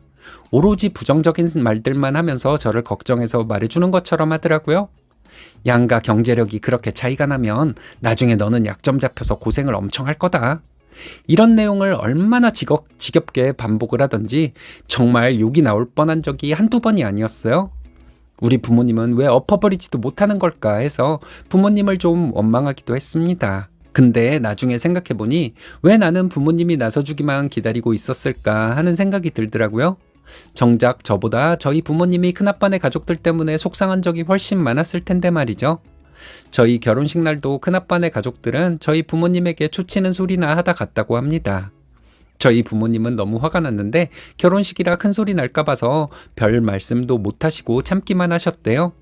오로지 부정적인 말들만 하면서 저를 걱정해서 말해주는 것처럼 하더라고요. 양가 경제력이 그렇게 차이가 나면 나중에 너는 약점 잡혀서 고생을 엄청 할 거다. 이런 내용을 얼마나 지겹게 반복을 하던지 정말 욕이 나올 뻔한 적이 한두 번이 아니었어요. 우리 부모님은 왜 엎어버리지도 못하는 걸까 해서 부모님을 좀 원망하기도 했습니다. 근데 나중에 생각해보니 왜 나는 부모님이 나서주기만 기다리고 있었을까 하는 생각이 들더라고요. 정작 저보다 저희 부모님이 큰아빠네 가족들 때문에 속상한 적이 훨씬 많았을 텐데 말이죠. 저희 결혼식 날도 큰아빠네 가족들은 저희 부모님에게 초치는 소리나 하다 갔다고 합니다. 저희 부모님은 너무 화가 났는데 결혼식이라 큰 소리 날까 봐서 별 말씀도 못 하시고 참기만 하셨대요.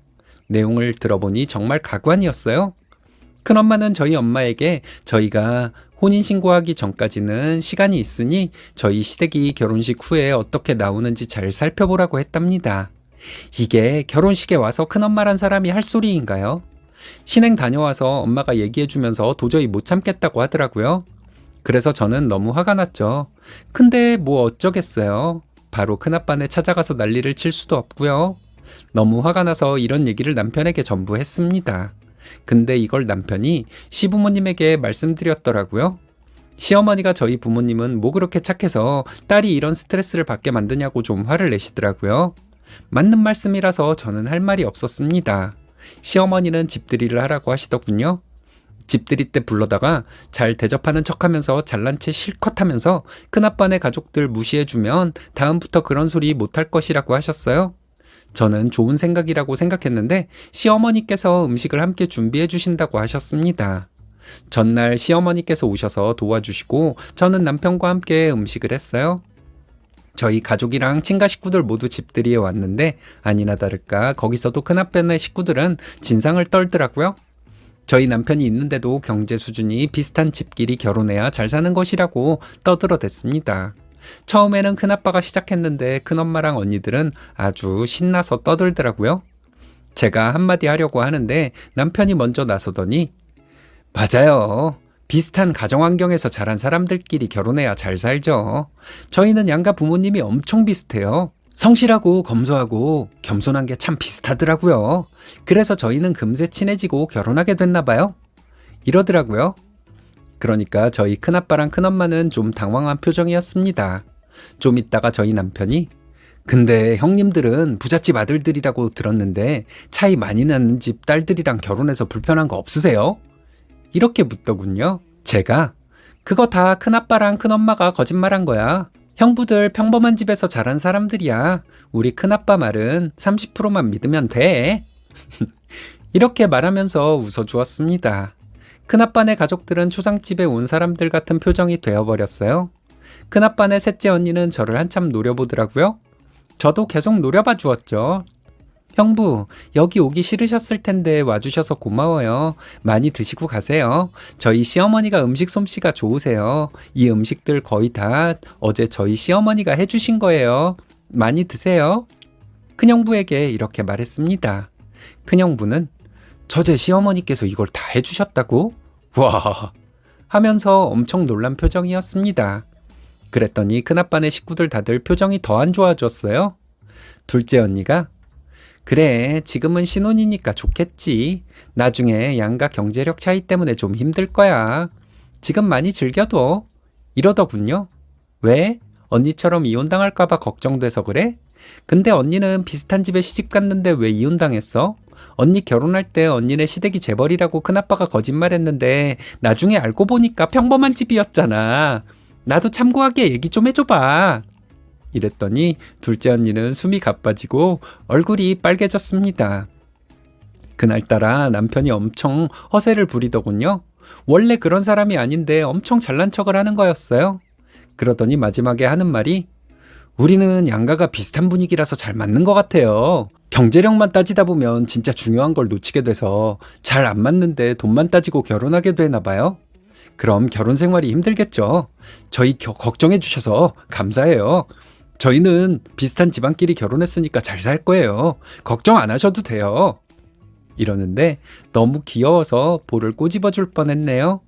내용을 들어보니 정말 가관이었어요. 큰엄마는 저희 엄마에게 저희가 혼인신고하기 전까지는 시간이 있으니 저희 시댁이 결혼식 후에 어떻게 나오는지 잘 살펴보라고 했답니다. 이게 결혼식에 와서 큰엄마란 사람이 할 소리인가요? 신행 다녀와서 엄마가 얘기해주면서 도저히 못 참겠다고 하더라고요. 그래서 저는 너무 화가 났죠. 근데 뭐 어쩌겠어요. 바로 큰아빠네 찾아가서 난리를 칠 수도 없고요. 너무 화가 나서 이런 얘기를 남편에게 전부 했습니다. 근데 이걸 남편이 시부모님에게 말씀드렸더라고요. 시어머니가 저희 부모님은 뭐 그렇게 착해서 딸이 이런 스트레스를 받게 만드냐고 좀 화를 내시더라고요. 맞는 말씀이라서 저는 할 말이 없었습니다. 시어머니는 집들이를 하라고 하시더군요. 집들이 때 불러다가 잘 대접하는 척하면서 잘난 체 실컷 하면서 큰아빠네 가족들 무시해주면 다음부터 그런 소리 못할 것이라고 하셨어요. 저는 좋은 생각이라고 생각했는데 시어머니께서 음식을 함께 준비해 주신다고 하셨습니다. 전날 시어머니께서 오셔서 도와주시고 저는 남편과 함께 음식을 했어요. 저희 가족이랑 친가 식구들 모두 집들이에 왔는데 아니나 다를까 거기서도 큰아빠네 식구들은 진상을 떨더라고요. 저희 남편이 있는데도 경제 수준이 비슷한 집끼리 결혼해야 잘 사는 것이라고 떠들어댔습니다. 처음에는 큰아빠가 시작했는데 큰엄마랑 언니들은 아주 신나서 떠들더라고요. 제가 한마디 하려고 하는데 남편이 먼저 나서더니 맞아요. 비슷한 가정 환경에서 자란 사람들끼리 결혼해야 잘 살죠. 저희는 양가 부모님이 엄청 비슷해요. 성실하고 검소하고 겸손한 게 참 비슷하더라고요. 그래서 저희는 금세 친해지고 결혼하게 됐나 봐요. 이러더라고요. 그러니까 저희 큰아빠랑 큰엄마는 좀 당황한 표정이었습니다. 좀 있다가 저희 남편이 근데 형님들은 부잣집 아들들이라고 들었는데 차이 많이 나는 집 딸들이랑 결혼해서 불편한 거 없으세요? 이렇게 묻더군요. 제가 그거 다 큰아빠랑 큰엄마가 거짓말한 거야. 형부들 평범한 집에서 자란 사람들이야. 우리 큰아빠 말은 30%만 믿으면 돼. 이렇게 말하면서 웃어주었습니다. 큰아빠네 가족들은 초상집에 온 사람들 같은 표정이 되어버렸어요. 큰아빠네 셋째 언니는 저를 한참 노려보더라고요. 저도 계속 노려봐 주었죠. 형부, 여기 오기 싫으셨을 텐데 와주셔서 고마워요. 많이 드시고 가세요. 저희 시어머니가 음식 솜씨가 좋으세요. 이 음식들 거의 다 어제 저희 시어머니가 해주신 거예요. 많이 드세요. 큰형부에게 이렇게 말했습니다. 큰형부는 저제 시어머니께서 이걸 다 해주셨다고? 와! 하면서 엄청 놀란 표정이었습니다. 그랬더니 큰아빠네 식구들 다들 표정이 더 안 좋아졌어요. 둘째 언니가 그래, 지금은 신혼이니까 좋겠지. 나중에 양가 경제력 차이 때문에 좀 힘들 거야. 지금 많이 즐겨둬. 이러더군요. 왜? 언니처럼 이혼당할까봐 걱정돼서 그래? 근데 언니는 비슷한 집에 시집 갔는데 왜 이혼당했어? 언니 결혼할 때 언니네 시댁이 재벌이라고 큰아빠가 거짓말했는데 나중에 알고 보니까 평범한 집이었잖아. 나도 참고하게 얘기 좀 해줘봐. 이랬더니 둘째 언니는 숨이 가빠지고 얼굴이 빨개졌습니다. 그날따라 남편이 엄청 허세를 부리더군요. 원래 그런 사람이 아닌데 엄청 잘난 척을 하는 거였어요. 그러더니 마지막에 하는 말이 우리는 양가가 비슷한 분위기라서 잘 맞는 것 같아요. 경제력만 따지다 보면 진짜 중요한 걸 놓치게 돼서 잘 안 맞는데 돈만 따지고 결혼하게 되나 봐요. 그럼 결혼 생활이 힘들겠죠. 저희 걱정해 주셔서 감사해요. 저희는 비슷한 집안끼리 결혼했으니까 잘 살 거예요. 걱정 안 하셔도 돼요. 이러는데 너무 귀여워서 볼을 꼬집어 줄 뻔했네요.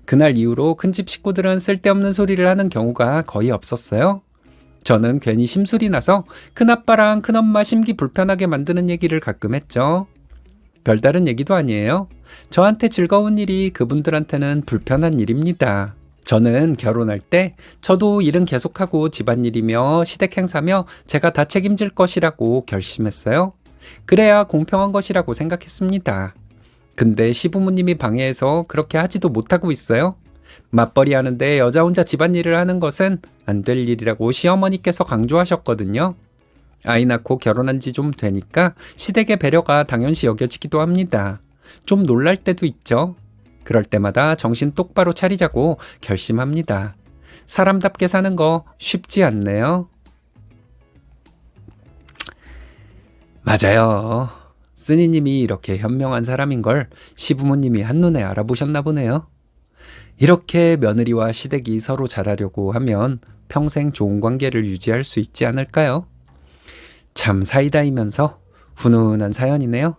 그날 이후로 큰집 식구들은 쓸데없는 소리를 하는 경우가 거의 없었어요. 저는 괜히 심술이 나서 큰아빠랑 큰엄마 심기 불편하게 만드는 얘기를 가끔 했죠. 별다른 얘기도 아니에요. 저한테 즐거운 일이 그분들한테는 불편한 일입니다. 저는 결혼할 때 저도 일은 계속하고 집안일이며 시댁 행사며 제가 다 책임질 것이라고 결심했어요. 그래야 공평한 것이라고 생각했습니다. 근데 시부모님이 방해해서 그렇게 하지도 못하고 있어요. 맞벌이 하는데 여자 혼자 집안일을 하는 것은 안 될 일이라고 시어머니께서 강조하셨거든요. 아이 낳고 결혼한 지 좀 되니까 시댁의 배려가 당연시 여겨지기도 합니다. 좀 놀랄 때도 있죠. 그럴 때마다 정신 똑바로 차리자고 결심합니다. 사람답게 사는 거 쉽지 않네요. 맞아요. 쓰니님이 이렇게 현명한 사람인 걸 시부모님이 한눈에 알아보셨나 보네요. 이렇게 며느리와 시댁이 서로 잘하려고 하면 평생 좋은 관계를 유지할 수 있지 않을까요? 참 사이다이면서 훈훈한 사연이네요.